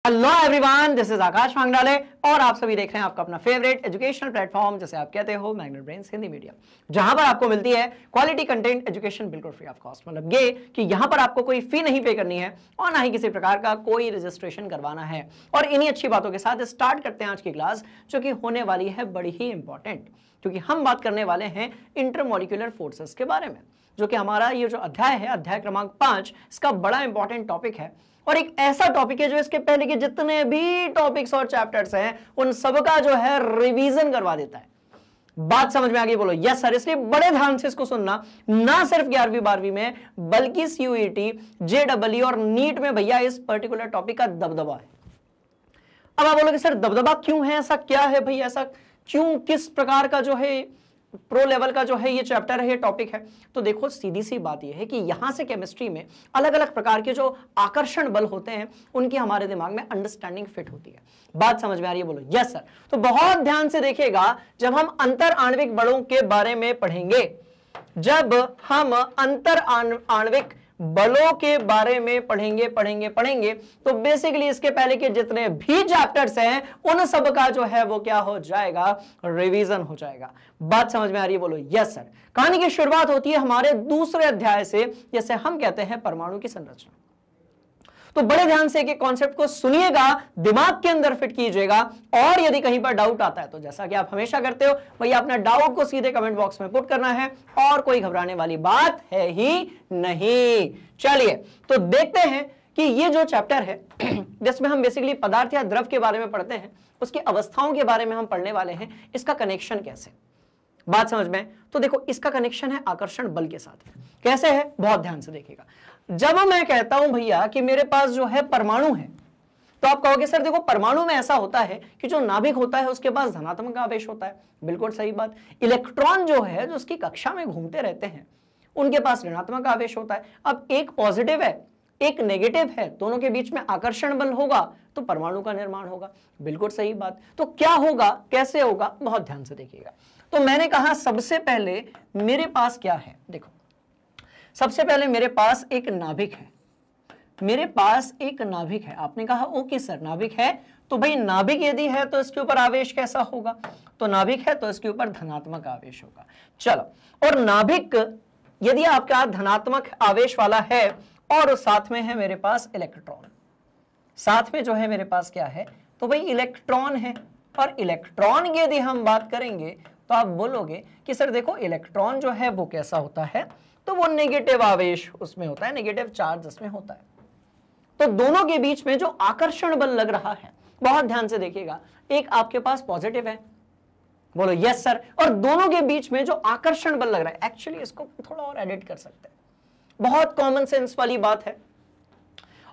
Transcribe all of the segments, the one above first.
Hello everyone, this is आकाश मांगडाले और आप सभी देख रहे हैं आपका अपना फेवरेट एजुकेशनल प्लेटफॉर्म जिसे आप कहते हो मैग्नेट ब्रेन्स हिंदी मीडियम, जहां पर आपको मिलती है क्वालिटी कंटेंट एजुकेशन बिल्कुल फ्री ऑफ कॉस्ट। मतलब ये कि यहां पर आपको कोई फी नहीं पे करनी है और ना ही किसी प्रकार का कोई रजिस्ट्रेशन करवाना है। और इन्हीं अच्छी बातों के साथ स्टार्ट करते हैं आज की क्लास, जो कि होने वाली है बड़ी ही इंपॉर्टेंट, क्योंकि हम बात करने वाले हैं इंटरमॉलिक्यूलर फोर्सेस के बारे में, जो कि हमारा ये जो अध्याय है, अध्याय क्रमांक 5, इसका बड़ा इंपॉर्टेंट टॉपिक है और एक ऐसा टॉपिक है जो इसके पहले के जितने भी टॉपिक्स और चैप्टर्स हैं उन सबका जो है रिवीजन करवा देता है। बात समझ में आ गई? बोलो यस सर। इसलिए बड़े ध्यान से इसको सुनना, ना सिर्फ 11वीं 12वीं में बल्कि सीयूईटी, जेडब्ल्यू और नीट में भैया इस पर्टिकुलर टॉपिक का दबदबा है। अब आप बोलोगे सर दबदबा क्यों है, ऐसा क्या है भाई, ऐसा क्यों, किस प्रकार का जो है प्रो लेवल का जो है ये चैप्टर है, ये टॉपिक है? तो देखो सीधी सी बात ये है कि यहां से केमिस्ट्री में अलग अलग प्रकार के जो आकर्षण बल होते हैं उनकी हमारे दिमाग में अंडरस्टैंडिंग फिट होती है। बात समझ में आ रही है? बोलो यस सर। तो बहुत ध्यान से देखिएगा, जब हम अंतर आणविक बलों के बारे में पढ़ेंगे, जब हम अंतर आणविक बलों के बारे में पढ़ेंगे तो बेसिकली इसके पहले के जितने भी चैप्टर्स हैं उन सब का जो है वो क्या हो जाएगा, रिवीजन हो जाएगा। बात समझ में आ रही है? बोलो यस सर। कहानी की शुरुआत होती है हमारे दूसरे अध्याय से, जैसे हम कहते हैं परमाणु की संरचना। तो बड़े ध्यान से एक कॉन्सेप्ट को सुनिएगा, दिमाग के अंदर फिट कीजिएगा, और यदि कहीं पर डाउट आता है तो जैसा कि आप हमेशा करते हो भैया अपना डाउट को सीधे कमेंट बॉक्स में पुट करना है और कोई घबराने वाली बात है ही नहीं। चलिए तो देखते हैं कि ये जो चैप्टर है जिसमें हम बेसिकली पदार्थ या द्रव के बारे में पढ़ते हैं, उसकी अवस्थाओं के बारे में हम पढ़ने वाले हैं, इसका कनेक्शन कैसे। बात समझ में? तो देखो इसका कनेक्शन है आकर्षण बल के साथ। कैसे है? बहुत ध्यान से देखिएगा। जब मैं कहता हूं भैया कि मेरे पास जो है परमाणु है, तो आप कहोगे सर देखो परमाणु में ऐसा होता है कि जो नाभिक होता है उसके पास धनात्मक आवेश होता है। बिल्कुल सही बात। इलेक्ट्रॉन जो है जो उसकी कक्षा में घूमते रहते हैं उनके पास ऋणात्मक आवेश होता है। अब एक पॉजिटिव है एक नेगेटिव है, दोनों के बीच में आकर्षण बल होगा तो परमाणु का निर्माण होगा। बिल्कुल सही बात। तो क्या होगा, कैसे होगा, बहुत ध्यान से देखिएगा। तो मैंने कहा सबसे पहले मेरे पास क्या है, देखो सबसे पहले मेरे पास एक नाभिक है, मेरे पास एक नाभिक है। आपने कहा ओके सर नाभिक है, तो भाई नाभिक यदि है तो इसके ऊपर आवेश कैसा होगा, तो नाभिक है तो इसके ऊपर धनात्मक आवेश होगा। चलो, और नाभिक यदि आपका धनात्मक आवेश वाला है और साथ में है मेरे पास इलेक्ट्रॉन, साथ में जो है मेरे पास क्या है, तो भाई इलेक्ट्रॉन है। और इलेक्ट्रॉन की यदि हम बात करेंगे तो आप बोलोगे कि सर देखो इलेक्ट्रॉन जो है वो कैसा होता है, तो वो नेगेटिव आवेश उसमें होता है, नेगेटिव चार्ज उसमें होता है। तो दोनों के बीच में जो आकर्षण बल लग रहा है, बहुत ध्यान से देखिएगा, एक आपके पास पॉजिटिव है, बोलो यस सर, और दोनों के बीच में जो आकर्षण बल लग रहा है, एक्चुअली इसको थोड़ा और एडिट कर सकते हैं, बहुत कॉमन सेंस वाली बात है।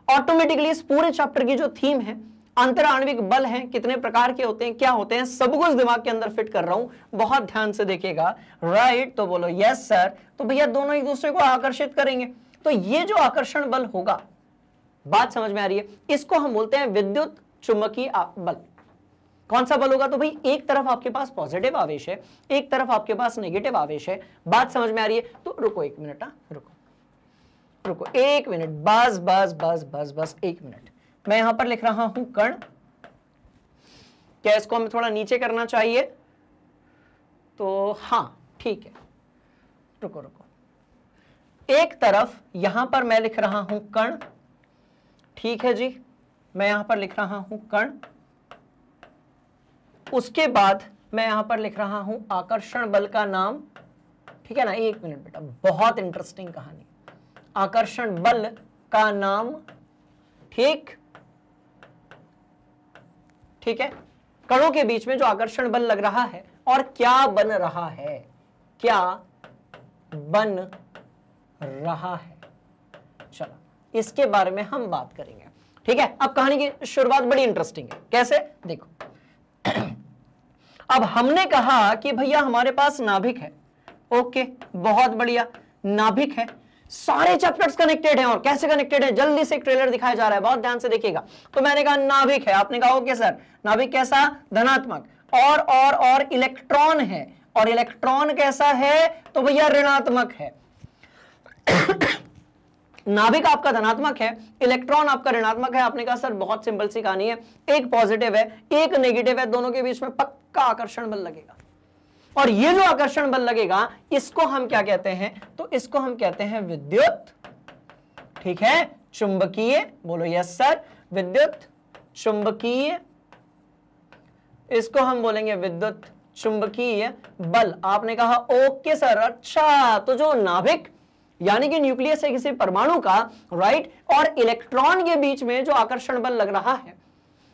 ऑटोमेटिकली इस पूरे चैप्टर की जो थीम है अंतर आणविक बल हैं, कितने प्रकार के होते हैं, क्या होते हैं, सब कुछ दिमाग के अंदर फिट कर रहा हूं, बहुत ध्यान से देखिएगा। राइट, तो बोलो यस सर। तो भैया दोनों एक दूसरे को आकर्षित करेंगे, तो ये जो आकर्षण बल होगा, बात समझ में आ रही है, इसको हम बोलते हैं विद्युत चुंबकीय बल। कौन सा बल होगा, तो भाई एक तरफ आपके पास पॉजिटिव आवेश है, एक तरफ आपके पास नेगेटिव आवेश है। बात समझ में आ रही है? तो रुको एक मिनट, रुको एक मिनट, बस बस बस बस बस एक मिनट। मैं यहां पर लिख रहा हूं कण, क्या इसको हमें थोड़ा नीचे करना चाहिए? तो हां ठीक है, रुको, एक तरफ यहां पर मैं लिख रहा हूं कण, ठीक है जी, मैं यहां पर लिख रहा हूं कण, उसके बाद मैं यहां पर लिख रहा हूं आकर्षण बल का नाम, ठीक है ना? एक मिनट बेटा, बहुत इंटरेस्टिंग कहानी, आकर्षण बल का नाम, ठीक है, कणों के बीच में जो आकर्षण बल लग रहा है और क्या बन रहा है, क्या बन रहा है, चलो इसके बारे में हम बात करेंगे, ठीक है। अब कहानी की शुरुआत बड़ी इंटरेस्टिंग है। कैसे? देखो अब हमने कहा कि भैया हमारे पास नाभिक है, ओके बहुत बढ़िया, नाभिक है, सारे चैप्टर्स कनेक्टेड हैं, और कैसे कनेक्टेड है जल्दी से एक ट्रेलर दिखाया जा रहा है, बहुत ध्यान से देखिएगा। तो मैंने कहा नाभिक है, आपने कहा ओके सर, नाभिक कैसा, धनात्मक, और इलेक्ट्रॉन है, और इलेक्ट्रॉन कैसा है, तो भैया ऋणात्मक है। नाभिक आपका धनात्मक है, इलेक्ट्रॉन आपका ऋणात्मक है। आपने कहा सर बहुत सिंपल सी कहानी है, एक पॉजिटिव है एक नेगेटिव है, दोनों के बीच में पक्का आकर्षण बल लगेगा। और ये जो आकर्षण बल लगेगा इसको हम क्या कहते हैं, तो इसको हम कहते हैं विद्युत, ठीक है, चुंबकीय, बोलो यस सर, विद्युत चुंबकीय, इसको हम बोलेंगे विद्युत चुंबकीय बल। आपने कहा ओके सर, अच्छा, तो जो नाभिक यानी कि न्यूक्लियस है किसी परमाणु का, राइट, और इलेक्ट्रॉन के बीच में जो आकर्षण बल लग रहा है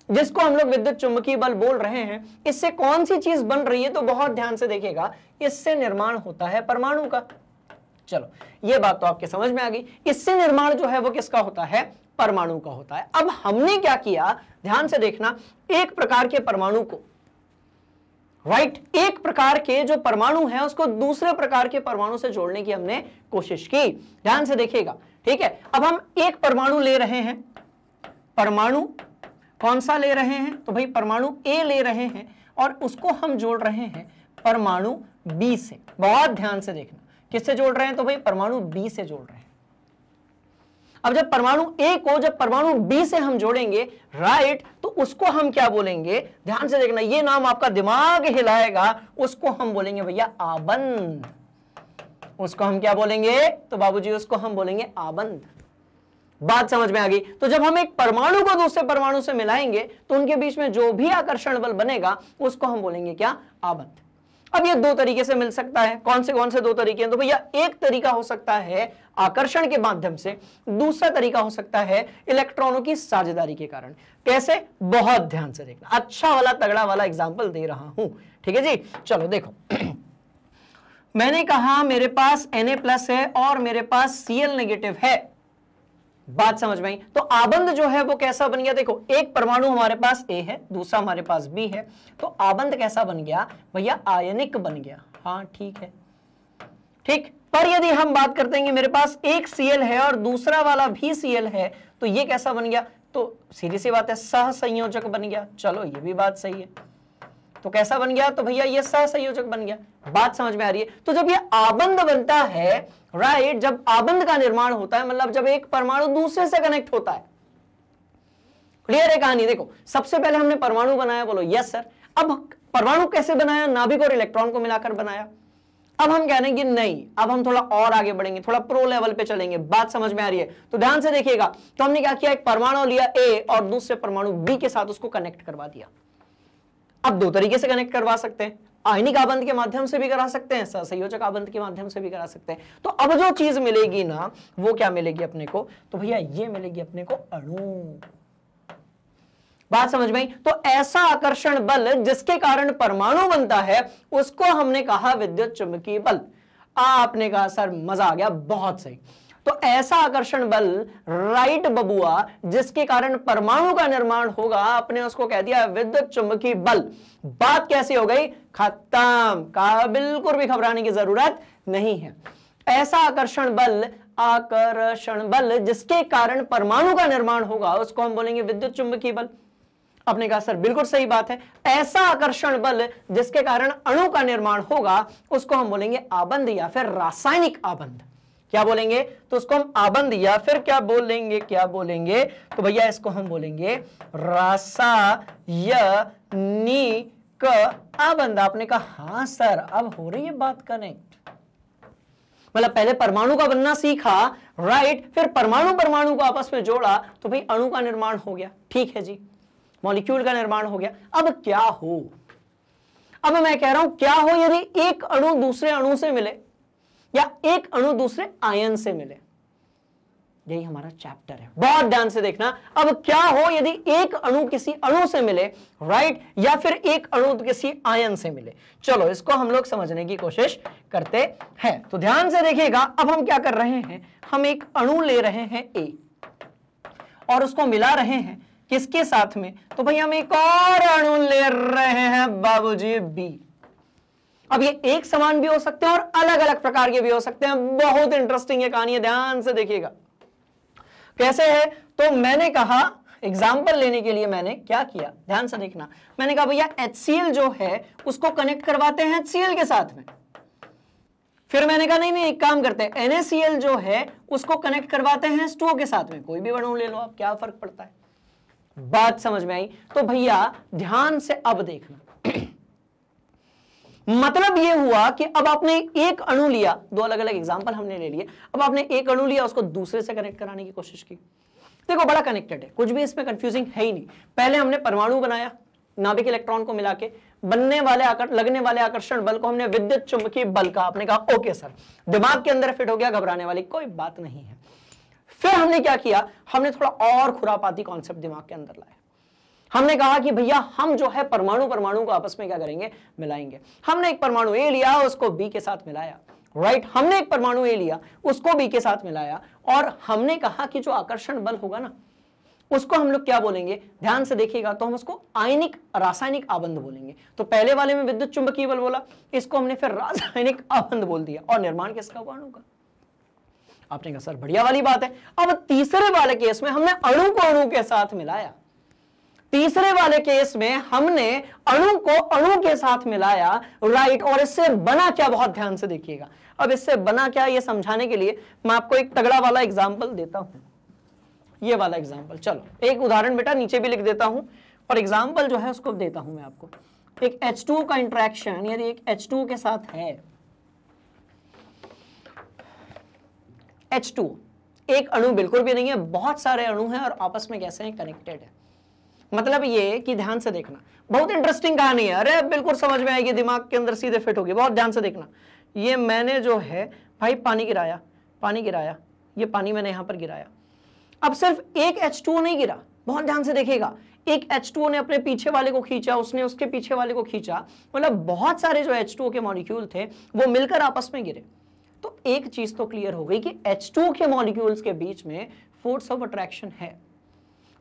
जिसको हम लोग विद्युत चुंबकीय बल बोल रहे हैं, इससे कौन सी चीज बन रही है, तो बहुत ध्यान से देखिएगा, इससे निर्माण होता है परमाणु का। चलो ये बात तो आपके समझ में आ गई, इससे निर्माण जो है वो किसका होता है, परमाणु का होता है। अब हमने क्या किया, ध्यान से देखना, एक प्रकार के परमाणु को, राइट, एक प्रकार के जो परमाणु है उसको दूसरे प्रकार के परमाणु से जोड़ने की हमने कोशिश की। ध्यान से देखिएगा, ठीक है। अब हम एक परमाणु ले रहे हैं, परमाणु कौन सा ले रहे हैं, तो भाई परमाणु ए ले रहे हैं और उसको हम जोड़ रहे हैं परमाणु बी से। बहुत ध्यान से देखना, किससे जोड़ रहे हैं, तो भाई परमाणु बी से जोड़ रहे हैं। अब जब परमाणु ए को जब परमाणु बी से हम जोड़ेंगे, राइट, तो उसको हम क्या बोलेंगे, ध्यान से देखना, ये नाम आपका दिमाग हिलाएगा, उसको हम बोलेंगे भैया आबंध। उसको हम क्या बोलेंगे, तो बाबूजी उसको हम बोलेंगे आबंध। बात समझ में आ गई। तो जब हम एक परमाणु को दूसरे परमाणु से मिलाएंगे तो उनके बीच में जो भी आकर्षण बल बनेगा उसको हम बोलेंगे क्या, आबंध। अब ये दो तरीके से मिल सकता है, कौन से दो तरीके हैं, तो भैया एक तरीका हो सकता है आकर्षण के माध्यम से, दूसरा तरीका हो सकता है इलेक्ट्रॉनों की साझेदारी के कारण। कैसे, बहुत ध्यान से देखना, अच्छा वाला तगड़ा वाला एग्जांपल दे रहा हूं, ठीक है जी। चलो देखो मैंने कहा मेरे पास Na+ है और मेरे पास Cl नेगेटिव है, बात समझ में आई। तो आबंध जो है वो कैसा बन गया, देखो एक परमाणु हमारे पास A है, दूसरा हमारे पास B है, तो आबंध कैसा बन गया भैया, आयनिक बन गया। हाँ ठीक है, ठीक। पर यदि हम बात करते हैं कि मेरे पास एक Cl है और दूसरा वाला भी Cl है, तो ये कैसा बन गया, तो सीधी सी बात है सहसंयोजक बन गया। चलो ये भी बात सही है, तो कैसा बन गया, तो भैया ये सहसंयोजक बन गया। बात समझ में आ रही है। तो जब ये आबंध बनता है, राइट, जब आबंध का निर्माण होता है, मतलब जब एक परमाणु दूसरे से कनेक्ट होता है, क्लियर है कहानी। देखो सबसे पहले हमने परमाणु बनाया, बोलो यस सर। अब परमाणु कैसे बनाया, नाभिक और इलेक्ट्रॉन को मिलाकर बनाया। अब हम कह रहे हैं कि नहीं, अब हम थोड़ा और आगे बढ़ेंगे, थोड़ा प्रो लेवल पे चलेंगे। बात समझ में आ रही है, तो ध्यान से देखिएगा। तो हमने क्या किया, एक परमाणु लिया ए और दूसरे परमाणु बी के साथ उसको कनेक्ट करवा दिया। अब दो तरीके से कनेक्ट करवा सकते हैं, आयनिक आबंध के माध्यम से भी करा सकते हैं, सहसंयोजक आबंध के माध्यम से भी करा सकते हैं। तो अब जो चीज मिलेगी ना, वो क्या मिलेगी अपने को, तो भैया ये मिलेगी अपने को अणु। बात समझ में आई। तो ऐसा आकर्षण बल जिसके कारण परमाणु बनता है उसको हमने कहा विद्युत चुंबकीय बल। आपने कहा सर मजा आ गया, बहुत सही। तो ऐसा आकर्षण बल, राइट बबुआ, जिसके कारण परमाणु का निर्माण होगा, आपने उसको कह दिया विद्युत चुंबकीय बल। बात कैसी हो गई, खत्म, का बिल्कुल भी घबराने की जरूरत नहीं है। ऐसा आकर्षण बल जिसके कारण परमाणु का निर्माण होगा उसको हम बोलेंगे विद्युत चुंबकीय बल। आपने कहा सर बिल्कुल सही बात है। ऐसा आकर्षण बल जिसके कारण अणु का निर्माण होगा उसको हम बोलेंगे आबंध या फिर रासायनिक आबंध। क्या बोलेंगे, तो उसको हम आबंध या फिर क्या बोलेंगे, तो भैया इसको हम बोलेंगे रासायनिक आबंध। आपने कहा हाँ सर, अब हो रही है बात कनेक्ट। मतलब पहले परमाणु का बनना सीखा, राइट, फिर परमाणु को आपस में जोड़ा तो भाई अणु का निर्माण हो गया। ठीक है जी, मॉलिक्यूल का निर्माण हो गया। अब क्या हो, अब मैं कह रहा हूं क्या हो यदि एक अणु दूसरे अणु से मिले या एक अणु दूसरे आयन से मिले। यही हमारा चैप्टर है, बहुत ध्यान से देखना। अब क्या हो यदि एक अणु किसी अणु से मिले, राइट, या फिर एक अणु किसी आयन से मिले। चलो इसको हम लोग समझने की कोशिश करते हैं। तो ध्यान से देखिएगा, अब हम क्या कर रहे हैं, हम एक अणु ले रहे हैं ए और उसको मिला रहे हैं किसके साथ में, तो भाई हम एक और अणु ले रहे हैं बाबूजी बी। अब ये एक समान भी हो सकते हैं और अलग अलग प्रकार के भी हो सकते हैं। बहुत इंटरेस्टिंग है कहानी है, ध्यान से देखिएगा कैसे है। तो मैंने कहा एग्जाम्पल लेने के लिए मैंने क्या किया, ध्यान से देखना। मैंने कहा भैया HCl जो है उसको कनेक्ट करवाते हैं HCl के साथ में, फिर मैंने कहा नहीं एक काम करते हैं, NaCl जो है उसको कनेक्ट करवाते हैं H2O के साथ में, कोई भी अणु ले लो आप, क्या फर्क पड़ता है। बात समझ में आई? तो भैया ध्यान से अब देखना मतलब ये हुआ कि अब आपने एक अणु लिया, दो अलग अलग एग्जांपल हमने ले लिए, अब आपने एक अणु लिया उसको दूसरे से कनेक्ट कराने की कोशिश की। देखो बड़ा कनेक्टेड है, कुछ भी इसमें कंफ्यूजिंग है ही नहीं। पहले हमने परमाणु बनाया, नाभिक इलेक्ट्रॉन को मिला के बनने वाले लगने वाले आकर्षण बल को हमने विद्युत चुंबकीय बल का, आपने कहा ओके सर, दिमाग के अंदर फिट हो गया, घबराने वाली कोई बात नहीं है। फिर हमने क्या किया, हमने थोड़ा और खुरापाती कॉन्सेप्ट दिमाग के अंदर लाया। हमने कहा कि भैया हम जो है परमाणु को आपस में क्या करेंगे, मिलाएंगे। हमने एक परमाणु ए लिया, उसको बी के साथ मिलाया, राइट। हमने एक परमाणु ए लिया, उसको बी के साथ मिलाया, और हमने कहा कि जो आकर्षण बल होगा ना उसको हम लोग क्या बोलेंगे, ध्यान से देखिएगा, तो हम उसको आयनिक रासायनिक आबंध बोलेंगे। तो पहले वाले में विद्युत चुंबकीय बल बोला, इसको हमने फिर रासायनिक आबंध बोल दिया, और निर्माण किसका हुआ, अणु का। आपने कहा सर बढ़िया वाली बात है। अब तीसरे वाले केस में हमने अणु को अणु के साथ मिलाया, तीसरे वाले केस में हमने अणु को अणु के साथ मिलाया, राइट। और इससे बना क्या, बहुत ध्यान से देखिएगा। अब इससे बना क्या ये समझाने के लिए मैं आपको एक तगड़ा वाला एग्जांपल देता हूं, ये वाला एग्जांपल। चलो एक उदाहरण बेटा नीचे भी लिख देता हूं, और एग्जांपल जो है उसको देता हूं मैं आपको। एक H2O का इंटरेक्शन यदि एक H2O के साथ है, H2O एक अणु बिल्कुल भी नहीं है, बहुत सारे अणु हैं और आपस में कैसे हैं, कनेक्टेड है। मतलब ये कि ध्यान से देखना, बहुत इंटरेस्टिंग कहानी है, अरे बिल्कुल समझ में आएगी, दिमाग के अंदर सीधे फिट होगी, बहुत ध्यान से देखना। ये मैंने जो है भाई पानी गिराया, ये पानी मैंने यहां पर गिराया। अब सिर्फ एक H2O नहीं गिरा, बहुत ध्यान से देखिएगा। एक H2O ने अपने पीछे वाले को खींचा, उसने उसके पीछे वाले को खींचा, मतलब बहुत सारे जो H2O के मॉलिक्यूल थे वो मिलकर आपस में गिरे। तो एक चीज तो क्लियर हो गई कि H2O के मॉलिक्यूल्स के बीच में फोर्स ऑफ अट्रैक्शन है।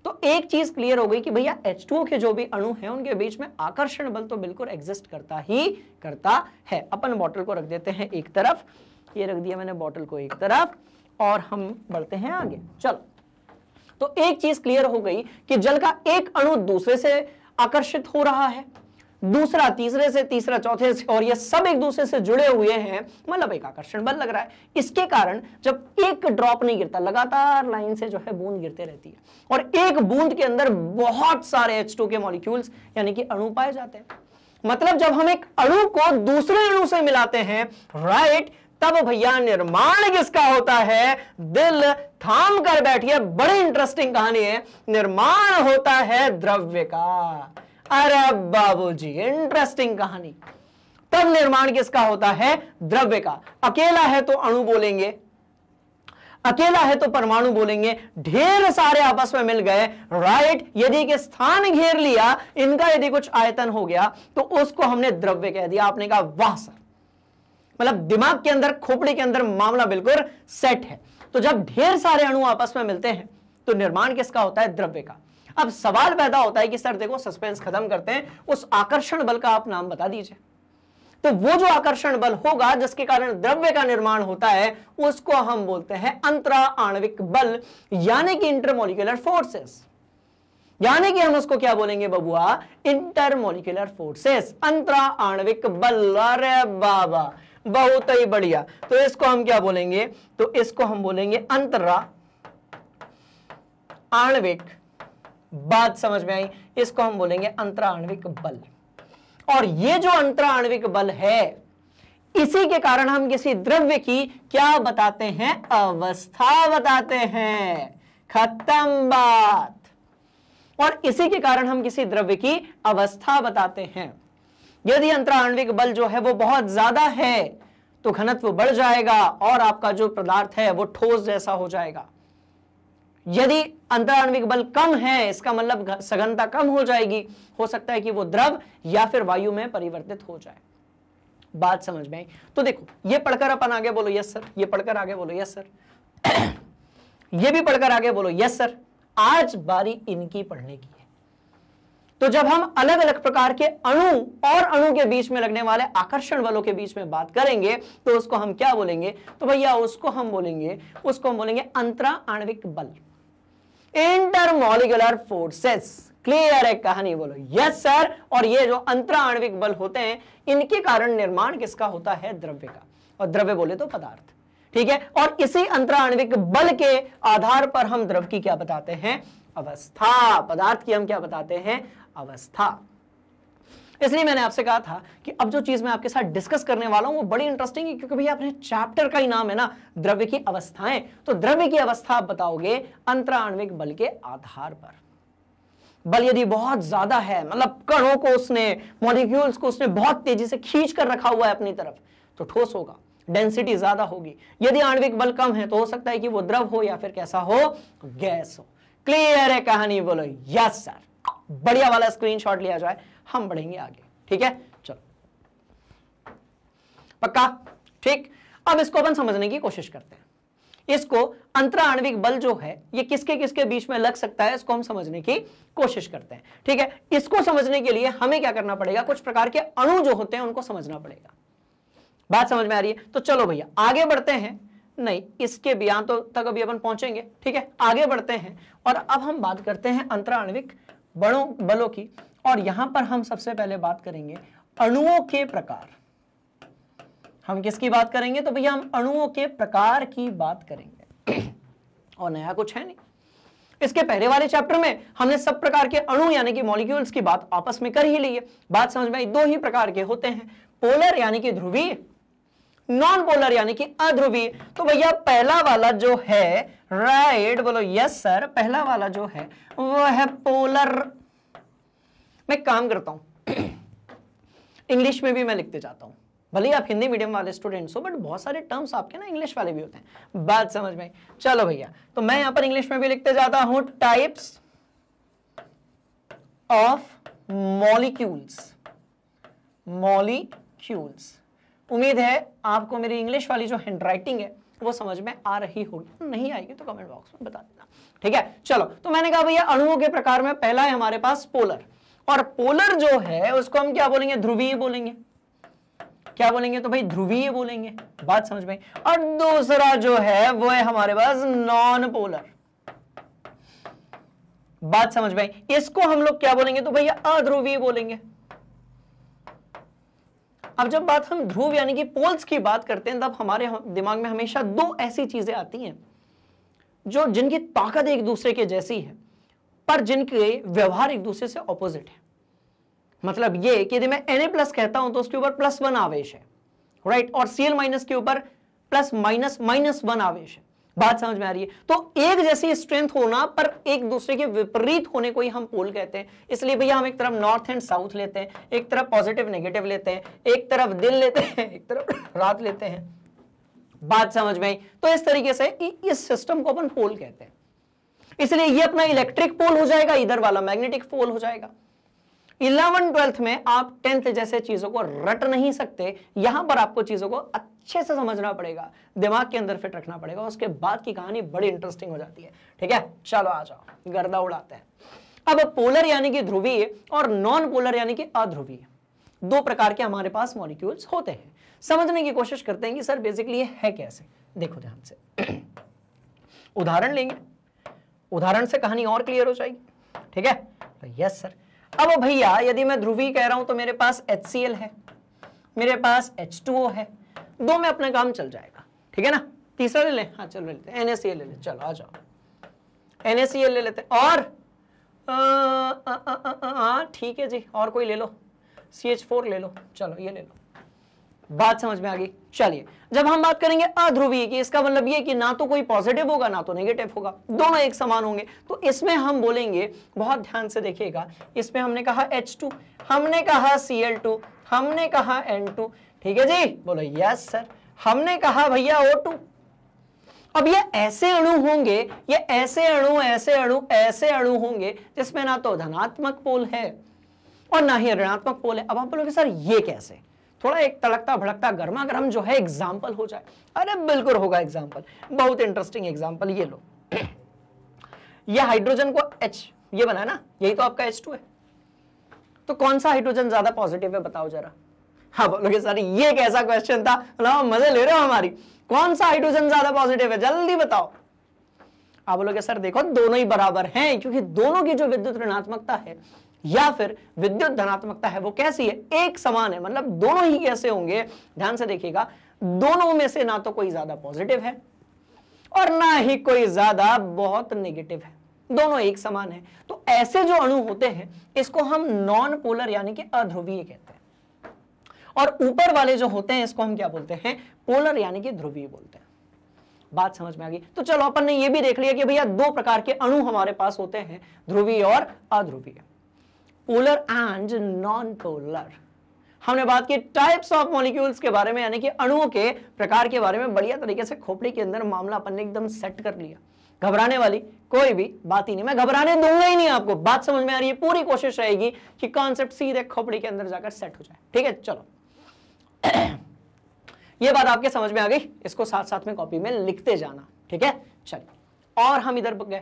तो एक चीज क्लियर हो गई कि भैया H2O के जो भी अणु हैं उनके बीच में आकर्षण बल तो बिल्कुल एग्जिस्ट करता है। अपन बॉटल को रख देते हैं एक तरफ, ये रख दिया मैंने बॉटल को एक तरफ, और हम बढ़ते हैं आगे। चलो, तो एक चीज क्लियर हो गई कि जल का एक अणु दूसरे से आकर्षित हो रहा है, दूसरा तीसरे से, तीसरा चौथे से, और ये सब एक दूसरे से जुड़े हुए हैं, मतलब एक आकर्षण बल लग रहा है। इसके कारण जब एक ड्रॉप नहीं गिरता, लगातार लाइन से जो है बूंद गिरते रहती है, और एक बूंद के अंदर बहुत सारे H2O के मॉलिक्यूल्स यानी कि अणु पाए जाते हैं। मतलब जब हम एक अणु को दूसरे अणु से मिलाते हैं, राइट, तब भैया निर्माण किसका होता है, दिल थाम कर बैठिए, बड़ी इंटरेस्टिंग कहानी है, निर्माण होता है द्रव्य का। अरे बाबूजी इंटरेस्टिंग कहानी। तब निर्माण किसका होता है, द्रव्य का। अकेला है तो अणु बोलेंगे, अकेला है तो परमाणु बोलेंगे, ढेर सारे आपस में मिल गए, राइट, यदि के स्थान घेर लिया, इनका यदि कुछ आयतन हो गया तो उसको हमने द्रव्य कह दिया। आपने कहा वाह सर, मतलब दिमाग के अंदर, खोपड़ी के अंदर मामला बिल्कुल सेट है। तो जब ढेर सारे अणु आपस में मिलते हैं तो निर्माण किसका होता है, द्रव्य का। अब सवाल पैदा होता है कि सर देखो, सस्पेंस खत्म करते हैं, उस आकर्षण बल का आप नाम बता दीजिए। तो वो जो आकर्षण बल होगा जिसके कारण द्रव्य का निर्माण होता है, उसको हम बोलते हैं अंतरा आणविक बल, यानी कि इंटरमोलिकुलर फोर्सेस। यानी कि हम उसको क्या बोलेंगे बबुआ, इंटरमोलिकुलर फोर्सेस, अंतरा आणविक बल। अरे बाबा बहुत ही बढ़िया। तो इसको हम क्या बोलेंगे, तो इसको हम बोलेंगे अंतरा आणविक, बात समझ में आई, इसको हम बोलेंगे अंतरा आणविक बल। और ये जो अंतरा आणविक बल है, इसी के कारण हम किसी द्रव्य की क्या बताते हैं, अवस्था बताते हैं। खत्म बात। और इसी के कारण हम किसी द्रव्य की अवस्था बताते हैं। यदि अंतरा आणविक बल जो है वो बहुत ज्यादा है तो घनत्व बढ़ जाएगा और आपका जो पदार्थ है वो ठोस जैसा हो जाएगा। यदि अंतराण्विक बल कम है, इसका मतलब सघनता कम हो जाएगी, हो सकता है कि वो द्रव या फिर वायु में परिवर्तित हो जाए। बात समझ में आई? तो देखो, ये पढ़कर अपन आगे बोलो यस सर, ये पढ़कर आगे बोलो यस सर, ये भी पढ़कर आगे बोलो यस सर। आज बारी इनकी पढ़ने की है। तो जब हम अलग अलग प्रकार के अणु और अणु के बीच में लगने वाले आकर्षण बलों के बीच में बात करेंगे तो उसको हम क्या बोलेंगे, तो भैया उसको हम बोलेंगे अंतरा आणविक बल, इंटरमॉलिकुलर फोर्सेस। क्लियर है कहानी? बोलो यस सर। और ये जो अंतरा आणविक बल होते हैं, इनके कारण निर्माण किसका होता है, द्रव्य का। और द्रव्य बोले तो पदार्थ, ठीक है। और इसी अंतराण्विक बल के आधार पर हम द्रव की क्या बताते हैं, अवस्था, पदार्थ की हम क्या बताते हैं, अवस्था। इसलिए मैंने आपसे कहा था कि अब जो चीज मैं आपके साथ डिस्कस करने वाला हूं वो बड़ी इंटरेस्टिंग है, क्योंकि भैया अपने चैप्टर का ही नाम है ना द्रव्य की अवस्थाएं। तो द्रव्य की अवस्था आप बताओगे अंतराण्विक बल के आधार पर। बल यदि बहुत ज्यादा है, मतलब कणों को उसने, मॉलिक्यूल्स को उसने बहुत तेजी से खींच कर रखा हुआ है अपनी तरफ, तो ठोस होगा, डेंसिटी ज्यादा होगी। यदि आणविक बल कम है तो हो सकता है कि वो द्रव हो या फिर कैसा हो, गैस हो। क्लियर है कहानी, बोलो यस सर। बढ़िया वाला स्क्रीनशॉट लिया जाए, हम बढ़ेंगे आगे, ठीक है। चलो पक्का, ठीक। अब इसको अपन समझने की कोशिश करते हैं। इसको अंतराण्विक बल जो है ये किसके किसके बीच में लग सकता है, इसको हम समझने की कोशिश करते हैं, ठीक है। इसको समझने के लिए हमें क्या करना पड़ेगा, कुछ प्रकार के अणु जो होते हैं उनको समझना पड़ेगा। बात समझ में आ रही है? तो चलो भैया आगे बढ़ते हैं। नहीं, इसके बयान तो तक अभी अपन पहुंचेंगे, ठीक है। आगे बढ़ते हैं और अब हम बात करते हैं अंतराण्विक बलों की। और यहां पर हम सबसे पहले बात करेंगे अणुओं के प्रकार। हम किसकी बात करेंगे, तो भैया हम अणुओं के प्रकार की बात करेंगे। और नया कुछ है नहीं। इसके पहले वाले चैप्टर में हमने सब प्रकार के अणु यानी कि मॉलिक्यूल्स की बात आपस में कर ही ली है। बात समझ में आई? दो ही प्रकार के होते हैं, पोलर यानी कि ध्रुवीय, नॉन पोलर यानी कि अध्रुवीय। तो भैया पहला वाला जो है, राइट, बोलो यस सर, पहला वाला जो है वो है पोलर। मैं काम करता हूं इंग्लिश में भी मैं लिखते जाता हूं, भले आप हिंदी मीडियम वाले स्टूडेंट्स हो, बट बहुत सारे टर्म्स आपके ना इंग्लिश वाले भी होते हैं। बात समझ में? चलो भैया, तो मैं यहां पर इंग्लिश में भी लिखते जाता हूं, टाइप्स ऑफ मॉलिक्यूल्स। मॉलिक्यूल्स। उम्मीद है आपको मेरी इंग्लिश वाली जो हैंडराइटिंग है वो समझ में आ रही होगी। नहीं आएगी तो कमेंट बॉक्स में बता देना, ठीक है। चलो, तो मैंने कहा भैया अणुओं के प्रकार में पहला है हमारे पास पोलर। और पोलर जो है उसको हम क्या बोलेंगे, ध्रुवीय बोलेंगे। क्या बोलेंगे, तो भाई ध्रुवीय बोलेंगे। बात समझ में? और दूसरा जो है वो है हमारे पास नॉन पोलर। बात समझ में? इसको हम लोग क्या बोलेंगे, तो भैया अध्रुवीय बोलेंगे। अब जब बात हम ध्रुव यानी कि पोल्स की बात करते हैं, तब हमारे दिमाग में हमेशा दो ऐसी चीजें आती हैं जो जिनकी ताकत एक दूसरे के जैसी है पर जिनके व्यवहार एक दूसरे से ऑपोजिट है। मतलब ये कि यदि मैं Na+ कहता हूं तो उसके ऊपर +1 आवेश है, राइट, और Cl- के ऊपर +-1 आवेश है। बात समझ में आ रही है? तो एक जैसी स्ट्रेंथ होना पर एक दूसरे के विपरीत होने को ही हम पोल कहते हैं। इसलिए भैया हम एक तरफ नॉर्थ एंड साउथ लेते हैं, एक तरफ पॉजिटिव नेगेटिव लेते हैं, एक तरफ दिन लेते हैं, एक तरफ रात लेते हैं। बात समझ में आई? तो इस तरीके से इस सिस्टम को अपन पोल कहते हैं। इसलिए ये अपना इलेक्ट्रिक पोल हो जाएगा, इधर वाला मैग्नेटिक पोल हो जाएगा। 11th-12th में आप 10th जैसे चीजों को रट नहीं सकते। यहां पर आपको चीजों को अच्छे से समझना पड़ेगा, दिमाग के अंदर फिट रखना पड़ेगा, उसके बाद की कहानी बड़ी इंटरेस्टिंग हो जाती है, ठीक है। चलो आ जाओ, गर्दा उड़ाते हैं। अब पोलर यानी कि ध्रुवीय और नॉन पोलर यानी कि अध्रुवीय, दो प्रकार के हमारे पास मॉलिक्यूल्स होते हैं। समझने की कोशिश करते हैं कि सर बेसिकली ये है कैसे। देखो ध्यान से, उदाहरण लेंगे, उदाहरण से कहानी और क्लियर हो जाएगी, ठीक है। तो यस सर। अब भैया यदि मैं ध्रुवीय कह रहा हूं तो मेरे पास HCl है, मेरे पास H2O है, दो में अपना काम चल जाएगा, ठीक है ना। तीसरा ले लें, हाँ चलो ले लेते हैं, NaCl ले लें। चलो आ जाओ, NaCl ले लेते हैं। और ठीक है जी, और कोई ले लो, CH4 ले लो, चलो ये ले लो। बात समझ में आ गई? चलिए, जब हम बात करेंगे अध्रुवीय की, इसका मतलब ये कि ना तो कोई पॉजिटिव होगा ना तो नेगेटिव होगा, दोनों एक समान होंगे। तो इसमें हम बोलेंगे, बहुत ध्यान से देखिएगा, इसमें हमने कहा H2, हमने कहा Cl2, हमने कहा N2, ठीक है जी, बोलो यस सर। हमने कहा भैया O2। अब ये ऐसे अणु होंगे, ये ऐसे अणु, ऐसे अणु, ऐसे अणु होंगे जिसमें ना तो धनात्मक पोल है और ना ही ऋणात्मक पोल है। अब आप बोलोगे सर ये कैसे, थोड़ा एक तड़कता भड़कता गर्मा गर्म जो है एग्जाम्पल हो जाए। अरे बिल्कुल होगा एग्जाम्पल, बहुत इंटरेस्टिंग एग्जाम्पल। ये लो, ये हाइड्रोजन को H ये बना ना, यही तो आपका H2 है। तो कौन सा हाइड्रोजन ज्यादा पॉजिटिव है बताओ जरा। हाँ बोलोगे सर ये कैसा क्वेश्चन था, ना मजे ले रहे हो हमारी, कौन सा हाइड्रोजन ज्यादा पॉजिटिव है जल्दी बताओ। आप बोलोगे सर देखो दोनों ही बराबर हैं, क्योंकि दोनों की जो विद्युत ऋणात्मकता है या फिर विद्युत धनात्मकता है वो कैसी है, एक समान है, मतलब दोनों ही कैसे होंगे, ध्यान से देखिएगा, दोनों में से ना तो कोई ज्यादा पॉजिटिव है और ना ही कोई ज्यादा बहुत नेगेटिव है, दोनों एक समान है। तो ऐसे जो अणु होते हैं इसको हम नॉन पोलर यानी कि अध्रुवीय कहते हैं, और ऊपर वाले जो होते हैं इसको हम क्या बोलते हैं, पोलर यानी कि ध्रुवीय बोलते हैं। बात समझ में आ गई? तो चलो अपन ने ये भी देख लिया कि भैया दो प्रकार के अणु हमारे पास होते हैं, ध्रुवीय और अध्रुवीय, पोलर एंड नॉन पोलर। हमने बात की टाइप्स ऑफ मॉलिक्यूल्स के बारे में, यानी कि अणुओं के प्रकार के बारे में बढ़िया तरीके से खोपड़ी के अंदर मामला अपन ने एकदम सेट कर लिया। घबराने वाली कोई भी बात ही नहीं, मैं घबराने दूंगा ही नहीं आपको। बात समझ में आ रही है? पूरी कोशिश रहेगी कि कॉन्सेप्ट सीधे खोपड़ी के अंदर जाकर सेट हो जाए। ठीक है, चलो ये बात आपके समझ में आ गई, इसको साथ साथ में कॉपी में लिखते जाना। ठीक है, चलिए और हम इधर गए,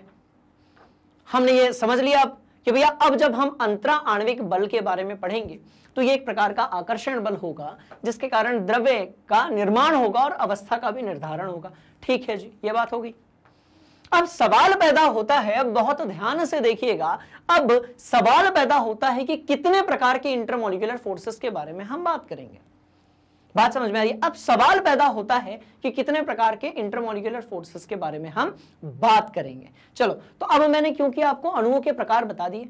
हमने ये समझ लिया अब कि भैया अब जब हम अंतरा आणविक बल के बारे में पढ़ेंगे तो ये एक प्रकार का आकर्षण बल होगा जिसके कारण द्रव्य का निर्माण होगा और अवस्था का भी निर्धारण होगा। ठीक है जी, ये बात होगी। अब सवाल पैदा होता है, बहुत ध्यान से देखिएगा, अब सवाल पैदा होता है कि कितने प्रकार के इंटरमॉलिक्यूलर फोर्सेस के बारे में हम बात करेंगे। बात समझ में आ रही है? अब सवाल पैदा होता है कि कितने प्रकार के इंटरमॉलिक्यूलर फोर्सेस के बारे में हम बात करेंगे। चलो, तो अब मैंने क्योंकि आपको अणुओं के प्रकार बता दिए,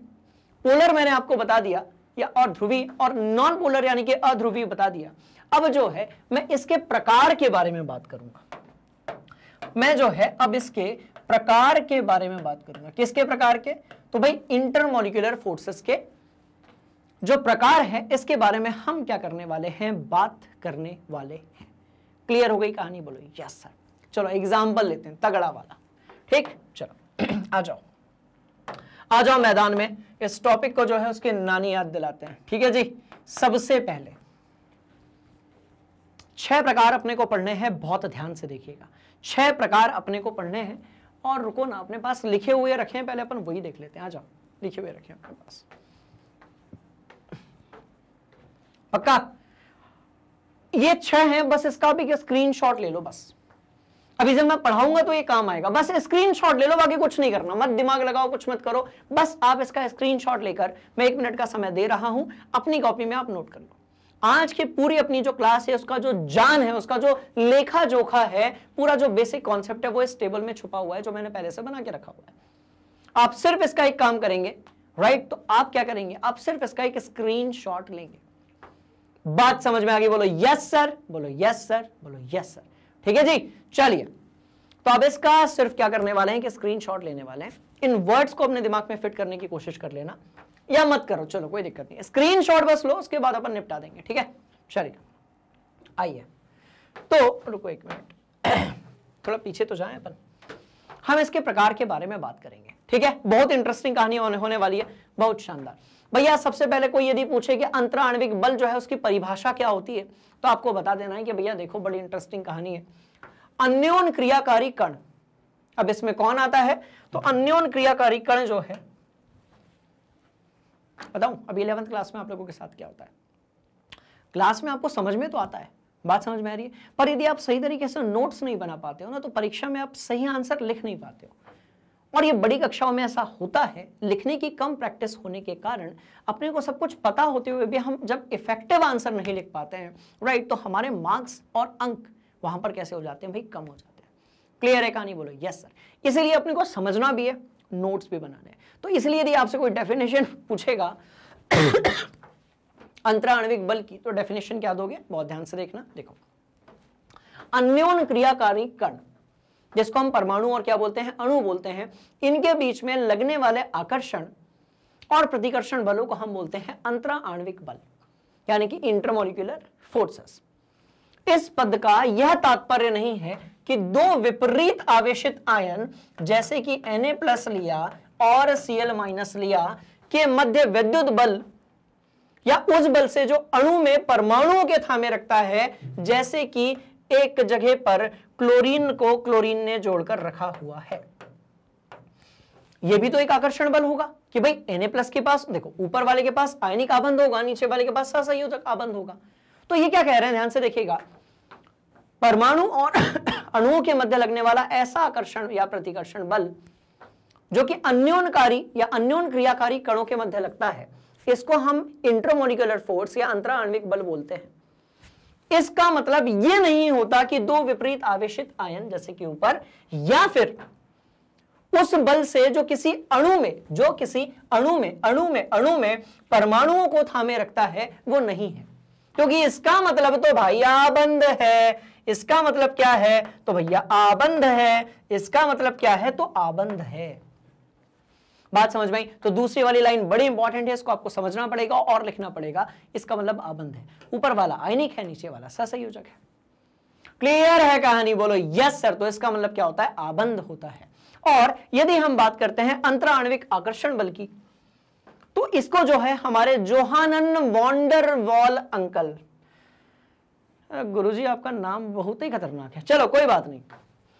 पोलर मैंने आपको बता दिया या और ध्रुवीय, और नॉन पोलर यानी कि अध्रुवीय बता दिया। अब जो है मैं इसके प्रकार के बारे में बात करूंगा, मैं जो है अब इसके प्रकार के बारे में बात करूंगा। किसके प्रकार के? तो भाई इंटरमॉलिक्यूलर फोर्सेस के जो प्रकार है इसके बारे में हम क्या करने वाले हैं, बात करने वाले हैं। क्लियर हो गई कहानी? बोलो यस सर। चलो एग्जाम्पल लेते हैं तगड़ा वाला। ठीक, चलो आ जाओ मैदान में, इस टॉपिक को जो है उसकी नानी याद दिलाते हैं। ठीक है जी, सबसे पहले 6 प्रकार अपने को पढ़ने हैं, बहुत ध्यान से देखिएगा। 6 प्रकार अपने को पढ़ने हैं, और रुको ना, अपने पास लिखे हुए रखे हैं, पहले अपन वही देख लेते हैं। आ जाओ, लिखे हुए रखे हैं अपने पास, पक्का? ये 6 हैं, बस इसका भी स्क्रीनशॉट ले लो। बस अभी जब मैं पढ़ाऊंगा तो ये काम आएगा, बस स्क्रीनशॉट ले लो, बाकी कुछ नहीं करना, मत दिमाग लगाओ, कुछ मत करो, बस आप इसका स्क्रीनशॉट लेकर, मैं 1 मिनट का समय दे रहा हूं, अपनी कॉपी में आप नोट कर लो। आज की पूरी अपनी जो क्लास है उसका जो जान है, उसका जो लेखा जोखा है, पूरा जो बेसिक कॉन्सेप्ट है वो इस टेबल में छुपा हुआ है जो मैंने पहले से बना के रखा हुआ है। आप सिर्फ इसका एक काम करेंगे, राइट? तो आप क्या करेंगे, आप सिर्फ इसका एक स्क्रीनशॉट लेंगे। बात समझ में आ गई? बोलो यस सर, बोलो यस सर, बोलो यस सर। ठीक है जी, चलिए तो अब इसका सिर्फ क्या करने वाले हैं कि स्क्रीनशॉट लेने वाले हैं। इन वर्ड्स को अपने दिमाग में फिट करने की कोशिश कर लेना, या मत करो, चलो कोई दिक्कत नहीं, स्क्रीनशॉट बस लो, उसके बाद अपन निपटा देंगे। ठीक है, चलिए आइए। तो रुको 1 मिनट, थोड़ा पीछे तो जाएं अपन, हम इसके प्रकार के बारे में बात करेंगे। ठीक है, बहुत इंटरेस्टिंग कहानी होने वाली है, बहुत शानदार। भैया सबसे पहले कोई यदि पूछे कि अंतराण्विक बल जो है उसकी परिभाषा क्या होती है, तो आपको बता देना है कि भैया देखो बड़ी इंटरेस्टिंग कहानी है। अन्योन क्रियाकारी कण, अब इसमें कौन आता है, तो अन्योन क्रियाकारी कण जो है, बताऊं अभी 11th क्लास में आप लोगों के साथ क्या होता है। क्लास में आपको समझ में तो आता है, बात समझ में आ रही है, पर यदि आप सही तरीके से नोट्स नहीं बना पाते हो ना, तो परीक्षा में आप सही आंसर लिख नहीं पाते हो। और ये बड़ी कक्षाओं में ऐसा होता है, लिखने की कम प्रैक्टिस होने के कारण अपने को सब कुछ पता होते हुए भी हम जब इफेक्टिव आंसर नहीं लिख पाते हैं, राइट, तो हमारे मार्क्स और अंक वहां पर कैसे हो जाते हैं भाई, कम हो जाते हैं। क्लियर है कहानी? बोलो यस सर। इसीलिए अपने को समझना भी है, नोट्स भी बनाने हैं। तो इसलिए यदि आपसे कोई डेफिनेशन पूछेगा अंतराण्विक बल की, तो डेफिनेशन क्या दोगे, बहुत ध्यान से देखना। देखो, अन्योन क्रियाकारी कण, जिसको हम परमाणु और क्या बोलते हैं, अणु बोलते हैं, इनके बीच में लगने वाले आकर्षण और प्रतिकर्षण बलों को हम बोलते हैं अंतराण्विक बल, यानी कि इंटरमॉलिक्यूलर फोर्सेस। इस पद का यह तात्पर्य नहीं है कि दो विपरीत आवेशित आयन जैसे कि Na+ लिया और Cl- लिया के मध्य विद्युत बल या उस बल से जो अणु में परमाणुओं के थामे रखता है, जैसे कि एक जगह पर क्लोरीन को क्लोरीन ने जोड़कर रखा हुआ है। यह भी तो एक आकर्षण बल होगा कि भाई Na+ के पास देखो, ऊपर वाले के पास आयनिक आबंध होगा, नीचे वाले के पास सहसंयोजक आबंध होगा। तो ये क्या कह रहे हैं, ध्यान से देखिएगा, परमाणु और अणुओं के मध्य लगने वाला ऐसा आकर्षण या प्रतिकर्षण बल जो कि अन्योनकारी या अन्योन क्रियाकारी कणों के मध्य लगता है, इसको हम इंटरमोलिकुलर फोर्स या अंतराण्विक बल बोलते हैं। इसका मतलब यह नहीं होता कि दो विपरीत आवेशित आयन जैसे कि ऊपर, या फिर उस बल से जो किसी अणु में परमाणुओं को थामे रखता है, वो नहीं है। क्योंकि इसका मतलब तो भाई आबंध है। इसका मतलब क्या है? तो भैया आबंध है। इसका मतलब क्या है? तो आबंध है। बात समझ में आई? तो दूसरी वाली लाइन बड़ी इंपॉर्टेंट है, इसको आपको समझना पड़ेगा और लिखना पड़ेगा। इसका मतलब आबंध है। ऊपर वाला आयनिक है, नीचे वाला सहसंयोजक है। क्लियर है कहानी? बोलो यस सर। तो इसका मतलब क्या होता है? आबंध होता है। और यदि हम बात करते हैं अंतराण्विक आकर्षण बल की, तो इसको जो है हमारे जोहानन वॉन्डर वॉल अंकल, गुरुजी आपका नाम बहुत ही खतरनाक है, चलो कोई बात नहीं।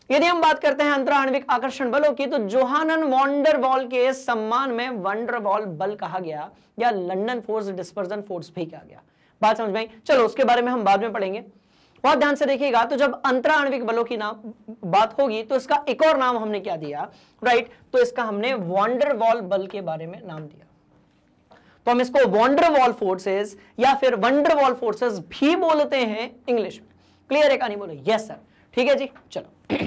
यदि हम बात करते हैं अंतराण्विक आकर्षण बलों की, तो जोहानन वॉन्डर वॉल के सम्मान में वंडर वॉल बल कहा गया, या लंदन फोर्स डिस्पर्जन फोर्स भी कहा गया। बात समझ में आई? चलो उसके बारे में हम बाद में पढ़ेंगे, बहुत ध्यान से देखिएगा। तो जब अंतराण्विक बलों की नाम बात होगी, तो इसका एक और नाम हमने क्या दिया? राइट, तो इसका हमने वॉन्डर वॉल बल के बारे में नाम दिया। तो हम इसको वॉन्डर वॉल फोर्सेस या फिर वंडर वॉल फोर्सेस भी बोलते हैं इंग्लिश में। क्लियर है कहानी? बोलो यस सर। ठीक है जी, चलो।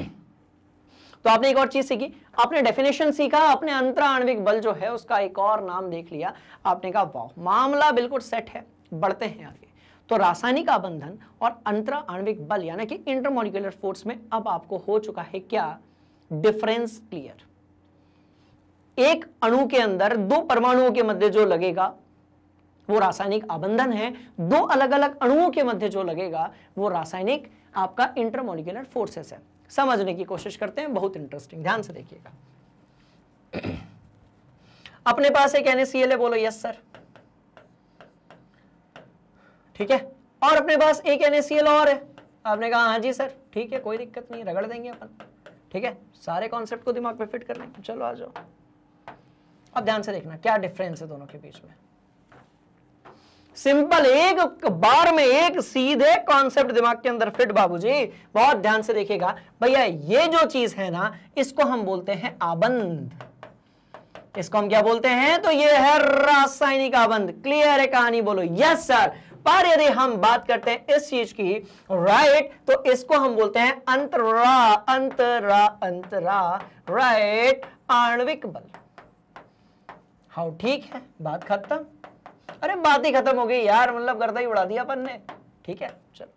तो आपने एक और चीज सीखी, आपने डेफिनेशन सीखा, आपने अंतराण्विक बल जो है उसका एक और नाम देख लिया, आपने कहा वाह, मामला बिल्कुल सेट है। बढ़ते हैं आगे। तो रासायनिक आबंधन और अंतराण्विक बल यानी कि इंटरमोलिकुलर फोर्स में अब आपको हो चुका है क्या? Difference clear. एक अणु के अंदर दो परमाणुओं के मध्य जो लगेगा वो रासायनिक आबंधन है, दो अलग अलग अणुओं के मध्य जो लगेगा वो रासायनिक आपका इंटरमोलिकुलर फोर्सेस है। समझने की कोशिश करते हैं, बहुत इंटरेस्टिंग, ध्यान से देखिएगा। अपने पास एक NaCl है, बोलो यस सर। ठीक है, और अपने पास एक NaCl और है, आपने कहा हाँ जी सर, ठीक है कोई दिक्कत नहीं, रगड़ देंगे अपन। ठीक है, सारे कॉन्सेप्ट को दिमाग पे फिट कर लेंगे। चलो आ जाओ, अब ध्यान से देखना क्या डिफरेंस है दोनों के बीच में। सिंपल, एक बार में एक सीधे कॉन्सेप्ट दिमाग के अंदर फिट बाबूजी। बहुत ध्यान से देखिएगा भैया, ये जो चीज है ना, इसको हम बोलते हैं आबंध। इसको हम क्या बोलते हैं? तो ये है रासायनिक आबंध। क्लियर है कहानी? बोलो यस सर। पर यदि हम बात करते हैं इस चीज की, राइट, तो इसको हम बोलते हैं राइट, आणविक बल। हाउ? ठीक है, बात खत्म। अरे बात ही खत्म हो गई यार, मतलब गर्दा ही उड़ा दिया अपन ने। ठीक है, चलो।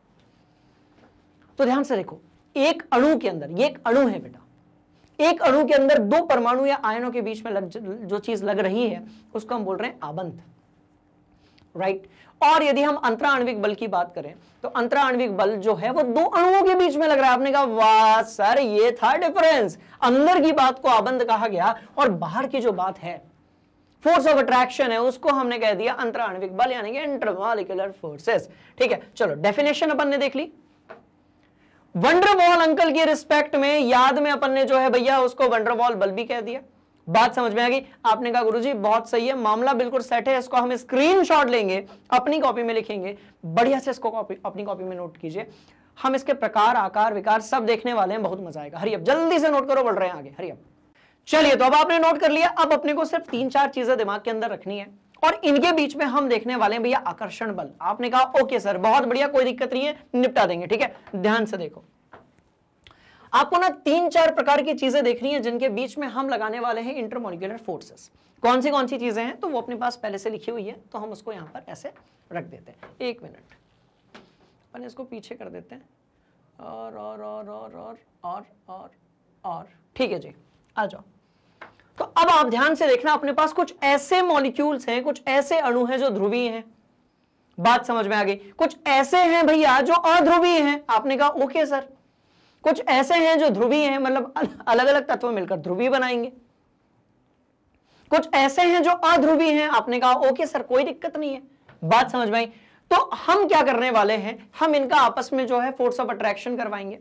तो ध्यान से देखो, एक अणु के अंदर, ये एक अणु है बेटा, एक अणु के अंदर दो परमाणु या आयनों के बीच में जो चीज लग रही है उसको हम बोल रहे हैं आबंध। राइट, और यदि हम अंतराण्विक बल की बात करें, तो अंतराण्विक बल जो है वो दो अणुओं के बीच में लग रहा है। आपने कहा वाह सर, ये था डिफरेंस। अंदर की बात को आबंध कहा गया और बाहर की जो बात है, फोर्स ऑफ अट्रैक्शन है, उसको हमने कह दिया अंतराण्विक बल यानी कि इंटरमोलिकुलर फोर्सेस। ठीक है, चलो डेफिनेशन अपन ने देख ली। वंडर वॉल अंकल की रिस्पेक्ट में, याद में अपन ने जो है भैया उसको वंडर वॉल बल भी कह दिया। बात समझ में आ गई? आपने कहा गुरुजी बहुत सही है, मामला बिल्कुल सेट है, इसको हम स्क्रीनशॉट लेंगे, अपनी कॉपी में लिखेंगे, बढ़िया से इसको अपनी कॉपी में नोट कीजिए। हम इसके प्रकार, आकार, विकार सब देखने वाले हैं, बहुत मजा आएगा। हरी अब, जल्दी से नोट करो, बढ़ रहे हैं आगे। हरी अब, चलिए, तो अब आपने नोट कर लिया। अब अपने को सिर्फ 3-4 चीजें दिमाग के अंदर रखनी है और इनके बीच में हम देखने वाले हैं भैया आकर्षण बल। आपने कहा ओके सर, बहुत बढ़िया, कोई दिक्कत नहीं है, निपटा देंगे। ठीक है, ध्यान से देखो, आपको ना 3-4 प्रकार की चीजें देखनी है जिनके बीच में हम लगाने वाले हैं इंटरमोलिकुलर फोर्सेस। कौन सी चीजें हैं तो वो अपने पास पहले से लिखी हुई है, तो हम उसको यहां पर ऐसे रख देते हैं। एक मिनट, अपन इसको पीछे कर देते हैं, और ठीक है जी, आ जाओ। तो अब आप ध्यान से देखना, अपने पास कुछ ऐसे मॉलिक्यूल्स हैं, कुछ ऐसे अणु हैं जो ध्रुवीय हैं। बात समझ में आ गई? कुछ ऐसे हैं भैया जो अध्रुवीय हैं। आपने कहा ओके सर। कुछ ऐसे हैं जो ध्रुवीय हैं, मतलब अलग अलग तत्व मिलकर ध्रुवीय बनाएंगे। कुछ ऐसे हैं जो अध्रुवीय हैं। आपने कहा ओके सर, कोई दिक्कत नहीं है। बात समझ में आई? तो हम क्या करने वाले हैं, हम इनका आपस में जो है फोर्स ऑफ अट्रैक्शन करवाएंगे।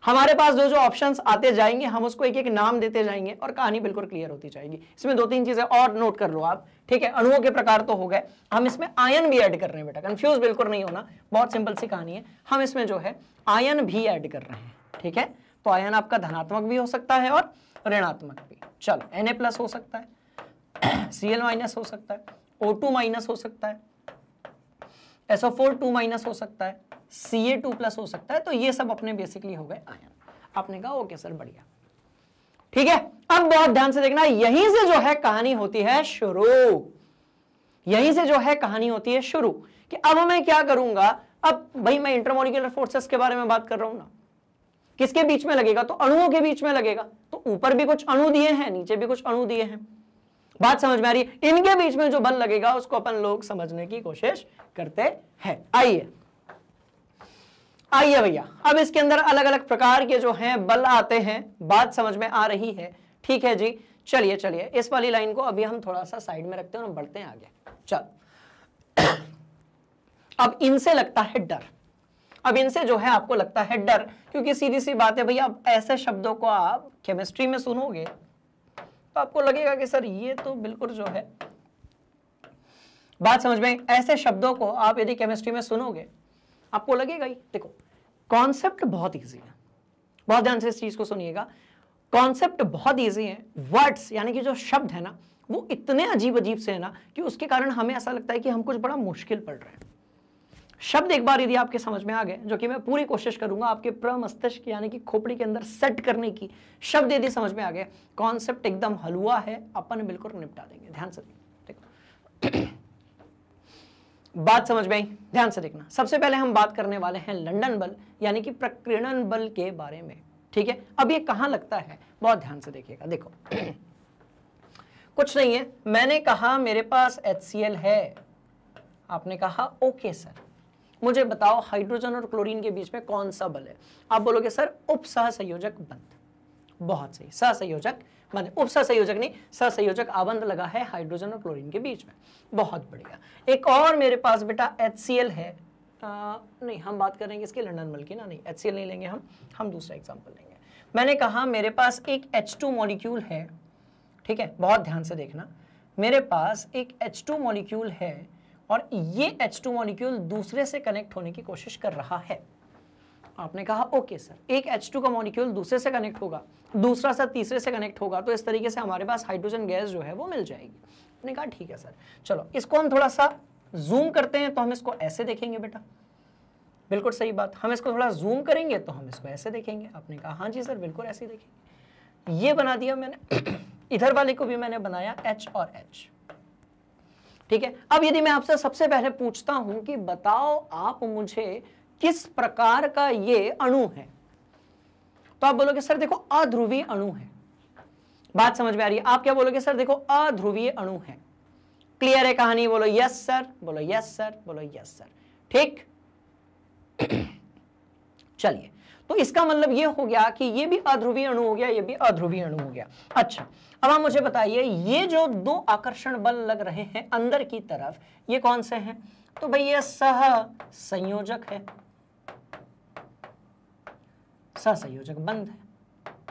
हमारे पास जो ऑप्शंस आते जाएंगे, हम उसको एक एक नाम देते जाएंगे और कहानी बिल्कुल क्लियर होती जाएगी। इसमें 2-3 चीजें और नोट कर लो आप। ठीक है, अणुओं के प्रकार तो हो गए, हम इसमें आयन भी ऐड कर रहे हैं बेटा, कंफ्यूज बिल्कुल नहीं होना, बहुत सिंपल सी कहानी है। हम इसमें जो है आयन भी ऐड कर रहे हैं। ठीक है, तो आयन आपका धनात्मक भी हो सकता है और ऋणात्मक भी। चलो, Na+ हो सकता है, Cl- हो सकता है, O2 माइनस हो सकता है, SO4 2 माइनस हो सकता है, Ca2 प्लस हो सकता है। तो ये सब अपने बेसिकली हो गए आयन। आपने कहा ओके सर बढ़िया, ठीक है। अब बहुत ध्यान से देखना, यहीं से जो है कहानी होती है शुरू, यहीं से जो है कहानी होती है शुरू कि अब मैं क्या करूंगा। अब भाई मैं इंटरमोलिकुलर फोर्सेस के बारे में बात कर रहा हूं ना, किसके बीच में लगेगा, तो अणुओं के बीच में लगेगा। तो ऊपर भी कुछ अणु दिए हैं, नीचे भी कुछ अणु दिए हैं, बात समझ में आ रही है। इनके बीच में जो बल लगेगा उसको अपन लोग समझने की कोशिश करते हैं। आइए आइए भैया, अब इसके अंदर अलग अलग प्रकार के जो हैं बल आते हैं, बात समझ में आ रही है, ठीक है जी। चलिए चलिए इस वाली लाइन को अभी हम थोड़ा सा साइड में रखते हैं और बढ़ते हैं आगे। चल अब इनसे लगता है डर, अब इनसे जो है आपको लगता है डर, क्योंकि सीधी सी बात है भैया, अब ऐसे शब्दों को आप केमिस्ट्री में सुनोगे तो आपको लगेगा कि सर ये तो बिल्कुल जो है, बात समझ में, ऐसे शब्दों को आप यदि केमिस्ट्री में सुनोगे आपको लगेगा ही। देखो कॉन्सेप्ट बहुत इजी है, बहुत ध्यान से इस चीज को सुनिएगा, कॉन्सेप्ट बहुत इजी है। वर्ड्स यानी कि जो शब्द है ना वो इतने अजीब अजीब से है ना कि उसके कारण हमें ऐसा लगता है कि हम कुछ बड़ा मुश्किल पढ़ रहे हैं। शब्द एक बार यदि आपके समझ में आ गए, जो कि मैं पूरी कोशिश करूंगा आपके प्रमस्तिष्क यानी कि खोपड़ी के अंदर सेट करने की, शब्द यदि समझ में आ गए, कॉन्सेप्ट एकदम हलवा है, अपन बिल्कुल निपटा देंगे। ध्यान से देखो बात समझ में आई, ध्यान से देखना। सबसे पहले हम बात करने वाले हैं लंदन बल यानी कि प्रकीर्णन बल के बारे में, ठीक है। अब ये कहां लगता है, बहुत ध्यान से देखिएगा। देखो कुछ नहीं है, मैंने कहा मेरे पास HCl है, आपने कहा ओके सर, मुझे बताओ हाइड्रोजन और क्लोरीन के बीच में कौन सा बल है। आप बोलोगे सर उपसहसंयोजक बंध। बहुत सही, सहसंयोजक बंध, उपसहसंयोजक नहीं, सहसंयोजक आबंध लगा है हाइड्रोजन और क्लोरीन के बीच में। बहुत बढ़िया। एक और मेरे पास बेटा HCl है, नहीं हम बात करेंगे इसके लंदन बल की ना, नहीं HCl नहीं लेंगे हम दूसरा एग्जांपल लेंगे। मैंने कहा मेरे पास एक H2 मॉलिक्यूल है, ठीक है, बहुत ध्यान से देखना। मेरे पास एक H2 मॉलिक्यूल है और ये H2 मॉलिक्यूल दूसरे से कनेक्ट होने की कोशिश कर रहा है। आपने कहा ओके सर, एक H2 का मॉलिक्यूल दूसरे से कनेक्ट होगा, दूसरा सा तीसरे से कनेक्ट होगा, तो इस तरीके से हमारे पास हाइड्रोजन गैस जो है वो मिल जाएगी। आपने कहा ठीक है सर, चलो इसको हम थोड़ा सा जूम करते हैं, तो हम इसको ऐसे देखेंगे बेटा, बिल्कुल सही बात। हम इसको थोड़ा जूम करेंगे तो हम इसको ऐसे देखेंगे। आपने कहा हाँ जी सर बिल्कुल ऐसे देखेंगे। ये बना दिया मैंने इधर वाले को भी मैंने बनाया H और H, ठीक है। अब यदि मैं आपसे सबसे पहले पूछता हूं कि बताओ आप मुझे किस प्रकार का ये अणु है, तो आप बोलोगे सर देखो अध्रुवीय अणु है। बात समझ में आ रही है। आप क्या बोलोगे सर देखो अध्रुवीय अणु है। क्लियर है कहानी, बोलो यस सर, बोलो यस सर, बोलो यस सर, ठीक। चलिए, तो इसका मतलब ये हो गया कि ये भी अध्रुवीय अणु हो गया, ये भी अध्रुवीय अणु हो गया। अच्छा, अब आप मुझे बताइए ये जो दो आकर्षण बल लग रहे हैं अंदर की तरफ, ये कौन से हैं, तो भाई ये सह संयोजक है, सहसंयोजक बंध है,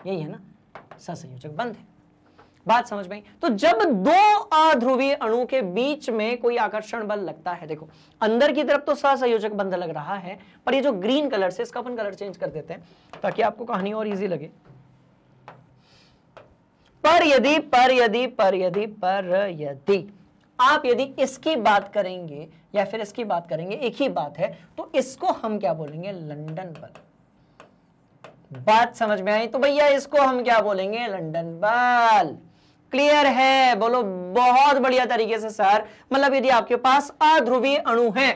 यही है ना, सहसंयोजक बंध है। बात समझ में आई। तो जब दो अध्रुवीय अणु के बीच में कोई आकर्षण बल लगता है, देखो अंदर की तरफ तो सहसंयोजक बंध लग रहा है, पर ये जो ग्रीन कलर से, इसका अपन कलर चेंज कर देते हैं ताकि आपको कहानी और इजी लगे। पर यदि पर यदि पर यदि पर यदि आप यदि इसकी बात करेंगे या फिर इसकी बात करेंगे, एक ही बात है, तो इसको हम क्या बोलेंगे, लंदन बल। बात समझ में आई। तो भैया इसको हम क्या बोलेंगे, लंदन बल। क्लियर है, बोलो बहुत बढ़िया तरीके से सर। मतलब यदि आपके पास अध्रुवीय अणु है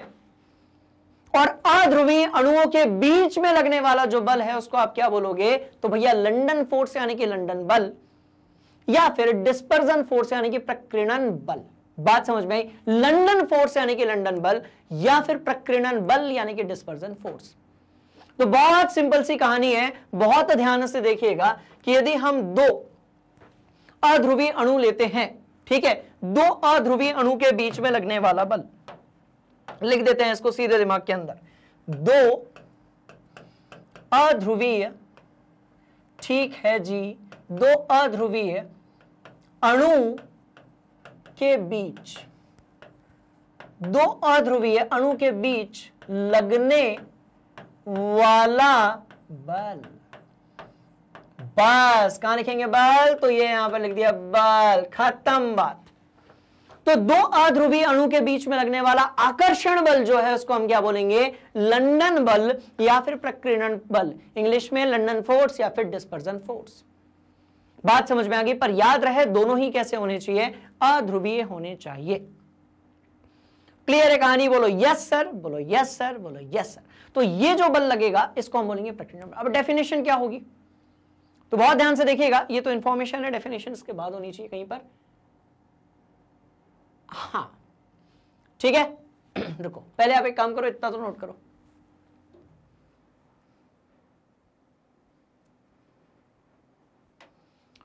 और अध्रुवीय अणुओं के बीच में लगने वाला जो बल है उसको आप क्या बोलोगे, तो भैया लंदन फोर्स यानी कि लंदन बल, या फिर डिस्पर्जन फोर्स यानी कि प्रकीर्णन बल। बात समझ में आई। लंदन फोर्स यानी कि लंदन बल या फिर प्रकीर्णन बल यानी कि डिस्पर्जन फोर्स। तो बहुत सिंपल सी कहानी है, बहुत ध्यान से देखिएगा कि यदि हम दो अध्रुवीय अणु लेते हैं, ठीक है, दो अध्रुवीय अणु के बीच में लगने वाला बल, लिख देते हैं इसको सीधे दिमाग के अंदर, दो अध्रुवीय, ठीक है जी, दो अध्रुवीय अणु के बीच, दो अध्रुवीय अणु के बीच लगने वाला बल। बस कहां लिखेंगे बल, तो ये यहां पर लिख दिया बल, खत्म बात। तो दो अध्रुवीय अणु के बीच में लगने वाला आकर्षण बल जो है उसको हम क्या बोलेंगे, लंदन बल या फिर प्रकीर्णन बल, इंग्लिश में लंदन फोर्स या फिर डिस्पर्जन फोर्स। बात समझ में आ गई? पर याद रहे दोनों ही कैसे होने चाहिए, अध्रुवीय होने चाहिए। क्लियर है कहानी? बोलो यस सर, बोलो यस सर, बोलो यस सर। तो ये जो बल लगेगा इसको हम बोलेंगे प्रकीर्णन बल। अब डेफिनेशन क्या होगी तो बहुत ध्यान से देखिएगा, ये तो इंफॉर्मेशन है, डेफिनेशन इसके बाद होनी चाहिए कहीं पर। हाँ ठीक है रुको, पहले आप एक काम करो, इतना तो नोट करो।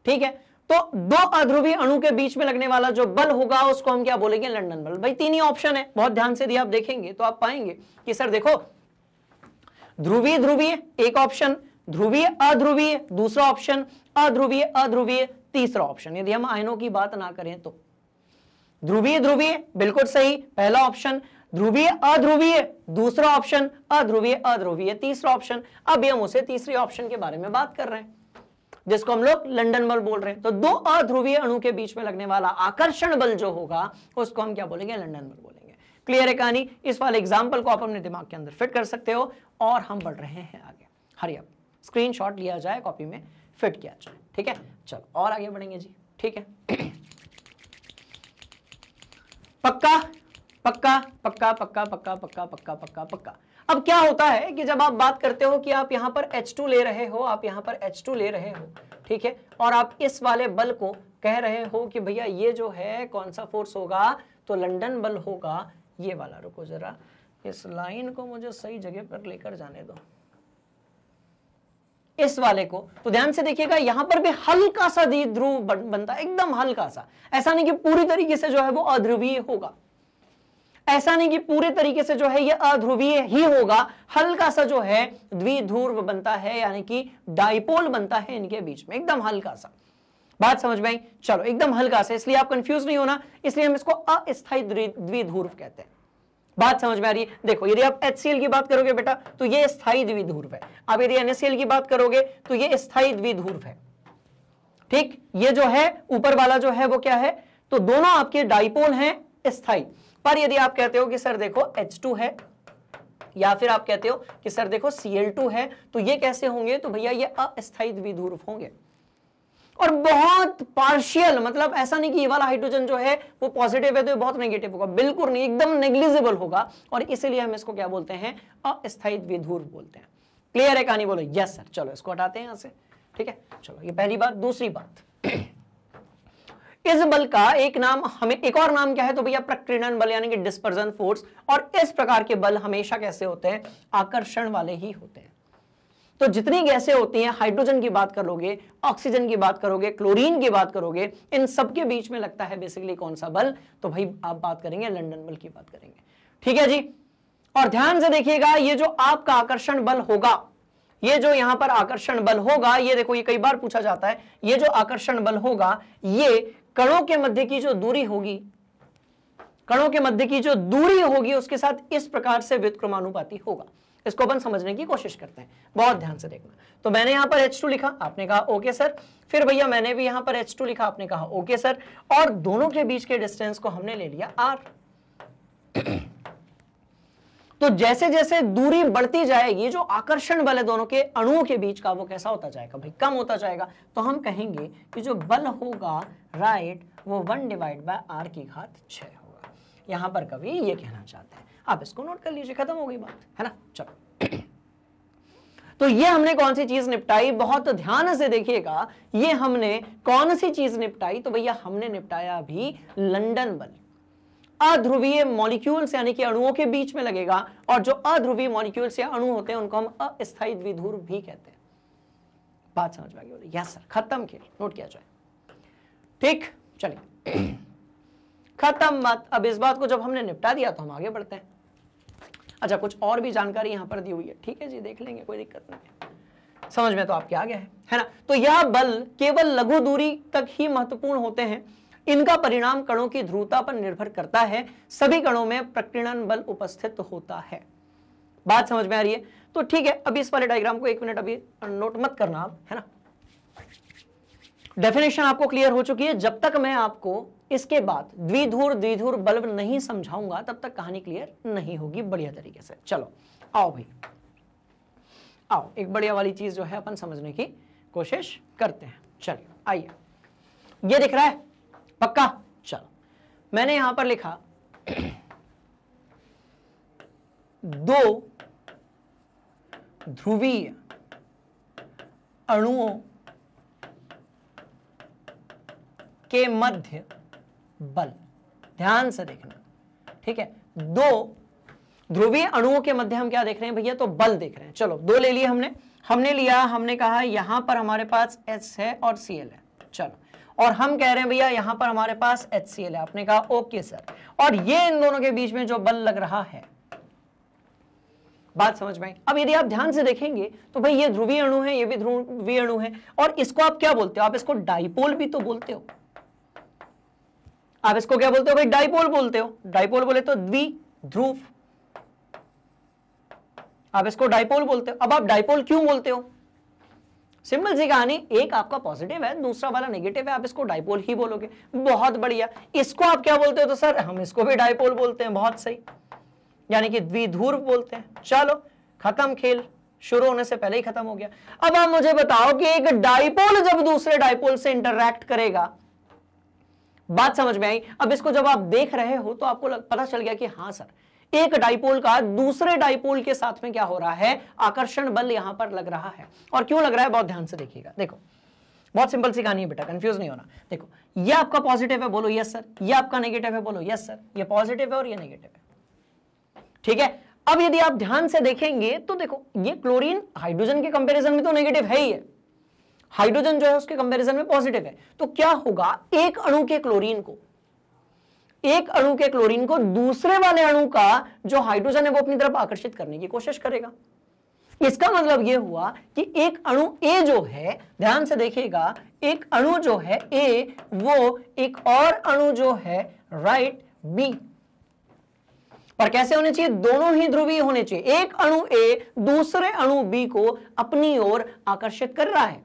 ठीक है, तो दो अध्रुवीय अणु के बीच में लगने वाला जो बल होगा उसको हम क्या बोलेंगे, लंदन बल। भाई तीन ही ऑप्शन है, बहुत ध्यान से दिया, आप देखेंगे तो आप पाएंगे कि सर देखो ध्रुवीय ध्रुवीय एक ऑप्शन, ध्रुवीय अध्रुवीय दूसरा ऑप्शन, अध्रुवीय अध्रुवीय तीसरा ऑप्शन। यदि हम आयनों की बात ना करें तो ध्रुवीय ध्रुवीय बिल्कुल सही पहला ऑप्शन, ध्रुवीय अध्रुवीय दूसरा ऑप्शन, अध्रुवीय अध्रुवीय तीसरा ऑप्शन। अब हम उसे तीसरे ऑप्शन के बारे में बात कर रहे हैं जिसको हम लोग लंदन बल बोल रहे हैं। तो दो अध्रुवीय अणु के बीच में लगने वाला आकर्षण बल जो होगा उसको हम क्या बोलेंगे, लंदन बल बोलेंगे। क्लियर है कहानी? इस वाले एग्जाम्पल को आप अपने दिमाग के अंदर फिट कर सकते हो और हम बढ़ रहे हैं आगे। हरी अप, स्क्रीनशॉट लिया जाए, कॉपी में फिट किया जाए। ठीक है, चलो और आगे बढ़ेंगे जी। ठीक है, पक्का पक्का पक्का पक्का पक्का पक्का पक्का पक्का पक्का। अब क्या होता है कि जब आप बात करते हो कि आप यहां पर H2 ले रहे हो, आप यहां पर H2 ले रहे हो, ठीक है, और आप इस वाले बल को कह रहे हो कि भैया ये जो है कौन सा फोर्स होगा, तो लंदन बल होगा ये वाला। रुको जरा, इस लाइन को मुझे सही जगह पर लेकर जाने दो, इस वाले को। तो ध्यान से देखिएगा यहां पर भी हल्का सा द्विध्रुव बनता है, एकदम हल्का सा। ऐसा नहीं कि पूरी तरीके से जो है वो अध्रुवीय होगा, ऐसा नहीं कि पूरे तरीके से जो है ये अध्रुवीय ही होगा, हल्का सा जो है द्विध्रुव बनता है, यानी कि डाइपोल बनता है इनके बीच में, एकदम हल्का सा। बात समझ में आई? चलो एकदम हल्का सा, इसलिए आप कंफ्यूज नहीं होना, इसलिए हम इसको अस्थायी द्विध्रुव कहते हैं। बात समझ में आ रही है? देखो यदि आप HCl की बात करोगे बेटा तो ये स्थायी द्विध्रुव है, आप यदि NaCl की बात करोगे तो ये स्थायी द्विध्रुव है। ठीक, ये जो है ऊपर वाला जो है वो क्या है, तो दोनों आपके डाइपोल हैं स्थायी। पर यदि आप कहते हो कि सर देखो H2 है, या फिर आप कहते हो कि सर देखो Cl2 है, तो ये कैसे होंगे, तो भैया ये अस्थायी द्विध्रुव होंगे। और बहुत पार्शियल, मतलब ऐसा नहीं कि ये वाला हाइड्रोजन जो है वो पॉजिटिव है तो ये बहुत नेगेटिव होगा, बिल्कुल नहीं, एकदम नेग्लिजिबल होगा, और इसीलिए हम इसको क्या बोलते हैं, अस्थायी द्विध्रुव बोलते हैं। क्लियर है कहानी? बोलो यस सर। चलो इसको हटाते हैं यहां से। ठीक है, चलो ये पहली बात। दूसरी बात, इस बल का एक नाम, हमें एक और नाम क्या है, तो भैया प्रकीर्णन बल यानी कि डिस्पर्जन फोर्स। और इस प्रकार के बल हमेशा कैसे होते हैं, आकर्षण वाले ही होते हैं। तो जितनी गैसें होती हैं, हाइड्रोजन की बात करोगे, ऑक्सीजन की बात करोगे, क्लोरीन की बात करोगे, इन सब के बीच में लगता है बेसिकली कौन सा बल, तो भाई आप बात करेंगे लंदन बल की बात करेंगे। ठीक है जी, और ध्यान से देखिएगा ये जो आपका आकर्षण बल होगा, ये जो यहां पर आकर्षण बल होगा, ये देखो ये कई बार पूछा जाता है, ये जो आकर्षण बल होगा ये कणों के मध्य की जो दूरी होगी, कणों के मध्य की जो दूरी होगी उसके साथ इस प्रकार से व्युत्क्रमानुपाती होगा। इसको अपन समझने की कोशिश करते हैं, बहुत ध्यान से देखना। तो मैंने यहां पर H2 लिखा, आपने कहा ओके सर, फिर भैया मैंने भी यहां पर H2 लिखा, आपने कहा ओके सर, और दोनों के बीच के डिस्टेंस को हमने ले लिया R। तो जैसे जैसे दूरी बढ़ती जाएगी, जो आकर्षण बल है दोनों के अणुओं के बीच का, वो कैसा होता जाएगा भाई, कम होता जाएगा। तो हम कहेंगे कि जो बल होगा राइट, वो 1/r⁶ होगा। यहां पर कवि ये कहना चाहते हैं, आप इसको नोट कर लीजिए, खत्म हो गई बात, है ना। चलो तो ये हमने कौन सी चीज निपटाई, बहुत ध्यान से देखिएगा, ये हमने कौन सी चीज निपटाई, तो भैया हमने निपटाया भी लंदन बल। अध्रुवीय मॉलिक्यूल्स यानी कि अणुओं के बीच में लगेगा, और जो अध्रुवीय मॉलिक्यूल्स या अणु होते हैं उनको हम अस्थायी द्विध्रुव भी कहते हैं। बात समझ में आ गई? यस सर, खत्म खेल, नोट किया जाए। ठीक, चलिए खत्म बात। अब इस बात को जब हमने निपटा दिया तो हम आगे बढ़ते हैं। अच्छा, कुछ और भी जानकारी यहां पर दी हुई है, ठीक है जी, देख लेंगे, कोई दिक्कत नहीं है, समझ में तो आपके आ गया है ना। तो यह बल केवल लघु दूरी तक ही महत्वपूर्ण होते हैं, इनका परिणाम कणों की ध्रुवता पर निर्भर करता है, सभी कणों में प्रकीर्णन बल उपस्थित होता है। बात समझ में आ रही है? तो ठीक है, अभी इस वाले डायग्राम को 1 मिनट अभी नोट मत करना आप, है ना। डेफिनेशन आपको क्लियर हो चुकी है। जब तक मैं आपको इसके बाद द्विध्रुव द्विध्रुव बल्ब नहीं समझाऊंगा तब तक कहानी क्लियर नहीं होगी बढ़िया तरीके से। चलो आओ भाई, आओ एक बढ़िया वाली चीज जो है अपन समझने की कोशिश करते हैं। चलिए आइए, ये दिख रहा है पक्का? चलो मैंने यहां पर लिखा दो ध्रुवीय अणुओं के मध्य बल, ध्यान से देखना, ठीक है। दो ध्रुवीय अणुओं के मध्य हम क्या देख रहे हैं भैया? तो बल देख रहे हैं। चलो दो ले लिए हमने कहा यहां पर हमारे पास H है और Cl है। चलो, और हम कह रहे हैं भैया यहां पर हमारे पास HCl है। आपने कहा ओके सर, और ये इन दोनों के बीच में जो बल लग रहा है, बात समझ में आई? अब यदि आप ध्यान से देखेंगे तो भाई ये ध्रुवीय अणु है, ये भी ध्रुवीय अणु है, और इसको आप क्या बोलते हो? आप इसको डाइपोल भी तो बोलते हो। आप इसको क्या बोलते हो भाई? डाइपोल बोलते हो। डाइपोल बोले तो द्विध्रुव, आप इसको डाइपोल बोलते हो। अब आप डाइपोल क्यों बोलते हो? सिंपल सी कहानी, एक आपका पॉजिटिव है, दूसरा वाला नेगेटिव है, आप इसको डाइपोल ही बोलोगे। बहुत बढ़िया। इसको आप क्या बोलते हो? तो सर हम इसको भी डाइपोल बोलते हैं। बहुत सही, यानी कि द्विध्रुव बोलते हैं। चलो खत्म, खेल शुरू होने से पहले ही खत्म हो गया। अब आप मुझे बताओ कि एक डाइपोल जब दूसरे डाइपोल से इंटरैक्ट करेगा, बात समझ में आई? अब इसको जब आप देख रहे हो तो आपको पता चल गया कि हाँ सर, एक डाइपोल का दूसरे डाइपोल के साथ में क्या हो रहा है? आकर्षण बल यहां पर लग रहा है। और क्यों लग रहा है? बहुत ध्यान से देखिएगा। देखो बहुत सिंपल सी कहानी है बेटा, कंफ्यूज नहीं होना। देखो ये आपका पॉजिटिव है, बोलो यस सर। ये आपका नेगेटिव है, बोलो यस सर। ये पॉजिटिव है और ये नेगेटिव है, ठीक है। अब यदि आप ध्यान से देखेंगे तो देखो ये क्लोरीन हाइड्रोजन के कंपैरिजन में तो नेगेटिव है ही है, हाइड्रोजन जो है उसके कंपैरिजन में पॉजिटिव है। तो क्या होगा? एक अणु के क्लोरीन को दूसरे वाले अणु का जो हाइड्रोजन है वो अपनी तरफ आकर्षित करने की कोशिश करेगा। इसका मतलब यह हुआ कि एक अणु ए जो है, ध्यान से देखिएगा, एक अणु जो है ए, वो एक और अणु जो है राइट बी पर कैसे होने चाहिए? दोनों ही ध्रुवीय होने चाहिए। एक अणु ए दूसरे अणु बी को अपनी ओर आकर्षित कर रहा है,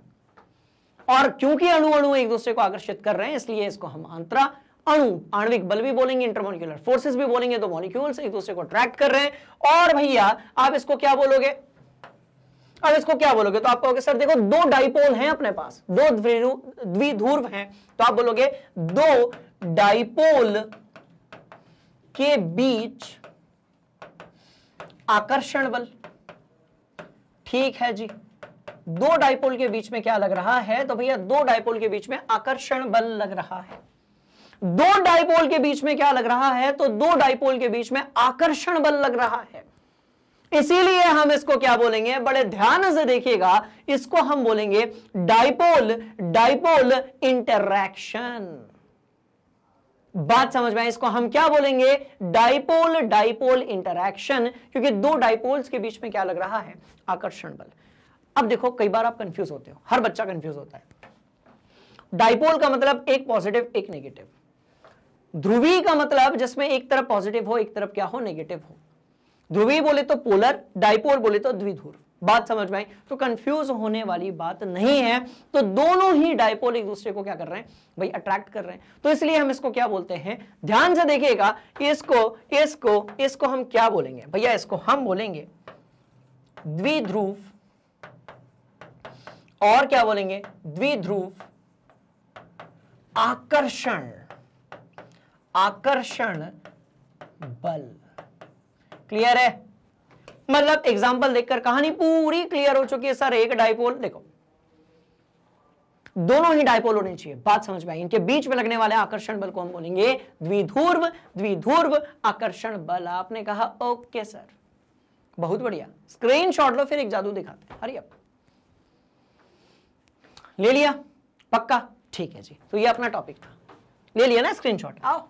और क्योंकि अणु एक दूसरे को आकर्षित कर रहे हैं इसलिए इसको हम अंतरा अणु, आणविक बल भी बोलेंगे, इंटरमोलिक्यूलर फोर्सेस भी बोलेंगे। तो मॉलिक्यूल्स एक दूसरे को अट्रैक्ट कर रहे हैं। और भैया आप इसको क्या बोलोगे? अब इसको क्या बोलोगे? तो आप कहोगे सर देखो दो डाइपोल हैं अपने पास, दो द्विध्रुव हैं, तो आप बोलोगे दो डाइपोल के बीच आकर्षण बल। ठीक है जी, दो डाइपोल के बीच में क्या लग रहा है? तो भैया दो डाइपोल के बीच में आकर्षण बल लग रहा है। दो डाइपोल के बीच में क्या लग रहा है? तो दो डाइपोल के बीच में आकर्षण बल लग रहा है। इसीलिए हम इसको क्या बोलेंगे? बड़े ध्यान से देखिएगा, इसको हम बोलेंगे डाइपोल इंटरैक्शन। बात समझ में आई? इसको हम क्या बोलेंगे? डाइपोल इंटरैक्शन, क्योंकि दो डाइपोल्स के बीच में क्या लग रहा है? आकर्षण बल। अब देखो कई बार आप कंफ्यूज होते हो, हर बच्चा कंफ्यूज होता है। डाइपोल का मतलब एक पॉजिटिव एक नेगेटिव, ध्रुवीय का मतलब जिसमें एक तरफ पॉजिटिव हो एक तरफ क्या हो? नेगेटिव हो। ध्रुवीय बोले तो पोलर, डाइपोल बोले तो द्विध्रुव। बात समझ में आई? तो कंफ्यूज होने वाली बात नहीं है। तो दोनों ही डाइपोल एक दूसरे को क्या कर रहे हैं भाई? अट्रैक्ट कर रहे हैं। तो इसलिए हम इसको क्या बोलते हैं? ध्यान से देखिएगा, इसको हम क्या बोलेंगे भैया? इसको हम बोलेंगे द्विध्रुव, और क्या बोलेंगे? द्विध्रुव आकर्षण बल। क्लियर है? मतलब एग्जांपल देखकर कहानी पूरी क्लियर हो चुकी है। सर एक डाइपोल, देखो दोनों ही डाइपोल होने चाहिए। बात समझ में आई? इनके बीच में लगने वाले आकर्षण बल को हम बोलेंगे द्विध्रुव आकर्षण बल। आपने कहा ओके सर, बहुत बढ़िया। स्क्रीनशॉट लो, फिर एक जादू दिखाते हैं। हरी अप, ले लिया? पक्का? ठीक है जी। तो ये अपना टॉपिक था, ले लिया ना स्क्रीनशॉट? आओ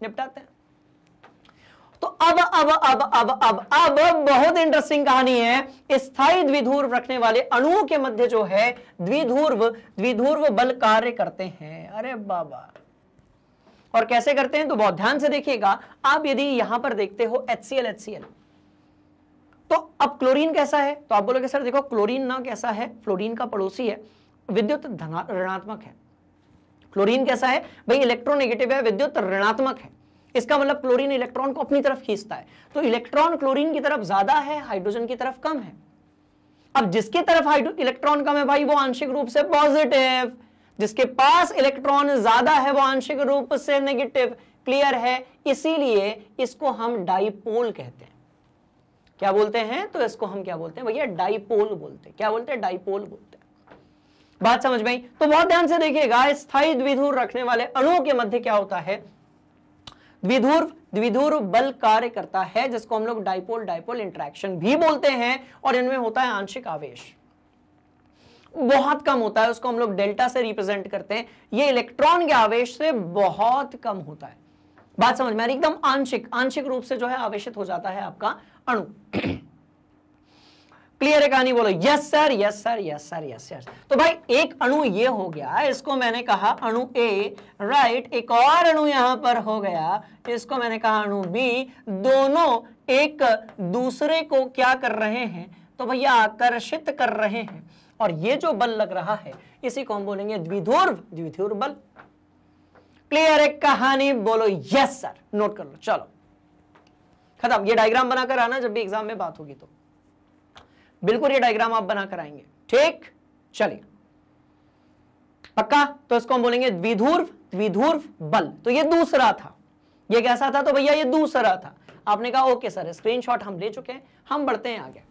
निपटाते हैं। तो अब बहुत इंटरेस्टिंग कहानी है। स्थायी द्विध्रुव रखने वाले अणुओं के मध्य जो है द्विध्रुव बल कार्य करते हैं। अरे बाबा, और कैसे करते हैं? तो बहुत ध्यान से देखिएगा। आप यदि यहां पर देखते हो HCl, तो अब क्लोरीन कैसा है? तो आप बोलोगे सर देखो क्लोरीन ना कैसा है? फ्लोरीन का पड़ोसी है, विद्युत ऋणात्मक है। क्लोरीन कैसा है भाई, इलेक्ट्रोनेगेटिव है, विद्युत ऋणात्मक है। इसका मतलब क्लोरीन इलेक्ट्रॉन को अपनी तरफ खींचता है, तो इलेक्ट्रॉन क्लोरीन की तरफ ज्यादा है, हाइड्रोजन की तरफ कम है। अब जिसकी तरफ इलेक्ट्रॉन कम है भाई वो आंशिक रूप से पॉजिटिव, जिसके पास इलेक्ट्रॉन ज्यादा है वो आंशिक रूप से नेगेटिव। क्लियर है? इसीलिए इसको हम डाइपोल कहते हैं। क्या बोलते हैं? तो इसको हम क्या बोलते हैं भैया, डाइपोल बोलते हैं। क्या बोलते हैं? डाइपोल बोलते हैं। बात समझ में आई? तो बहुत ध्यान से देखिएगा, स्थायी द्विध्रुव रखने वाले अणुओं के मध्य क्या होता है, द्विध्रुव बल कार्य करता है, जिसको हम लोग डाइपोल डाइपोल इंटरेक्शन भी बोलते हैं। और इनमें होता है आंशिक आवेश बहुत कम होता है, उसको हम लोग डेल्टा से रिप्रेजेंट करते हैं। ये इलेक्ट्रॉन के आवेश से बहुत कम होता है। बात समझ में आ रही? एकदम आंशिक रूप से जो है आवेशित हो जाता है आपका अणु। क्लियर है कहानी? बोलो yes sir, yes sir, yes sir, yes sir. तो भाई एक अणु ये हो गया, इसको मैंने कहा अणु ए, राइट। एक और अणु यहां पर हो गया, इसको मैंने कहा अणु बी। दोनों एक दूसरे को क्या कर रहे हैं, तो भैया आकर्षित कर रहे हैं। और ये जो बल लग रहा है इसी को हम बोलेंगे द्विध्रुव बल। क्लियर है कहानी? बोलो यस सर, नोट कर लो। चलो खत्म। ये डायग्राम बनाकर आना जब भी एग्जाम में बात होगी तो बिल्कुल ये डायग्राम आप बनाकर आएंगे, ठीक? चलिए पक्का? तो इसको हम बोलेंगे द्विध्रुव बल। तो ये दूसरा था, ये कैसा था? तो भैया ये दूसरा था। आपने कहा ओके सर, स्क्रीनशॉट हम ले चुके हैं, हम बढ़ते हैं आगे।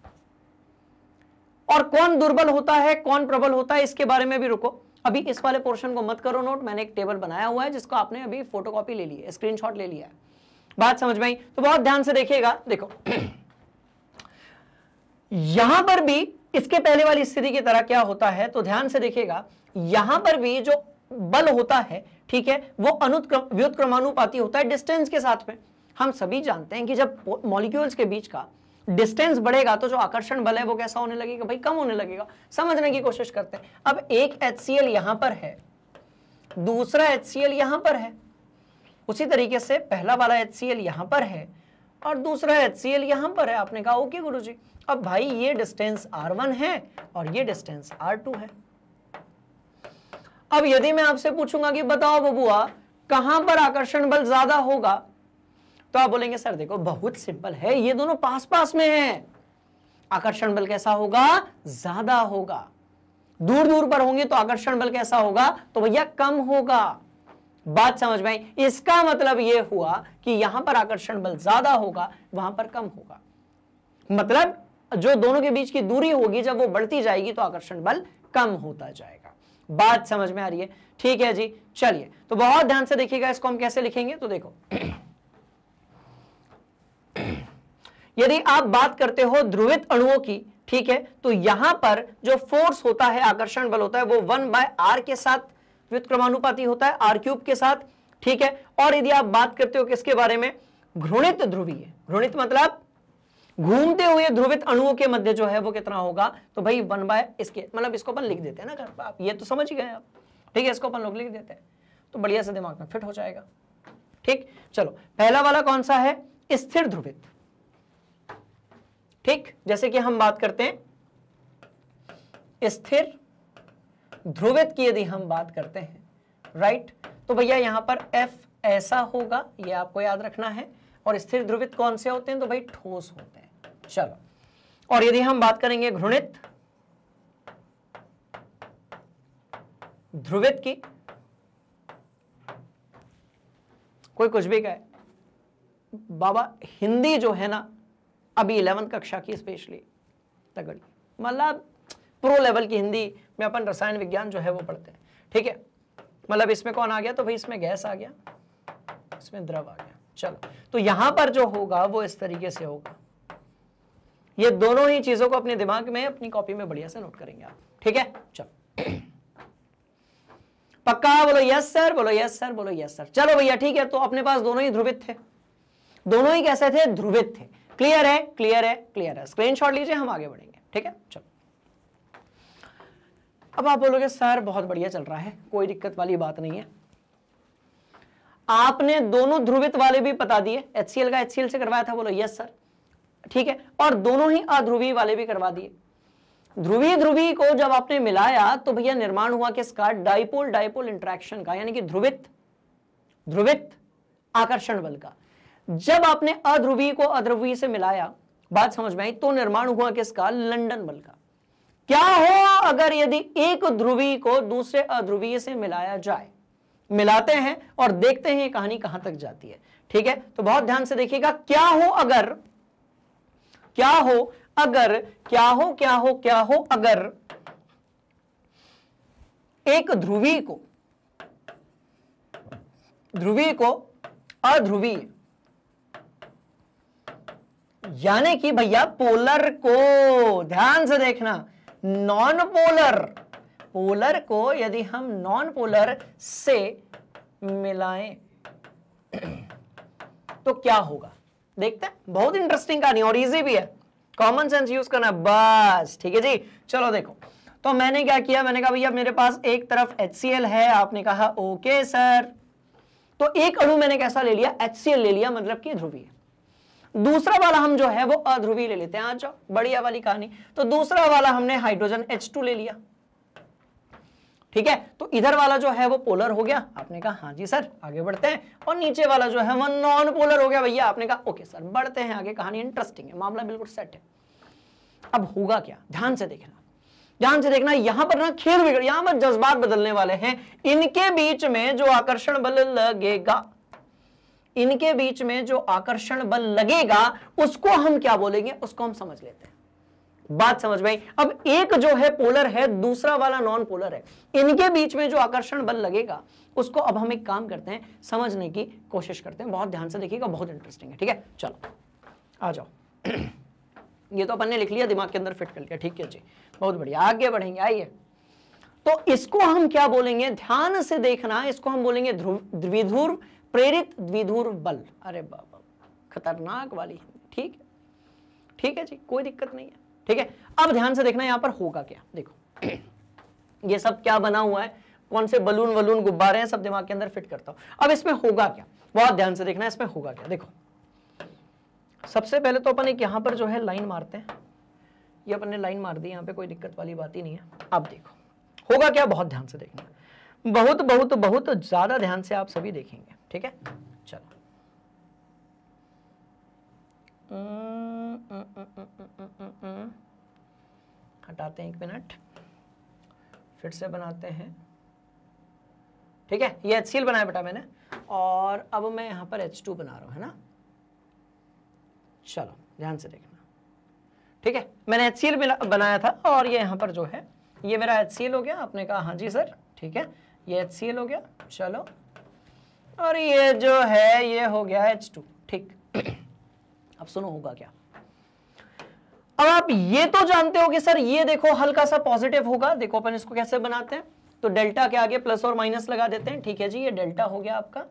और कौन दुर्बल होता है, कौन प्रबल होता है, इसके बारे में भी रुको। अभी इस वाले पोर्शन को मत करो नोट, मैंने एक टेबल बनाया हुआ है जिसको आपने अभी फोटोकॉपी ले ली है, स्क्रीनशॉट ले लिया है। बात समझ में आई? तो बहुत ध्यान से देखिएगा। देखो यहां पर भी इसके पहले वाली स्थिति की तरह क्या होता है, तो ध्यान से देखिएगा, यहां पर भी जो बल होता है, ठीक है, वो व्युत्क्रमानुपाती होता है डिस्टेंस के साथ में। हम सभी जानते हैं कि जब मॉलिक्यूल्स के बीच का डिस्टेंस बढ़ेगा तो जो आकर्षण बल है वो कैसा होने लगेगा भाई, कम होने लगेगा। समझने की कोशिश करते हैं। अब एक HCl यहां पर है, दूसरा HCl यहां पर है, उसी तरीके से पहला वाला HCl यहां पर है और दूसरा HCl यहां पर है। आपने कहा ओके गुरुजी। अब भाई ये डिस्टेंस R1 है और ये डिस्टेंस R2 है। अब यदि मैं आपसे पूछूंगा कि बताओ बबुआ कहां पर आकर्षण बल ज्यादा होगा, तो आप बोलेंगे सर देखो बहुत सिंपल है, ये दोनों पास पास में हैं, आकर्षण बल कैसा होगा, ज्यादा होगा। दूर दूर पर होंगे तो आकर्षण बल कैसा होगा, तो भैया कम होगा। बात समझ में आई? इसका मतलब यह हुआ कि यहां पर आकर्षण बल ज्यादा होगा, वहां पर कम होगा। मतलब जो दोनों के बीच की दूरी होगी जब वो बढ़ती जाएगी तो आकर्षण बल कम होता जाएगा। बात समझ में आ रही है? ठीक है जी। चलिए तो बहुत ध्यान से देखिएगा, इसको हम कैसे लिखेंगे। तो देखो यदि आप बात करते हो ध्रुवित अणुओं की, ठीक है, तो यहां पर जो फोर्स होता है, आकर्षण बल होता है, वो 1/r के साथ व्युत्क्रमानुपाती होता है, r³ के साथ, ठीक है। और यदि आप बात करते हो किसके बारे में, घूर्णित ध्रुवीय, घूर्णित मतलब घूमते हुए ध्रुवित अणुओं के मध्य जो है वो कितना होगा, तो भाई 1/, इसके मतलब इसको अपन लिख देते हैं ना, आप ये तो समझ ही गए आप, ठीक है, इसको अपन लोग लिख देते हैं तो बढ़िया से दिमाग में फिट हो जाएगा। ठीक, चलो पहला वाला कौन सा है, स्थिर ध्रुवित। ठीक, जैसे कि हम बात करते हैं स्थिर ध्रुवित की, यदि हम बात करते हैं, राइट, तो भैया यहां पर F ऐसा होगा, ये आपको याद रखना है। और स्थिर ध्रुवित कौन से होते हैं, तो भाई ठोस होते हैं। चलो, और यदि हम बात करेंगे घूर्णित ध्रुवित की, कोई कुछ भी कहे, बाबा हिंदी जो है ना अभी 11वीं कक्षा की स्पेशली तगड़ी, मतलब प्रो लेवल की हिंदी में अपन रसायन विज्ञान जो है वो पढ़ते हैं। ठीक है, मतलब इसमें कौन आ गया, तो भाई इसमें गैस आ गया, इसमें द्रव आ गया। चलो, तो यहां पर जो होगा वो इस तरीके से होगा। ये दोनों ही चीजों को अपने दिमाग में, अपनी कॉपी में बढ़िया से नोट करेंगे आप। ठीक है, चलो पक्का, बोलो यस सर, बोलो यस सर, बोलो यस सर। चलो भैया ठीक है, तो अपने पास दोनों ही ध्रुवित थे, दोनों ही कैसे थे, ध्रुवित थे। क्लियर है, क्लियर है, क्लियर है। स्क्रीनशॉट लीजिए, हम आगे बढ़ेंगे। ठीक है, चलो। अब आप बोलोगे सर बहुत बढ़िया चल रहा है, कोई दिक्कत वाली बात नहीं है। आपने दोनों ध्रुवित वाले भी बता दिए, HCl का HCl से करवाया था, बोलो यस सर। ठीक है, और दोनों ही अध्रुवीय वाले भी करवा दिए। ध्रुवीय ध्रुवीय को जब आपने मिलाया तो भैया निर्माण हुआ किसका? डाइपोल डाइपोल इंटरेक्शन का, यानी कि ध्रुवित ध्रुवित आकर्षण बल का। जब आपने अध्रुवीय को अध्रुवीय से मिलाया, बात समझ में आई, तो निर्माण हुआ किसका? लंदन बल का। क्या हो अगर यदि एक ध्रुवीय को दूसरे अध्रुवीय से मिलाया जाए? मिलाते हैं और देखते हैं ये कहानी कहां तक जाती है। ठीक है, तो बहुत ध्यान से देखिएगा। क्या हो अगर अगर एक ध्रुवीय को अध्रुवीय, यानी कि भैया पोलर को, ध्यान से देखना, नॉन पोलर को यदि हम नॉन पोलर से मिलाएं तो क्या होगा? देखते हैं, बहुत इंटरेस्टिंग कहानी और इजी भी है, कॉमन सेंस यूज करना बस। ठीक है जी, चलो देखो। तो मैंने क्या किया, मैंने कहा भैया मेरे पास एक तरफ HCl है, आपने कहा ओके सर। तो एक अणु मैंने कैसा ले लिया? HCl ले लिया, मतलब कि ध्रुवीय। दूसरा वाला हम जो है वो अध्रुवीय ले लेते हैं। आ जाओ, बढ़िया वाली कहानी। तो दूसरा वाला हमने हाइड्रोजन H2 ले लिया। ठीक है, तो इधर वाला जो है वो पोलर हो गया। आपने कहा हाँ जी सर, आगे बढ़ते हैं। और नीचे वाला जो है वो नॉन पोलर हो गया भैया। आपने कहा ओके सर, बढ़ते हैं आगे, कहानी इंटरेस्टिंग है, मामला बिल्कुल सेट है। अब होगा क्या? ध्यान से देखना, ध्यान से देखना। यहां पर ना खेल बिगड़, यहां पर जज्बात बदलने वाले हैं। इनके बीच में जो आकर्षण बल लगेगा, इनके बीच में जो आकर्षण बल लगेगा उसको हम क्या बोलेंगे, उसको हम समझ लेते हैं। बात समझ में आई? अब एक जो है पोलर है, दूसरा वाला नॉन पोलर है, इनके बीच में जो आकर्षण बल लगेगा उसको अब हम एक काम करते हैं, समझने की कोशिश करते हैं। बहुत ध्यान से देखिएगा, बहुत इंटरेस्टिंग है। ठीक है, चलो आ जाओ। ये तो अपन ने लिख लिया, दिमाग के अंदर फिट कर लिया। ठीक है जी, बहुत बढ़िया, आगे बढ़ेंगे। आइए, तो इसको हम क्या बोलेंगे? ध्यान से देखना, इसको हम बोलेंगे द्विध्रुव प्रेरित द्विध्रुव बल। अरे बाबा, खतरनाक वाली। ठीक है, ठीक है जी, कोई दिक्कत नहीं है। ठीक है, अब ध्यान से देखना, यहां पर होगा क्या? देखो ये सब क्या बना हुआ है, कौन से बलून वलून गुब्बारे हैं, सब दिमाग के अंदर फिट करता हूं। अब इसमें होगा क्या, बहुत ध्यान से देखना, इसमें होगा क्या। देखो, सबसे पहले तो अपन एक यहां पर जो है लाइन मारते हैं। ये अपन ने लाइन मार दी, यहां पे कोई दिक्कत वाली बात ही नहीं है। अब देखो होगा क्या, बहुत ध्यान से देखना, बहुत बहुत बहुत ज्यादा ध्यान से आप सभी देखेंगे। ठीक है, चलो हटाते हैं, 1 मिनट, फिर से बनाते हैं। ठीक है, ये HCl बनाया बेटा मैंने, और अब मैं यहां पर H2 बना रहा हूं, है ना। चलो ध्यान से देखना। ठीक है, मैंने HCl बनाया था, और ये यहां पर जो है ये मेरा HCl हो गया। आपने कहा हाँ जी सर, ठीक है, ये HCl हो गया। चलो, और ये जो है ये हो गया H2। ठीक, अब सुनो होगा क्या। अब आप ये तो जानते हो कि सर ये देखो हल्का सा पॉजिटिव होगा। देखो अपन इसको कैसे बनाते हैं, तो डेल्टा के आगे प्लस और माइनस लगा देते हैं। ठीक है जी, ये डेल्टा हो गया आपका,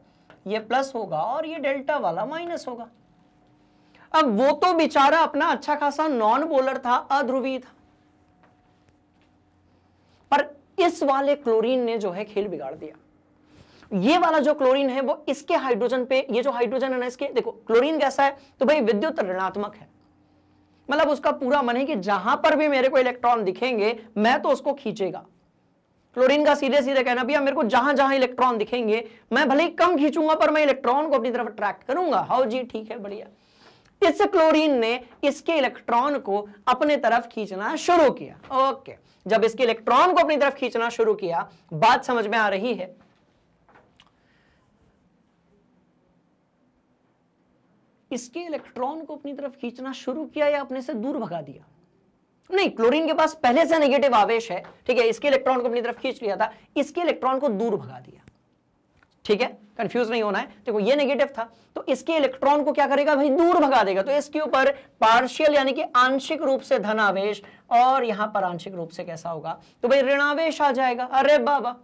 ये प्लस होगा और ये डेल्टा वाला माइनस होगा। अब वो तो बेचारा अपना अच्छा खासा नॉन पोलर था, अध्रुवीय था, पर इस वाले क्लोरीन ने जो है खेल बिगाड़ दिया। ये वाला जो क्लोरीन है वो इसके हाइड्रोजन पे, ये जो हाइड्रोजन है ना इसके, देखो क्लोरीन कैसा है, तो भाई विद्युत ऋणात्मक है। मतलब उसका पूरा मन है कि जहां पर भी मेरे को इलेक्ट्रॉन दिखेंगे मैं तो उसको खींचेगा। क्लोरीन का सीधे सीधे कहना भैया मेरे को जहां जहां इलेक्ट्रॉन दिखेंगे मैं भले ही कम खींचूंगा पर मैं इलेक्ट्रॉन को अपनी तरफ अट्रैक्ट करूंगा। हाँ जी, ठीक है, बढ़िया। इस क्लोरीन ने इसके इलेक्ट्रॉन को अपने तरफ खींचना शुरू किया। ओके, जब इसके इलेक्ट्रॉन को अपनी तरफ खींचना शुरू किया, बात समझ में आ रही है। इसके इलेक्ट्रॉन को अपनी तरफ खींचना शुरू किया या अपने से दूर भगा दिया? नहीं, क्लोरीन के पास पहले से नेगेटिव आवेश है। ठीक है, इसके इलेक्ट्रॉन को अपनी तरफ खींच लिया था, इसके इलेक्ट्रॉन को दूर भगा दिया। ठीक है, कंफ्यूज नहीं होना है। देखो ये नेगेटिव था, तो इसके इलेक्ट्रॉन को क्या करेगा भाई, दूर भगा देगा। तो इसके ऊपर पार्शियल यानी कि आंशिक रूप से धन आवेश, और यहां पर आंशिक रूप से कैसा होगा, तो भाई ऋणावेश आ जाएगा। अरे बाबा,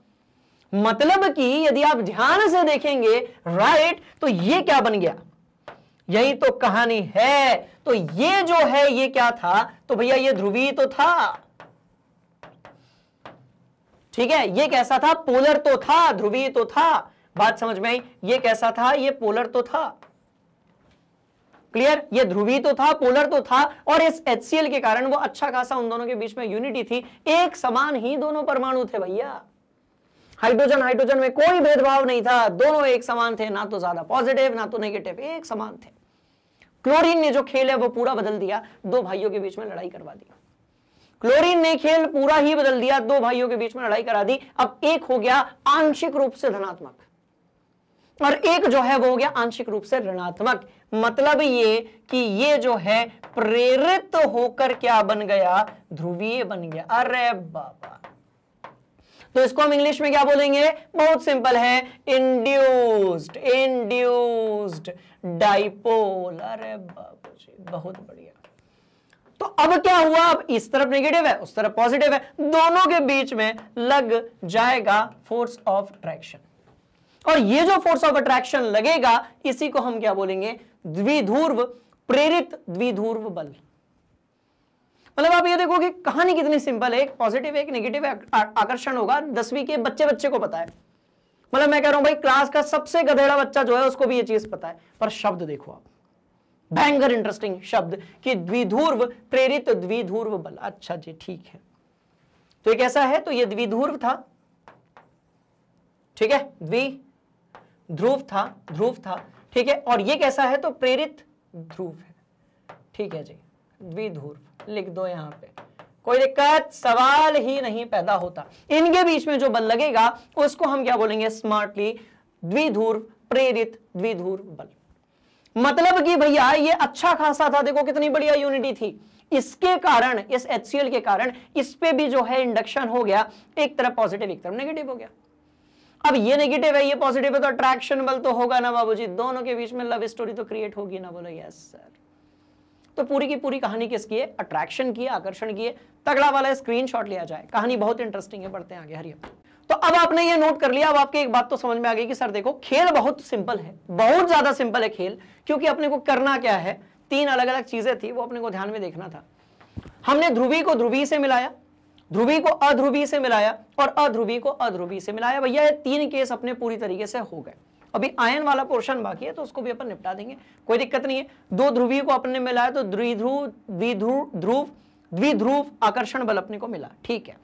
मतलब कि यदि आप ध्यान से देखेंगे, राइट, तो ये क्या बन गया, यही तो कहानी है। तो ये जो है ये क्या था, तो भैया ये ध्रुवीय तो था। ठीक है, ये कैसा था, पोलर तो था, ध्रुवीय तो था। बात समझ में आई? ये कैसा था, ये पोलर तो था। क्लियर, ये ध्रुवी तो था, पोलर तो था, और इस HCl के कारण वो अच्छा खासा उन दोनों के बीच में यूनिटी थी, एक समान ही दोनों परमाणु थे भैया, हाइड्रोजन हाइड्रोजन में कोई भेदभाव नहीं था, दोनों एक समान थे, ना तो ज्यादा पॉजिटिव ना तो नेगेटिव, एक समान थे। क्लोरीन ने जो खेल है वो पूरा बदल दिया, दो भाइयों के बीच में लड़ाई करवा दी। क्लोरीन ने खेल पूरा ही बदल दिया, दो भाइयों के बीच में लड़ाई करा दी। अब एक हो गया आंशिक रूप से धनात्मक और एक जो है वो हो गया आंशिक रूप से ऋणात्मक। मतलब ये कि ये जो है प्रेरित होकर क्या बन गया, ध्रुवीय बन गया। अरे बाबा, तो इसको हम इंग्लिश में क्या बोलेंगे, बहुत सिंपल है, इंड्यूस्ड डाइपोल। अरे बाबा जी, बहुत बढ़िया। तो अब क्या हुआ, अब इस तरफ नेगेटिव है, उस तरफ पॉजिटिव है, दोनों के बीच में लग जाएगा फोर्स ऑफ अट्रैक्शन, और ये जो फोर्स ऑफ अट्रैक्शन लगेगा इसी को हम क्या बोलेंगे, द्विध्रुव प्रेरित द्विध्रुव बल। मतलब आप ये देखो कि कहानी कितनी सिंपल है, एक पॉजिटिव एक नेगेटिव आकर्षण होगा, 10वीं के बच्चे को पता है। मतलब मैं कह रहा हूं भाई क्लास का सबसे गधेड़ा बच्चा जो है उसको भी ये चीज पता है, पर शब्द देखो आप, भयंकर इंटरेस्टिंग शब्द कि द्विध्रुव प्रेरित द्विध्रुव बल। अच्छा जी, ठीक है, तो ये कैसा है, तो ये द्विध्रुव था, ठीक है, द्विध्रुव था, ध्रुव था, ठीक है, और ये कैसा है, तो प्रेरित ध्रुव है, ठीक है जी, द्विध्रुव लिख दो यहां पे, कोई दिक्कत, सवाल ही नहीं पैदा होता। इनके बीच में जो बल लगेगा उसको हम क्या बोलेंगे, स्मार्टली द्विध्रुव प्रेरित द्विध्रुव बल। मतलब कि भैया ये अच्छा खासा था, देखो कितनी बढ़िया यूनिटी थी, इसके कारण, इस HCl के कारण इस पे भी जो है इंडक्शन हो गया, एक तरफ पॉजिटिव एक तरफ नेगेटिव हो गया। अब ये नेगेटिव है ये पॉजिटिव है, तो अट्रैक्शन बल तो होगा ना बाबूजी, दोनों के बीच में लव स्टोरी तो क्रिएट होगी ना, बोलो यस सर। तो पूरी की पूरी कहानी किसकी है, अट्रैक्शन की है, आकर्षण की है। तगड़ा वाला स्क्रीनशॉट लिया जाए, कहानी बहुत इंटरेस्टिंग है, बढ़ते हैं आगे। हरिया, तो अब आपने ये नोट कर लिया, अब आपके एक बात तो समझ में आ गई कि सर देखो खेल बहुत सिंपल है, बहुत ज्यादा सिंपल है खेल, क्योंकि अपने को करना क्या है, तीन अलग अलग चीजें थी वो अपने को ध्यान में देखना था। हमने ध्रुवी को ध्रुवी से मिलाया, ध्रुवी को अध्रुवी से मिलाया, और अध्रुवी को अध्रुवी से मिलाया। भैया ये तीन केस अपने पूरी तरीके से हो गए। अभी आयन वाला पोर्शन बाकी है तो उसको भी अपन निपटा देंगे, कोई दिक्कत नहीं है। दो ध्रुवी को अपने मिलाया तो द्विध्रुव आकर्षण बल अपने को मिला, ठीक है।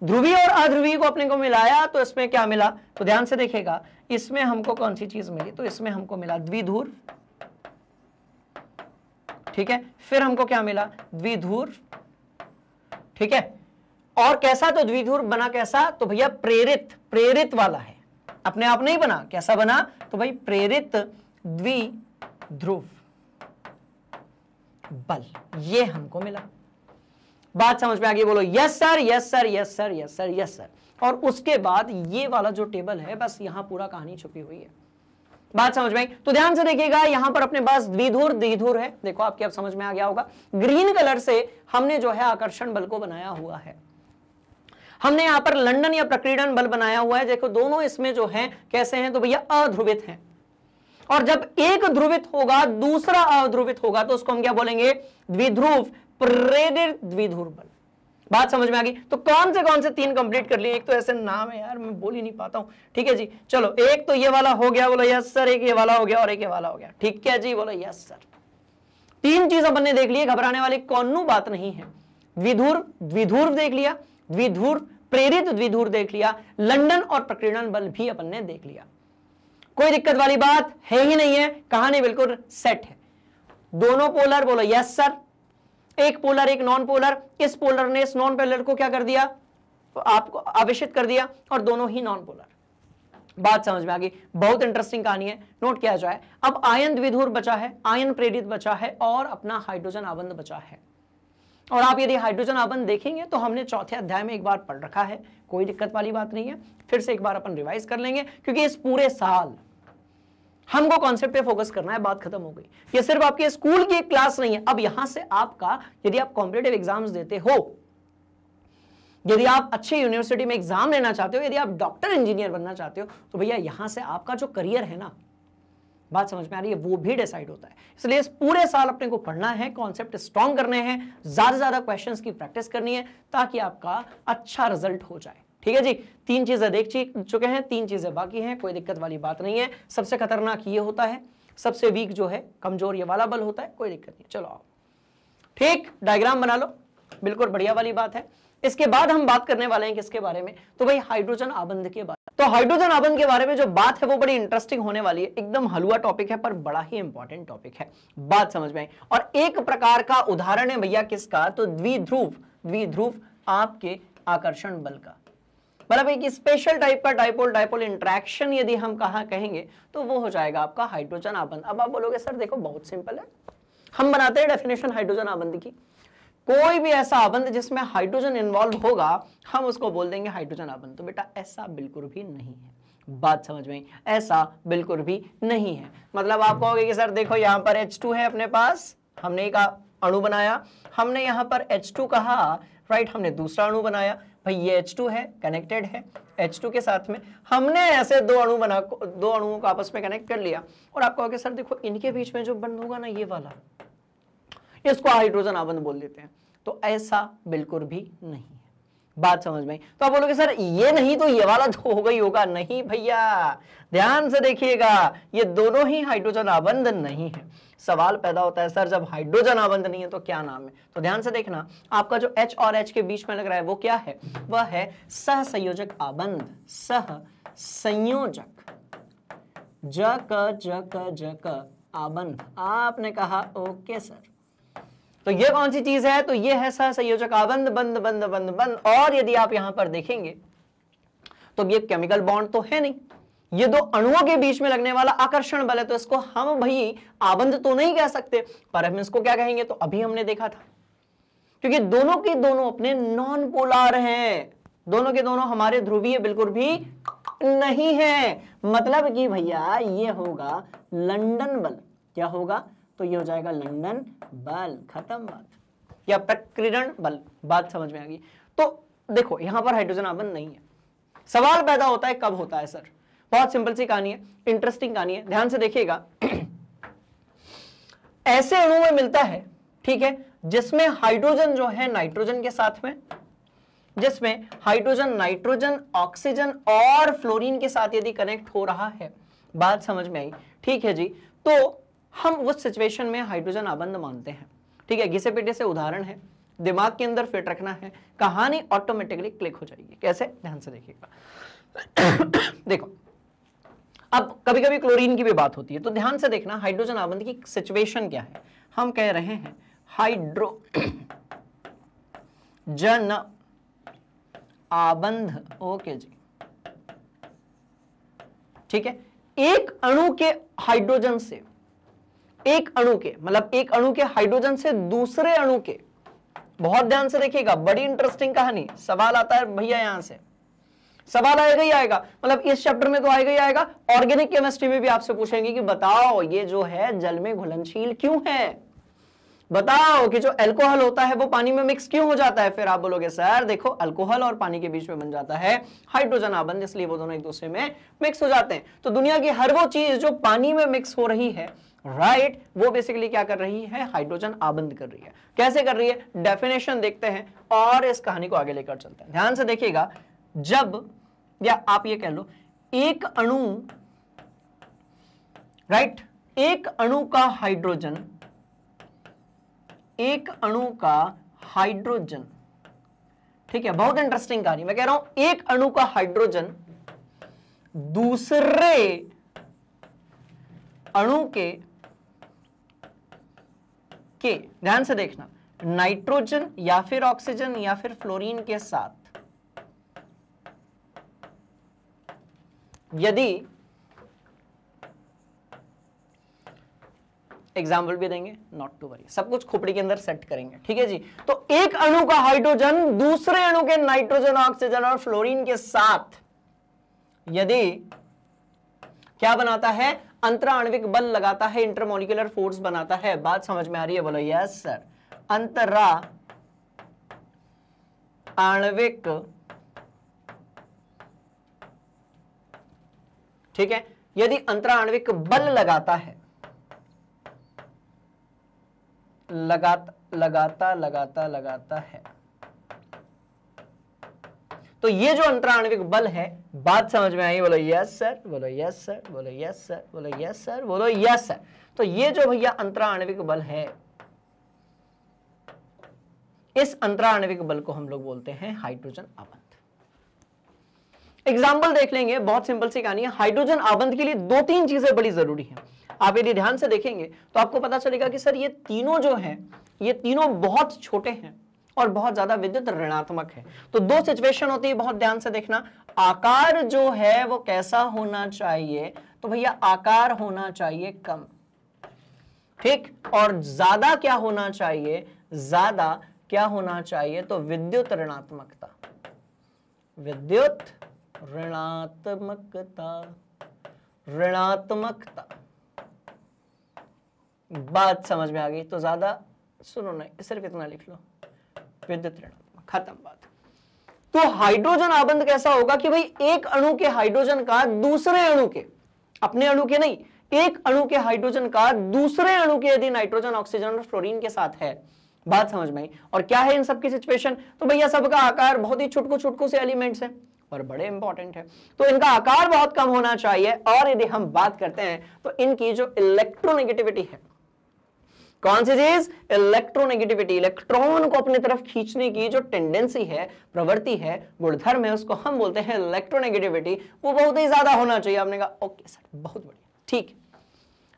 ध्रुवी और अध्रुवी को अपने को मिलाया तो इसमें क्या मिला, तो ध्यान से देखेगा, इसमें हमको कौन सी चीज मिली, तो इसमें हमको मिला द्विध्रुव, ठीक है। फिर हमको क्या मिला, द्विध्रुव, ठीक है। और कैसा, तो द्विध्रुव बना कैसा, तो भैया प्रेरित वाला है, अपने आप नहीं बना, कैसा बना, तो भाई प्रेरित द्विध्रुव बल, ये हमको मिला। बात समझ में आ गई, बोलो yes sir yes sir yes sir yes sir yes sir. और उसके बाद ये वाला जो टेबल है, बस यहां पूरा कहानी छुपी हुई है। बात समझ में आई, तो ध्यान से देखिएगा, यहां पर अपने पास द्विध्रुव है, देखो आपके अब समझ में आ गया होगा। ग्रीन कलर से हमने जो है आकर्षण बल को बनाया हुआ है, हमने यहां पर लंदन या प्रकीर्णन बल बनाया हुआ है। देखो दोनों इसमें जो है कैसे हैं, तो भैया अध्रुवित हैं, और जब एक ध्रुवित होगा दूसरा अध्रुवित होगा तो उसको हम क्या बोलेंगे, द्विध्रुव प्रेरित द्विध्रुव बल। बात समझ में आ गई, तो कौन से तीन कंप्लीट कर लिए, एक तो ऐसे नाम है यार मैं बोल ही नहीं पाता हूं, ठीक है जी। चलो एक तो ये वाला हो गया, बोलो यस सर, एक ये वाला हो गया और एक ये वाला हो गया, ठीक है जी, बोलो यस सर। तीन चीज अपन ने देख ली, घबराने वाली कौन बात नहीं है। द्विध्रुव देख लिया, द्विध्रुव प्रेरित द्विध्रुव देख लिया, लंदन और प्रकीर्णन बल भी अपन ने देख लिया, कोई दिक्कत वाली बात है ही नहीं है, कहानी बिल्कुल सेट है। दोनों पोलर, बोलो यस सर, एक पोलर एक नॉन पोलर, इस पोलर ने इस नॉन पोलर को क्या कर दिया, तो आपको आवेशित कर दिया, और दोनों ही नॉन पोलर। बात समझ में आ गई, बहुत इंटरेस्टिंग कहानी है, नोट किया जाए। अब आयन द्विध्रुव बचा है, आयन प्रेरित बचा है, और अपना हाइड्रोजन आबंध बचा है। और आप यदि हाइड्रोजन आबंध देखेंगे तो हमने चौथे अध्याय में एक बार पढ़ रखा है, कोई दिक्कत वाली बात नहीं है, फिर से एक बार अपन रिवाइज कर लेंगे, क्योंकि इस पूरे साल हमको कॉन्सेप्ट पे फोकस करना है, बात खत्म हो गई। ये सिर्फ आपके स्कूल की एक क्लास नहीं है, अब यहां से आपका, यदि आप कॉम्पिटिटिव एग्जाम्स देते हो, यदि आप अच्छी यूनिवर्सिटी में एग्जाम लेना चाहते हो, यदि आप डॉक्टर इंजीनियर बनना चाहते हो, तो भैया यहां से आपका जो करियर है ना, बात समझ में आ रही है, वो भी डिसाइड होता है। इसलिए इस पूरे साल अपने को पढ़ना है, कॉन्सेप्ट स्ट्रॉन्ग करने हैं, ज्यादा से ज्यादा क्वेश्चंस की प्रैक्टिस करनी है, ताकि आपका अच्छा रिजल्ट हो जाए, ठीक है जी। तीन चीजें देख चुके हैं, तीन चीजें बाकी हैं, कोई दिक्कत वाली बात नहीं है। सबसे खतरनाक ये होता है सबसे वीक जो है, कमजोर, ये वाला बल होता है, कोई दिक्कत नहीं। चलो आओ, ठीक, डायग्राम बना लो, बिल्कुल बढ़िया वाली बात है। इसके बाद हम बात करने वाले हैं किसके बारे में, तो भाई हाइड्रोजन आबंध के बारे में। तो हाइड्रोजन आबंध के बारे में जो बात है वो बड़ी इंटरेस्टिंग होने वाली है, एकदम हलवा टॉपिक है पर बड़ा ही इंपॉर्टेंट टॉपिक है, बात समझ में आई। और एक प्रकार का उदाहरण है भैया किसका, तो द्विध्रुव आपके आकर्षण बल का, मतलब एक स्पेशल टाइप का डाइपोल डाइपोल इंटरेक्शन यदि हम कहेंगे तो वो हो जाएगा आपका हाइड्रोजन आबंध। अब आप बोलोगे सर देखो बहुत सिंपल है, हम बनाते हैं डेफिनेशन हाइड्रोजन आबंध की, कोई भी ऐसा आबंध जिसमें हाइड्रोजन इन्वॉल्व होगा हम उसको बोल देंगे हाइड्रोजन आबंध। तो बेटा ऐसा बिल्कुल भी नहीं है, बात समझ में, ऐसा बिल्कुल भी नहीं है। मतलब आप कहोगे कि सर देखो यहां पर H2 है अपने पास, हमने एक अणु बनाया, हमने यहां पर H2 कहा, राइट, हमने दूसरा अणु बनाया, भाई ये H2 है, कनेक्टेड है, H2 के साथ में हमने ऐसे दो अणुओं को आपस में कनेक्ट कर लिया, और आप कहोगे सर देखो इनके बीच में जो बंध होगा ना ये वाला, इसको हाइड्रोजन आबंध बोल देते हैं। तो ऐसा बिल्कुल भी नहीं है, बात समझ में। तो आप बोलोगे सर ये नहीं तो ये वाला तो होगा ही होगा, नहीं भैया, ध्यान से देखिएगा, ये दोनों ही हाइड्रोजन आबंध नहीं है। सवाल पैदा होता है सर जब हाइड्रोजन आबंध नहीं है तो क्या नाम है, तो ध्यान से देखना, आपका जो H और H के बीच में लग रहा है वो क्या है, वह है सहसंयोजक आबंध, सहसंयोजक, जक आबंध। आपने कहा ओके सर, तो ये कौन सी चीज है, तो ये है सहसंयोजक आबंध, बंध बंध बंध बंध। और यदि आप यहां पर देखेंगे तो ये केमिकल बॉन्ड तो है नहीं, ये दो अणुओं के बीच में लगने वाला आकर्षण बल है, तो इसको हम भाई आबंध तो नहीं कह सकते, पर हम इसको क्या कहेंगे, तो अभी हमने देखा था, क्योंकि दोनों के दोनों अपने नॉन पोलर हैं, दोनों के दोनों हमारे ध्रुवीय बिल्कुल भी नहीं है, मतलब कि भैया ये होगा लंदन बल, क्या होगा, तो ये हो जाएगा लंदन बल, खत्म बात, या प्रकीर्णन बल, बात समझ में आ गई। तो देखो यहां पर हाइड्रोजन आबंध नहीं है, सवाल पैदा होता है कब होता है सर, बहुत सिंपल सी कहानी है, इंटरेस्टिंग कहानी है, ध्यान से देखिएगा। ऐसे अणु में मिलता है, ठीक है, जिसमें हाइड्रोजन जो है नाइट्रोजन के साथ में, जिसमें हाइड्रोजन नाइट्रोजन ऑक्सीजन और फ्लोरीन के साथ यदि कनेक्ट हो रहा है, बात समझ में आई, ठीक है जी, तो हम उस सिचुएशन में हाइड्रोजन आबंध मानते हैं, ठीक है। घिसे पिटे से उदाहरण है, दिमाग के अंदर फिट रखना है, कहानी ऑटोमेटिकली क्लिक हो जाएगी। कैसे, ध्यान से देखिएगा। देखो अब कभी कभी क्लोरीन की भी बात होती है, तो ध्यान से देखना हाइड्रोजन आबंध की सिचुएशन क्या है, हम कह रहे हैं हाइड्रोजन आबंध, ओके जी, ठीक है। एक अणु के हाइड्रोजन से, एक अणु के मतलब एक अणु के हाइड्रोजन से दूसरे अणु के, बहुत ध्यान से देखिएगा, बड़ी इंटरेस्टिंग कहानी, सवाल आता है भैया, यहां से सवाल आएगा ही आएगा, मतलब इस चैप्टर में तो आएगा ही आएगा, ऑर्गेनिक केमिस्ट्री में भी आपसे पूछेंगे कि बताओ ये जो है जल में घुलनशील क्यों है, बताओ कि जो अल्कोहल होता है वो पानी में मिक्स क्यों हो जाता है, फिर आप बोलोगे सर देखो अल्कोहल और पानी के बीच में बन जाता है हाइड्रोजन आबंध, इसलिए वो दोनों एक दूसरे में मिक्स हो जाते हैं। तो दुनिया की हर वो चीज जो पानी में मिक्स हो रही है, राइट, वो बेसिकली क्या कर रही है, हाइड्रोजन आबंध कर रही है। कैसे कर रही है, डेफिनेशन देखते हैं और इस कहानी को आगे लेकर चलते हैं। ध्यान से देखिएगा, जब, या आप ये कह लो, एक अणु, राइट, एक अणु का हाइड्रोजन, एक अणु का हाइड्रोजन, ठीक है, बहुत इंटरेस्टिंग कहानी, मैं कह रहा हूं एक अणु का हाइड्रोजन दूसरे अणु के ध्यान से देखना, नाइट्रोजन या फिर ऑक्सीजन या फिर फ्लोरीन के साथ यदि, एग्जाम्पल भी देंगे, नॉट टू वरी, सब कुछ खोपड़ी के अंदर सेट करेंगे, ठीक है जी। तो एक अणु का हाइड्रोजन दूसरे अणु के नाइट्रोजन, ऑक्सीजन और फ्लोरीन के साथ यदि क्या बनाता है, अंतरा आणविक बल लगाता है, इंटरमोलिकुलर फोर्स बनाता है, बात समझ में आ रही है, बोलो यस सर। अंतरा आणविक, ठीक है, यदि अंतरा आणविक बल लगाता है, लगाता है, तो ये जो अंतराण्विक बल है, बात समझ में आई? बोलो यस सर, बोलो यस सर, बोलो यस सर, बोलो यस सर, बोलो यस सर। तो ये जो भैया अंतराण्विक बल है, इस अंतराण्विक बल को हम लोग बोलते हैं हाइड्रोजन आबंध। एग्जाम्पल देख लेंगे, बहुत सिंपल सी कहानी है। हाइड्रोजन आबंध के लिए 2-3 चीजें बड़ी जरूरी हैं। आप यदि ध्यान से देखेंगे तो आपको पता चलेगा कि सर ये तीनों जो हैं, ये तीनों बहुत छोटे हैं और बहुत ज्यादा विद्युत ऋणात्मक है। तो 2 सिचुएशन होती है, बहुत ध्यान से देखना। आकार जो है वो कैसा होना चाहिए? तो भैया आकार होना चाहिए कम, ठीक। और ज्यादा क्या होना चाहिए? ज्यादा क्या होना चाहिए? तो विद्युत ऋणात्मकता, विद्युत ऋणात्मकता, ऋणात्मकता। बात समझ में आ गई? तो ज्यादा सुनो नहीं, सिर्फ इतना लिख लो, विद्युत ऋणात्मक, खत्म बात। तो हाइड्रोजन आबंध कैसा होगा कि भाई एक अणु के हाइड्रोजन का दूसरे अणु के, अपने अणु के नहीं, एक अणु के हाइड्रोजन का दूसरे अणु के यदि नाइट्रोजन, ऑक्सीजन और फ्लोरीन के साथ है। बात समझ में आई? और क्या है इन सबकी सिचुएशन? तो भैया सबका आकार बहुत ही छुटकू छुटकू से एलिमेंट्स हैं और बड़े इंपॉर्टेंट है, तो इनका आकार बहुत कम होना चाहिए। और यदि हम बात करते हैं तो इनकी जो इलेक्ट्रोनेगेटिविटी है, कौन सी चीज? इलेक्ट्रोनेगेटिविटी, इलेक्ट्रॉन को अपनी तरफ खींचने की जो टेंडेंसी है, प्रवृत्ति है, गुणधर्म है, उसको हम बोलते हैं इलेक्ट्रोनेगेटिविटी। वो बहुत ही ज्यादा होना चाहिए। आपने कहा ओके सर, बहुत बढ़िया, ठीक,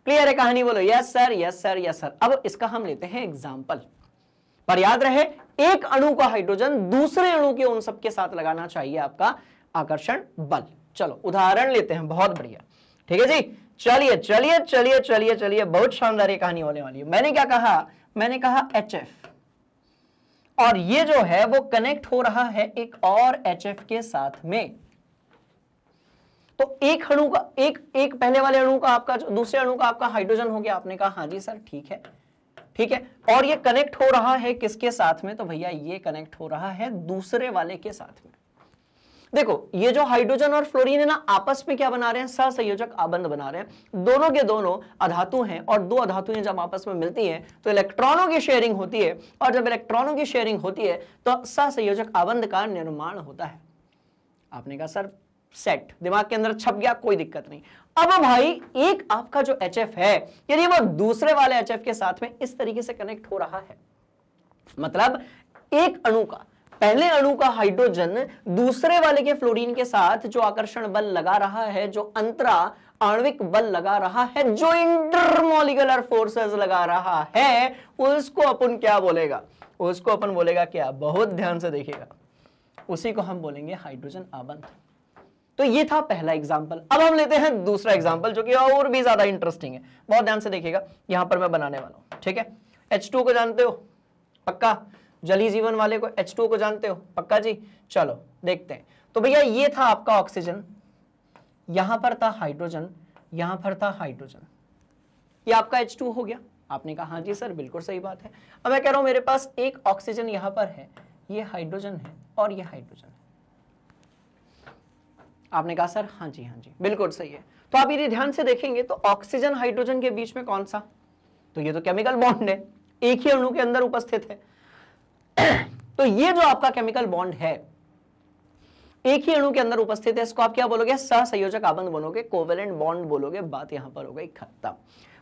क्लियर है कहानी? बोलो yes sir, yes sir, yes sir. अब इसका हम लेते हैं एग्जाम्पल, पर याद रहे एक अणु का हाइड्रोजन दूसरे अणु के उन सबके साथ लगाना चाहिए आपका आकर्षण बल। चलो उदाहरण लेते हैं, बहुत बढ़िया, ठीक है जी। चलिए चलिए चलिए चलिए चलिए, बहुत शानदार ये कहानी होने वाली है। मैंने क्या कहा? मैंने कहा HF, और ये जो है वो कनेक्ट हो रहा है एक और HF के साथ में। तो एक अणु का, एक पहले वाले अणु का आपका, दूसरे अणु का आपका हाइड्रोजन हो गया। आपने कहा हाँ जी सर, ठीक है, ठीक है। और ये कनेक्ट हो रहा है किसके साथ में? तो भैया ये कनेक्ट हो रहा है दूसरे वाले के साथ में। देखो ये जो हाइड्रोजन और फ्लोरीन है ना, आपस में क्या बना रहे हैं? सहसंयोजक आबंध बना रहे हैं। दोनों के दोनों अधातु हैं, और 2 अधातुएं जब आपस में मिलती हैं तो इलेक्ट्रॉनों की शेयरिंग होती है, और जब इलेक्ट्रॉनों की शेयरिंग होती है तो सहसंयोजक आबंध का निर्माण होता है। आपने कहा सर सेट, दिमाग के अंदर छप गया, कोई दिक्कत नहीं। अब भाई एक आपका जो HF है, यदि वो दूसरे वाले HF के साथ में इस तरीके से कनेक्ट हो रहा है, मतलब एक अणु का, पहले अणु का हाइड्रोजन दूसरे वाले के फ्लोरीन के साथ जो आकर्षण बल लगा रहा है, जो अंतरा आणविक बल लगा रहा है, जो इंटरमॉलिक्यूलर फोर्सेस लगा रहा है, उसको अपन क्या बोलेगा? उसको अपन बोलेगा क्या? बहुत ध्यान से देखिएगा, उसी को हम बोलेंगे हाइड्रोजन आबंध। तो ये था पहला एग्जाम्पल। अब हम लेते हैं दूसरा एग्जाम्पल, जो कि और भी ज्यादा इंटरेस्टिंग है। बहुत ध्यान से देखिएगा, यहां पर मैं बनाने वाला हूं, ठीक है। H2 को जानते हो पक्का? जली जीवन वाले को H2 को जानते हो पक्का जी? चलो देखते हैं। तो भैया ये था आपका ऑक्सीजन, यहां पर था हाइड्रोजन, यहां पर था हाइड्रोजन, ये आपका H2 हो गया। आपने कहा हाँ जी सर, बिल्कुल सही बात है। अब मैं कह रहा हूं मेरे पास एक ऑक्सीजन यहां पर है, ये हाइड्रोजन है और ये हाइड्रोजन है। आपने कहा सर हाँ जी, हाँ जी, बिल्कुल सही है। तो आप यदि ध्यान से देखेंगे तो ऑक्सीजन हाइड्रोजन के बीच में कौन सा? तो ये तो केमिकल बॉन्ड है, एक ही अणु के अंदर उपस्थित है। तो ये जो आपका केमिकल बॉन्ड है, एक ही अणु के अंदर उपस्थित है, इसको आप क्या बोलोगे? सहसंयोजक आबंध बोलोगे, कोवेलेंट बॉन्ड बोलोगे। बात यहां पर हो गई खत्म।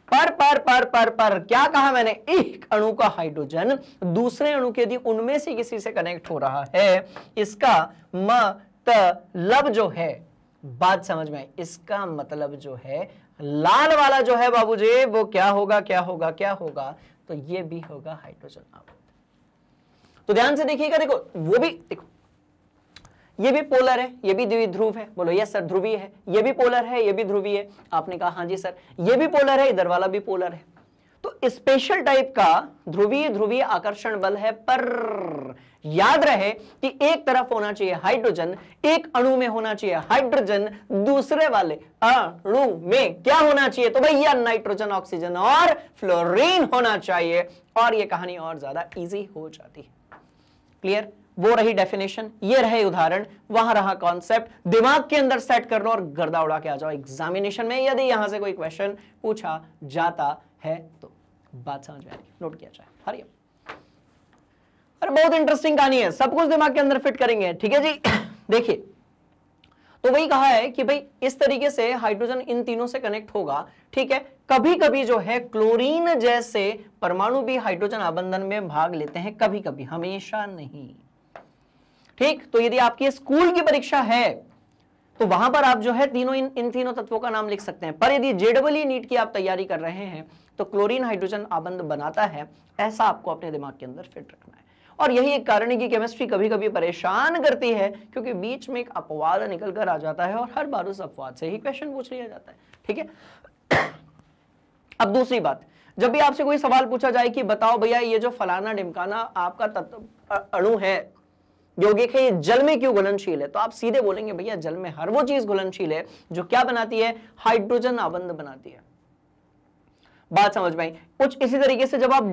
पर क्या कहा मैंने? एक अणु का हाइड्रोजन दूसरे अणु के यदि उनमें से किसी से कनेक्ट हो रहा है, इसका मतलब जो है, बात समझ में आई? इसका मतलब जो है लाल वाला जो है बाबूजी, वो क्या होगा? क्या होगा? क्या होगा? तो ये भी होगा हाइड्रोजन आबंध। तो ध्यान से देखिएगा, देखो वो भी, देखो ये भी पोलर है, ये भी द्विध्रुव है। बोलो यस सर, ध्रुवीय है। ये भी पोलर है, ये भी ध्रुवीय है। आपने कहा हाँ जी सर। ये भी पोलर है, इधर वाला भी पोलर है। तो स्पेशल टाइप का ध्रुवीय ध्रुवीय आकर्षण बल है। पर याद रहे कि एक तरफ होना चाहिए हाइड्रोजन, एक अणु में होना चाहिए हाइड्रोजन, दूसरे वाले अणु में क्या होना चाहिए? तो भैया नाइट्रोजन, ऑक्सीजन और फ्लोरीन होना चाहिए, और ये कहानी और ज्यादा इजी हो जाती है। क्लियर? वो रही डेफिनेशन, ये रहे उदाहरण, वहां रहा कॉन्सेप्ट। दिमाग के अंदर सेट कर लो और गर्दा उड़ा के आ जाओ एग्जामिनेशन में, यदि यहां से कोई क्वेश्चन पूछा जाता है तो। बात समझ में आ रही? नोट किया जाए। हरियम। अरे बहुत इंटरेस्टिंग कहानी है, सब कुछ दिमाग के अंदर फिट करेंगे, ठीक है जी। देखिए, तो वही कहा है कि भाई इस तरीके से हाइड्रोजन इन तीनों से कनेक्ट होगा, ठीक है। कभी कभी जो है क्लोरीन जैसे परमाणु भी हाइड्रोजन आबंधन में भाग लेते हैं, कभी कभी, हमेशा नहीं, ठीक। तो यदि आपकी स्कूल की परीक्षा है तो वहां पर आप जो है तीनों इन तीनों तत्वों का नाम लिख सकते हैं। पर यदि जेडबलई नीट की आप तैयारी कर रहे हैं तो क्लोरीन हाइड्रोजन आबंध बनाता है, ऐसा आपको अपने दिमाग के अंदर फिट रखना है। और यही एक कारण है कि केमिस्ट्री कभी कभी परेशान करती है, क्योंकि बीच में एक अपवाद निकल कर आ जाता है और हर बार उस अपवाद से ही क्वेश्चन पूछ लिया जाता है, ठीक है। अब दूसरी बात, जब भी आपसे कोई सवाल पूछा जाए कि बताओ भैया ये जो फलाना ढिमकाना आपका तत्व अणु है यौगिक है, ये जल में क्यों घुलनशील है, तो आप सीधे बोलेंगे भैया जल में हर वो चीज घुलनशील है जो क्या बनाती है, हाइड्रोजन आबंध बनाती है। बात समझ में आई। कुछ इसी तरीके से जब आप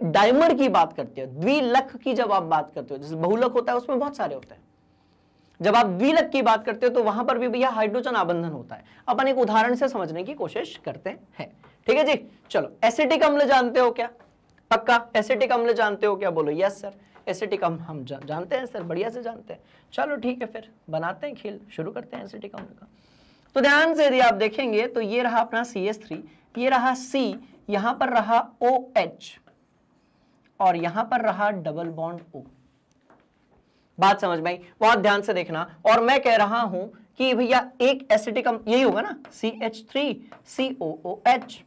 डायमर की बात करते हो, द्विलक की जब आप बात करते हो, जैसे बहुलक होता है उसमें बहुत सारे होते हैं, जब आप द्विलक की बात करते हो तो वहां पर भी भैया हाइड्रोजन आबंधन होता है। अपन एक उदाहरण से समझने की कोशिश करते हैं, ठीक है जी। चलो, एसिटिक अम्ल जानते हो क्या, पक्का एसिटिक अम्ल जानते हो क्या, बोलो यस सर। एसिटिक अम्ल हम जानते हैं सर, बढ़िया से जानते हैं। चलो ठीक है, फिर बनाते हैं खेल, शुरू करते हैं एसिटिक अम्ल का। तो ध्यान से यदि आप देखेंगे तो ये रहा अपना CH3, ये रहा C, यहां पर रहा OH और यहां पर रहा डबल बॉन्ड O। बात समझ में आई, बहुत ध्यान से देखना। और मैं कह रहा हूं कि भैया एक एसिटिक अम्ल यही होगा ना, CH3COOH,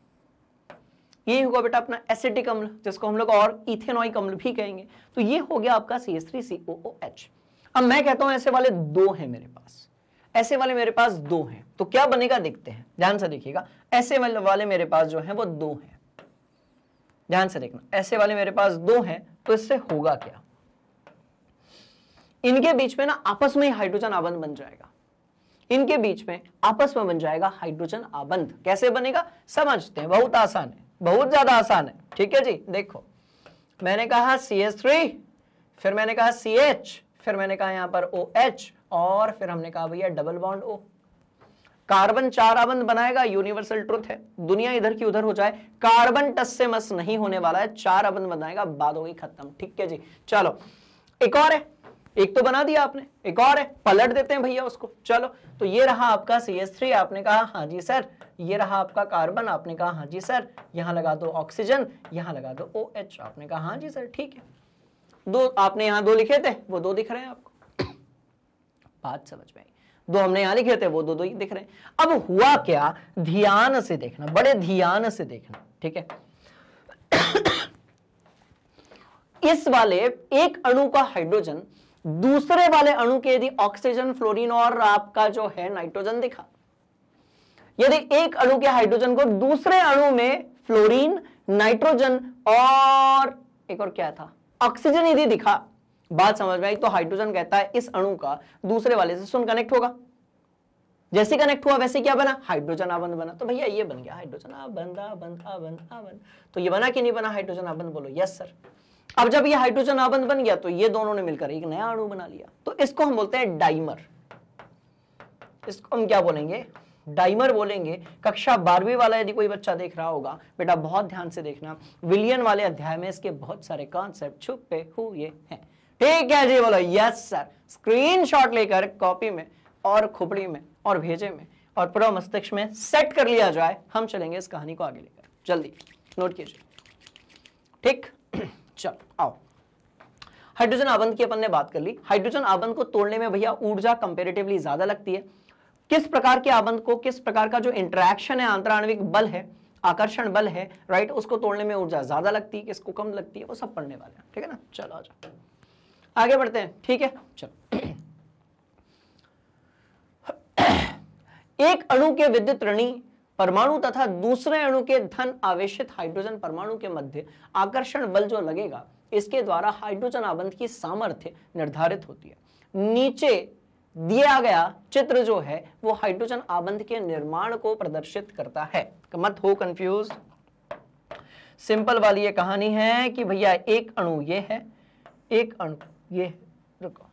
यही होगा बेटा अपना एसिटिक अम्ल, जिसको हम लोग और इथेनॉइक अम्ल भी कहेंगे। तो ये हो गया आपका CH3COOH। अब मैं कहता हूं ऐसे वाले दो हैं मेरे पास, ऐसे वाले मेरे पास दो हैं, तो क्या बनेगा देखते हैं, ध्यान से देखिएगा। ऐसे वाले मेरे पास जो है वो दो हैं, ध्यान से देखना, ऐसे वाले मेरे पास दो हैं, तो इससे होगा क्या, इनके बीच में ना आपस में हाइड्रोजन आबंध बन जाएगा, इनके बीच में आपस में बन जाएगा हाइड्रोजन आबंध। कैसे बनेगा समझते हैं, बहुत आसान है, बहुत ज्यादा आसान है, ठीक है जी। देखो, मैंने कहा CH3, फिर मैंने कहा CH, फिर मैंने कहा यहां पर OH, और फिर हमने कहा भैया डबल बॉन्ड O। कार्बन 4 आबंध बनाएगा, यूनिवर्सल ट्रुथ है, दुनिया इधर की उधर हो जाए, कार्बन टस से मस नहीं होने वाला है, 4 आबंध बनाएगा, बात हो गई खत्म, ठीक है जी। चलो एक और है, एक तो बना दिया आपने, एक और है, पलट देते हैं भैया उसको। चलो, तो ये रहा आपका CH3, आपने कहा हाँ जी सर, ये रहा आपका कार्बन, आपने कहा हाँ जी सर, यहां लगा दो ऑक्सीजन, यहां लगा दो OH, आपने कहा हाँ जी सर, ठीक है। दो आपने यहां दो लिखे थे, वो दो दिख रहे हैं आपको, बात समझ में आई। दो हमने यहां लिखे थे, वो दो ही दिख रहे हैं। अब हुआ क्या, ध्यान से देखना, बड़े ध्यान से देखना, ठीक है। इस वाले एक अणु का हाइड्रोजन दूसरे वाले अणु के यदि ऑक्सीजन, फ्लोरीन और आपका जो है नाइट्रोजन दिखा, यदि एक अणु के हाइड्रोजन को दूसरे अणु में फ्लोरीन, नाइट्रोजन और एक और क्या था, ऑक्सीजन यदि दिखा, बात समझ में आई, तो हाइड्रोजन कहता है इस अणु का दूसरे वाले से सुन कनेक्ट होगा, जैसे कनेक्ट हुआ वैसे क्या बना, हाइड्रोजन आबंध बना। तो भैया ये बन गया हाइड्रोजन आबंध, आबंध आबंध आबंध। तो ये बना कि नहीं बना हाइड्रोजन आबंध, बोलो यस सर। अब जब ये हाइड्रोजन आबंध बन गया तो ये दोनों ने मिलकर एक नया अणु बना लिया, तो इसको हम बोलते हैं डाइमर। इसको हम क्या बोलेंगे, डाइमर बोलेंगे। कक्षा 12वीं वाला यदि कोई बच्चा देख रहा होगा, बेटा बहुत ध्यान से देखना, विलियन वाले अध्याय में इसके बहुत सारे कॉन्सेप्ट छुपे हुए हैं, ठीक है जी, बोलो यस सर। स्क्रीनशॉट लेकर कॉपी में और खोपड़ी में और भेजे में और पूरा मस्तिष्क में सेट कर लिया जाए, हम चलेंगे इस कहानी को आगे लेकर, जल्दी नोट कीजिए, ठीक। चलो आओ, हाइड्रोजन आबंध की अपन ने बात कर ली। हाइड्रोजन आबंध को तोड़ने में भैया ऊर्जा कंपैरेटिवली ज्यादा लगती है। किस प्रकार के आबंध को, किस प्रकार का जो इंटरैक्शन है, आंतराणविक बल है, आकर्षण बल है, राइट, उसको तोड़ने में ऊर्जा ज्यादा लगती है, किसको कम लगती है, वो सब पढ़ने वाले हैं, ठीक है ना। चलो आ जाओ, आगे बढ़ते हैं, ठीक है। चलो, एक अणु के विद्युत ऋणी परमाणु तथा दूसरे अणु के धन आवेशित हाइड्रोजन परमाणु के मध्य आकर्षण बल जो लगेगा, इसके द्वारा हाइड्रोजन आबंध की सामर्थ्य निर्धारित होती है। नीचे दिया गया चित्र जो है वो हाइड्रोजन आबंध के निर्माण को प्रदर्शित करता है, मत हो कंफ्यूज। सिंपल वाली ये कहानी है कि भैया एक अणु ये है, एक अणु ये, रुको,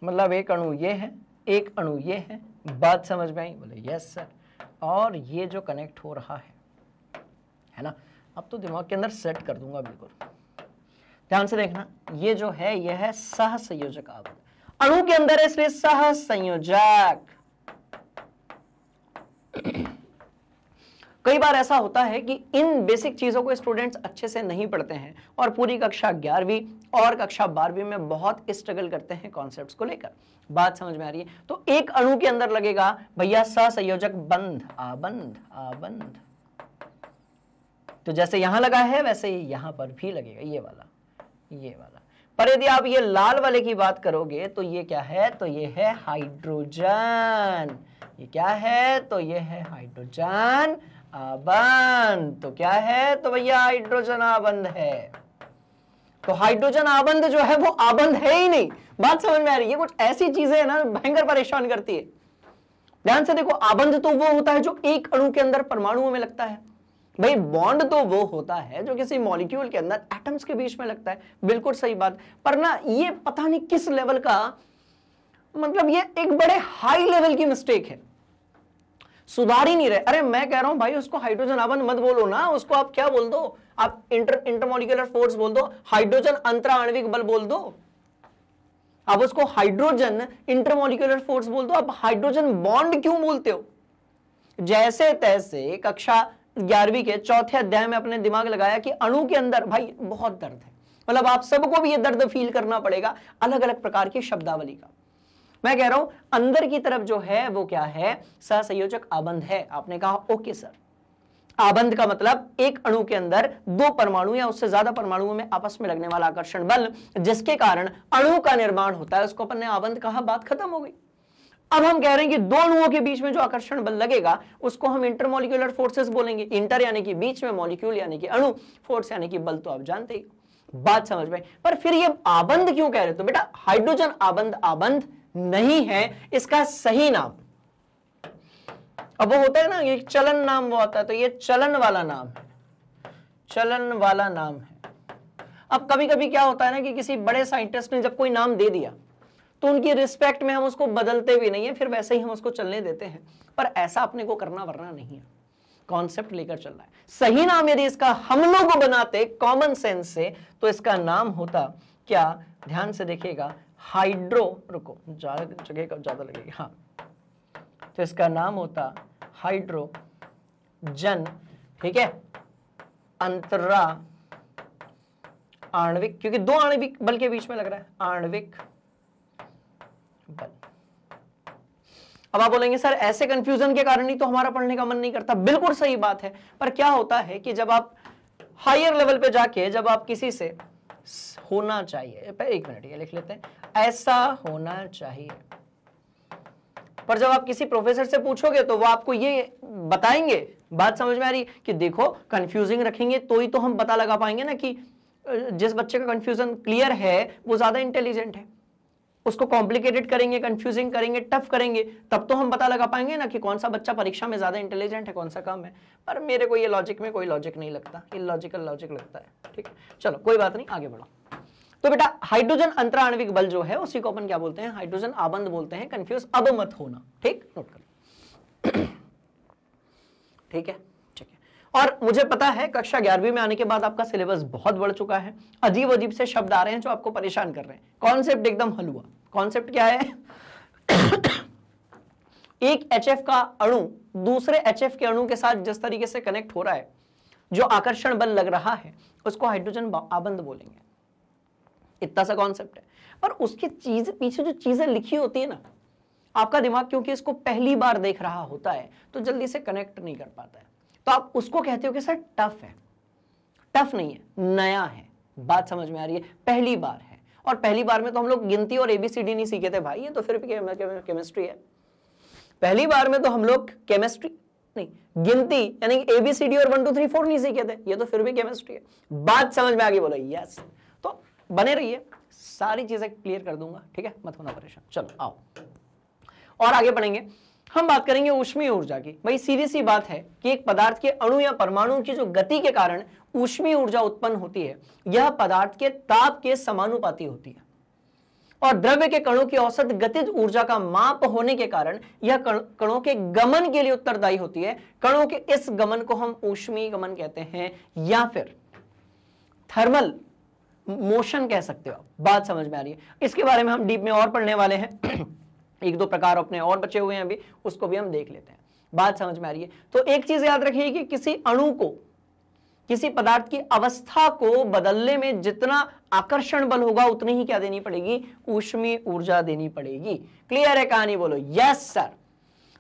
मतलब एक अणु ये है, एक अणु ये है, बात समझ में आई, बोले यस सर। और ये जो कनेक्ट हो रहा है ना, अब तो दिमाग के अंदर सेट कर दूंगा बिल्कुल, ध्यान से देखना। ये जो है ये है सहसंयोजक आबंध। अणु के अंदर है इसलिए सह संयोजक। कई बार ऐसा होता है कि इन बेसिक चीजों को स्टूडेंट्स अच्छे से नहीं पढ़ते हैं और पूरी कक्षा 11वीं और कक्षा 12वीं में बहुत स्ट्रगल करते हैं कॉन्सेप्ट्स को लेकर। बात समझ में आ रही है? तो एक अणु के अंदर लगेगा भैया सहसंयोजक बंध, आबंध, आबंध। तो जैसे यहां लगा है वैसे ही यहां पर भी लगेगा, ये वाला, ये वाला। पर यदि आप ये लाल वाले की बात करोगे तो ये क्या है? तो ये है हाइड्रोजन। ये क्या है? तो ये है हाइड्रोजन आबंध। तो क्या है? तो भैया हाइड्रोजन आबंध है। तो हाइड्रोजन आबंध जो है वो आबंध है ही नहीं। बात समझ में आ रही है? कुछ ऐसी चीजें है ना भयंकर परेशान करती है। ध्यान से देखो, आबंध तो वो होता है जो एक अणु के अंदर परमाणुओं में लगता है। भाई बॉन्ड तो वो होता है जो किसी मॉलिक्यूल के अंदर एटम्स के बीच में लगता है। बिल्कुल सही बात। पर ना ये पता नहीं किस लेवल का, मतलब ये एक बड़े हाई लेवल की मिस्टेक है, सुधार ही नहीं रहे। अरे मैं कह रहा हूं भाई उसको हाइड्रोजन आबंध मत बोलो ना, उसको आप क्या बोल दो? आप इंटरमॉलिक्यूलर फोर्स बोल दो, हाइड्रोजन अंतराण्विक बल बोल दो। आप उसको हाइड्रोजन इंटरमॉलिक्यूलर फोर्स बोल दो। आप हाइड्रोजन बॉन्ड क्यों बोलते हो? जैसे तैसे कक्षा 11वीं के चौथे अध्याय में अपने दिमाग लगाया कि अणु के अंदर भाई बहुत दर्द है, मतलब आप सबको भी ये दर्द फील करना पड़ेगा अलग अलग प्रकार की शब्दावली का। मैं कह रहा हूं अंदर की तरफ जो है वो क्या है? सहसंयोजक आबंध है। आपने कहा ओके सर। आबंध का मतलब एक अणु के अंदर दो परमाणु या उससे ज्यादा परमाणुओं में आपस में लगने वाला आकर्षण बल जिसके कारण अणु का निर्माण होता है, उसको अपन ने आबंध कहा। बात खत्म हो गई। अब हम कह रहे हैं कि दो अणुओं के बीच में जो आकर्षण बल लगेगा उसको हम इंटरमॉलिक्यूलर फोर्सेस बोलेंगे। इंटर यानी कि बीच में, मॉलिक्यूल यानी कि अणु, फोर्स यानी कि बल तो आप जानते ही। बात समझ में? पर फिर ये आबंध क्यों कह रहे? तो बेटा हाइड्रोजन आबंध आबंध नहीं है, इसका सही नाम, अब वो होता है ना ये चलन नाम वो आता है, तो ये चलन वाला नाम है, चलन वाला नाम है। अब कभी कभी क्या होता है ना कि किसी बड़े साइंटिस्ट ने जब कोई नाम दे दिया तो उनकी रिस्पेक्ट में हम उसको बदलते भी नहीं है, फिर वैसे ही हम उसको चलने देते हैं। पर ऐसा अपने को करना वरना नहीं है, कॉन्सेप्ट लेकर चलना है। सही नाम यदि इसका हम लोग बनाते कॉमन सेंस से तो इसका नाम होता क्या? ध्यान से देखिएगा, हाइड्रो, रुको जगह का ज्यादा लगेगी, हाँ, तो इसका नाम होता हाइड्रोजन, ठीक है, अंतरा आणविक, क्योंकि दो आणविक बल के बीच में लग रहा है, आणविक बल। अब आप बोलेंगे सर ऐसे कंफ्यूजन के कारण ही तो हमारा पढ़ने का मन नहीं करता। बिल्कुल सही बात है। पर क्या होता है कि जब आप हायर लेवल पे जाके जब आप किसी से होना चाहिए, एक मिनट ये लिख लेते हैं, ऐसा होना चाहिए, पर जब आप किसी प्रोफेसर से पूछोगे तो वो आपको ये बताएंगे, बात समझ में आ रही कि देखो कंफ्यूजिंग रखेंगे तो ही तो हम पता लगा पाएंगे ना कि जिस बच्चे का कंफ्यूजन क्लियर है वो ज्यादा इंटेलिजेंट है। उसको कॉम्प्लिकेटेड करेंगे, कंफ्यूजिंग करेंगे, टफ करेंगे, तब तो हम पता लगा पाएंगे ना कि कौन सा बच्चा परीक्षा में ज्यादा इंटेलिजेंट है, कौन सा कम है। पर मेरे को ये लॉजिक में कोई लॉजिक नहीं लगता, इलॉजिकल लॉजिक लगता है। ठीक है, चलो कोई बात नहीं, आगे बढ़ो। तो बेटा हाइड्रोजन अंतराण्विक बल जो है उसी को अपन क्या बोलते हैं? हाइड्रोजन आबंध बोलते हैं। कंफ्यूज अब मत होना, ठीक, नोट कर। ठीक है, ठीक है। और मुझे पता है कक्षा 11वीं में आने के बाद आपका सिलेबस बहुत बढ़ चुका है, अजीब अजीब से शब्द आ रहे हैं जो आपको परेशान कर रहे हैं। कॉन्सेप्ट एकदम हलवा। कॉन्सेप्ट क्या है? एक HF का अणु दूसरे HF के अणु के साथ जिस तरीके से कनेक्ट हो रहा है, जो आकर्षण बल लग रहा है, उसको हाइड्रोजन आबंध बोलेंगे। इतना सा कॉन्सेप्ट है। पर उसके चीज पीछे जो चीजें लिखी होती है ना, आपका दिमाग क्योंकि इसको पहली बार देख रहा होता है तो जल्दी से कनेक्ट नहीं कर पाता है, तो आप उसको कहते हो कि सर टफ है। टफ नहीं है, नया है। बात समझ में आ रही है? पहली बार है। और पहली बार में तो हम लोग गिनती और ABCD नहीं सीखे थे भाई, ये तो फिर भी केमिस्ट्री है। पहली बार में तो हम लोग केमिस्ट्री नहीं, गिनती यानी ABCD और 1 2 3 4 नहीं सीखे थे, ये तो फिर भी केमिस्ट्री है। बात समझ में आ गई? बोलो यस। तो बने रहिए, सारी चीजें क्लियर कर दूंगा, ठीक है, मत होना परेशान। चलो आओ और आगे बढ़ेंगे। हम बात करेंगे ऊष्मीय ऊर्जा की। भाई सीधी सी बात है कि एक पदार्थ के अणु या परमाणु की जो गति के कारण ऊष्मीय ऊर्जा उत्पन्न होती है, यह पदार्थ के ताप के समानुपाती होती है। और द्रव्य के कणों की औसत गतिज ऊर्जा का माप होने के कारण यह कणों के गमन के लिए उत्तरदायी होती है। कणों के इस गमन को हम ऊष्मीय गमन कहते हैं या फिर थर्मल मोशन कह सकते हो आप। बात समझ में आ रही है? इसके बारे में हम डीप में और पढ़ने वाले हैं एक दो प्रकार अपने और बचे हुए हैं अभी, उसको भी हम देख लेते हैं। बात समझ में आ रही है? तो एक चीज याद रखिए कि किसी अणु को, किसी पदार्थ की अवस्था को बदलने में जितना आकर्षण बल होगा उतनी ही क्या देनी पड़ेगी, ऊष्मीय ऊर्जा देनी पड़ेगी। क्लियर है कहानी? बोलो यस सर।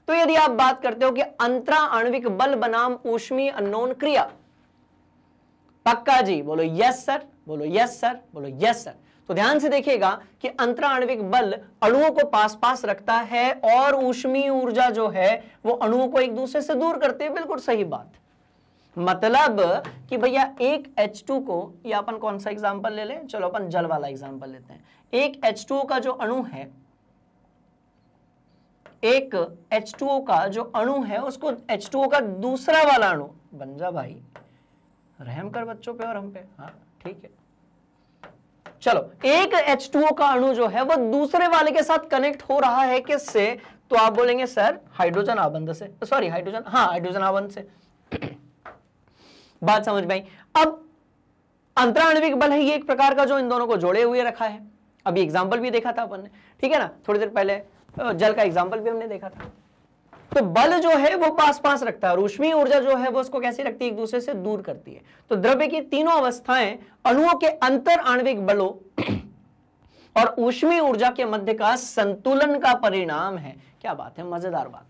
तो यदि आप बात करते हो कि अंतरा आणविक बल बनाम ऊष्मीय अननोन क्रिया, पक्का जी? बोलो यस सर, बोलो यस सर, बोलो यस सर। तो ध्यान से देखिएगा कि अंतरा आणविक बल अणुओं को पास पास रखता है और ऊष्मीय ऊर्जा जो है वो अणुओं को एक दूसरे से दूर करती है। बिल्कुल सही बात। मतलब कि भैया एक H2 को, या अपन कौन सा एग्जांपल ले लें, चलो अपन जल वाला एग्जांपल लेते हैं। एक H2O का जो अणु है, एक H2O का जो अणु है उसको H2O का दूसरा वाला अणु, बन जा भाई, रहम कर बच्चों पे और हम पे। हाँ ठीक है, चलो एक H2O का अणु जो है वो दूसरे वाले के साथ कनेक्ट हो रहा है किससे? तो आप बोलेंगे सर हाइड्रोजन आबंध से, सॉरी हाइड्रोजन, हाँ हाइड्रोजन आबंध से। बात समझ में आई? अब अंतराण्विक बल है ये एक प्रकार का जो इन दोनों को जोड़े हुए रखा है। अभी एग्जांपल भी देखा था अपन ने, ठीक है ना, थोड़ी देर पहले जल का एग्जांपल भी हमने देखा था। तो बल जो है वो पास पास रखता है और ऊष्मीय ऊर्जा जो है वो उसको कैसे रखती है, एक दूसरे से दूर करती है। तो द्रव्य की तीनों अवस्थाएं अणुओं के अंतर आणविक बलों और ऊष्मीय ऊर्जा के मध्य का संतुलन का परिणाम है। क्या बात है, मजेदार बात।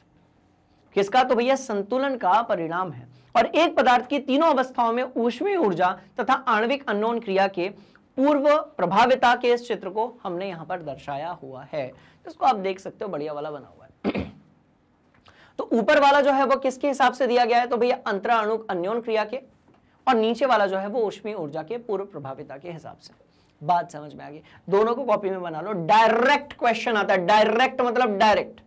किसका? तो भैया संतुलन का परिणाम है। और एक पदार्थ की तीनों अवस्थाओं में ऊष्मीय ऊर्जा तथा आणविक अननोन क्रिया के पूर्व प्रभाविता के इस चित्र को हमने यहां पर दर्शाया हुआ है, जिसको आप देख सकते हो, बढ़िया वाला बना हुआ है। तो ऊपर वाला जो है वो किसके हिसाब से दिया गया है? तो भैया अंतरा अणु अन्योन क्रिया के, और नीचे वाला जो है वो ऊष्मीय ऊर्जा के पूर्व प्रभाविता के हिसाब से। बात समझ में आ गई? दोनों को कॉपी में बना लो। डायरेक्ट क्वेश्चन आता है, डायरेक्ट मतलब डायरेक्ट।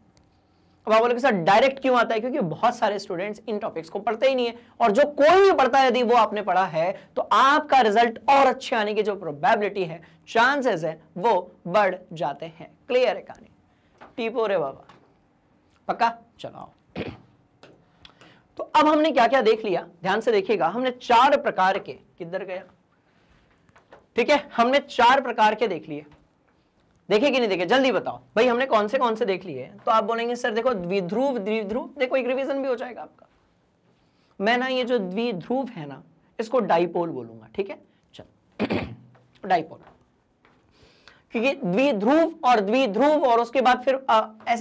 अब आप बोलोगे सर डायरेक्ट क्यों आता है? क्योंकि बहुत सारे स्टूडेंट्स इन टॉपिक्स को पढ़ते ही नहीं है, और जो कोई भी पढ़ता है यदि वो आपने पढ़ा है तो आपका रिजल्ट और अच्छे आने की जो प्रोबेबिलिटी है, चांसेस है, वो बढ़ जाते हैं। क्लियर है कहानी? टीपो रे बाबा, पक्का? चलो तो अब हमने क्या क्या देख लिया, ध्यान से देखिएगा। हमने 4 प्रकार के, किधर गया, ठीक है, हमने 4 प्रकार के देख लिए। देखे कि नहीं देखे? जल्दी बताओ भाई, हमने कौन से देख लिए? तो आप बोलेंगे सर देखो द्विध्रुव, द्विध्रुव, देखो एक रिवीजन भी हो जाएगा आपका। मैं ना ये जो द्विध्रुव है ना, इसको डाइपोल बोलूंगा, ठीक है? चलो डाइपोल, क्योंकि द्विध्रुव और द्विध्रुव और उसके बाद फिर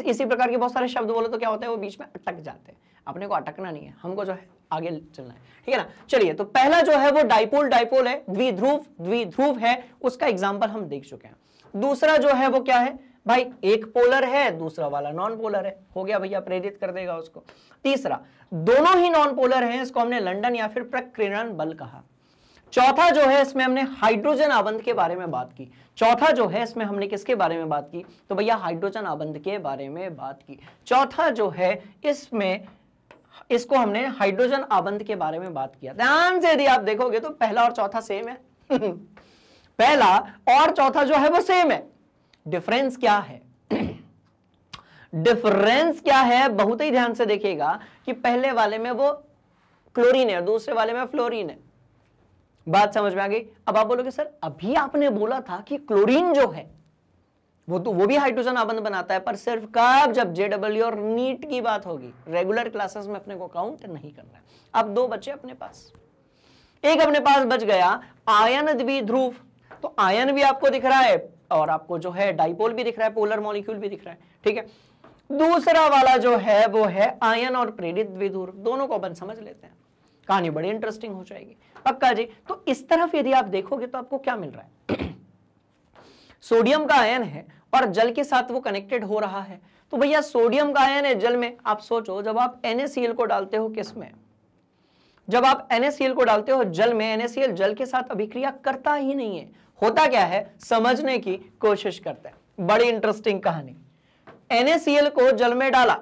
इसी प्रकार के बहुत सारे शब्द बोलो तो क्या होता है, वो बीच में अटक जाते हैं। अपने को अटकना नहीं है, हमको जो है आगे चलना है, ठीक है ना? चलिए, तो पहला जो है वो डाइपोल, डाइपोल है। द्विध्रुव, द्विध्रुव है, उसका एग्जाम्पल हम देख चुके हैं। दूसरा जो है वो क्या है भाई, एक पोलर है, दूसरा वाला नॉन पोलर है, हो गया भैया, प्रेरित कर देगा उसको। तीसरा, दोनों ही नॉन पोलर हैं, इसको हमने लंदन या फिर प्रकीर्णन बल कहा। चौथा जो है इसमें हमने हाइड्रोजन आबंध के बारे में बात की। चौथा जो है इसमें हमने किसके बारे में बात की? तो भैया हाइड्रोजन आबंध के बारे में बात की। चौथा जो है इसमें, इसको हमने हाइड्रोजन आबंध के बारे में बात किया। ध्यान से यदि आप देखोगे तो पहला और चौथा सेम है। पहला और चौथा जो है वो सेम है। डिफरेंस क्या है? डिफरेंस क्या है? बहुत ही ध्यान से देखिएगा कि पहले वाले में वो क्लोरीन है और दूसरे वाले में फ्लोरीन है। बात समझ में आ गई? अब आप बोलोगे सर अभी आपने बोला था कि क्लोरीन जो है वो भी हाइड्रोजन आबंध बनाता है, पर सिर्फ कब? जब JEE और नीट की बात होगी। रेगुलर क्लासेस में अपने को काउंट नहीं करना है। अब 2 बचे अपने पास, एक अपने पास बच गया आयन द्विध्रुव। तो आयन भी आपको दिख रहा है और आपको जो है डाइपोल भी दिख रहा है, पोलर मॉलिक्यूल भी दिख रहा है, ठीक है? दूसरा वाला जो है वो है आयन और प्रेरित द्विध्रुव। दोनों को अपन समझ लेते हैं, कहानी बड़ी इंटरेस्टिंग हो जाएगी। पक्का जी? तो इस तरफ यदि आप देखोगे तो आपको क्या मिल रहा है? सोडियम का आयन है और जल के साथ वो कनेक्टेड हो रहा है। तो भैया सोडियम का आयन है जल में। आप सोचो, जब आप NaCl को डालते हो किस में? जब आप NaCl को डालते हो जल में, NaCl जल के साथ अभिक्रिया करता ही नहीं है। होता क्या है, समझने की कोशिश करते हैं। बड़ी इंटरेस्टिंग कहानी। NaCl को जल में डाला,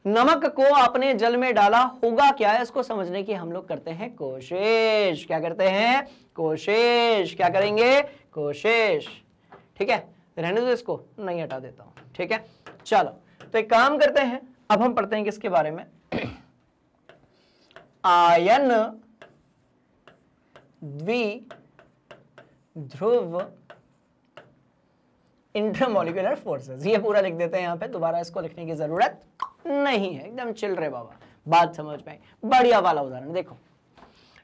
नमक को आपने जल में डाला, होगा क्या है इसको समझने की हम लोग करते हैं कोशिश। क्या करते हैं? कोशिश। क्या करेंगे? कोशिश। ठीक है, रहने दो, इसको नहीं हटा देता हूं, ठीक है? चलो, तो एक काम करते हैं, अब हम पढ़ते हैं किसके बारे में? आयन द्विध्रुव ध्रुव इंटरमॉलिक्यूलर फोर्सेस, ये पूरा लिख देते हैं यहाँ पे, दोबारा इसको लिखने की जरूरत नहीं है, एकदम चिल रहे बाबा, बात समझ में आई। बढ़िया वाला उदाहरण देखो,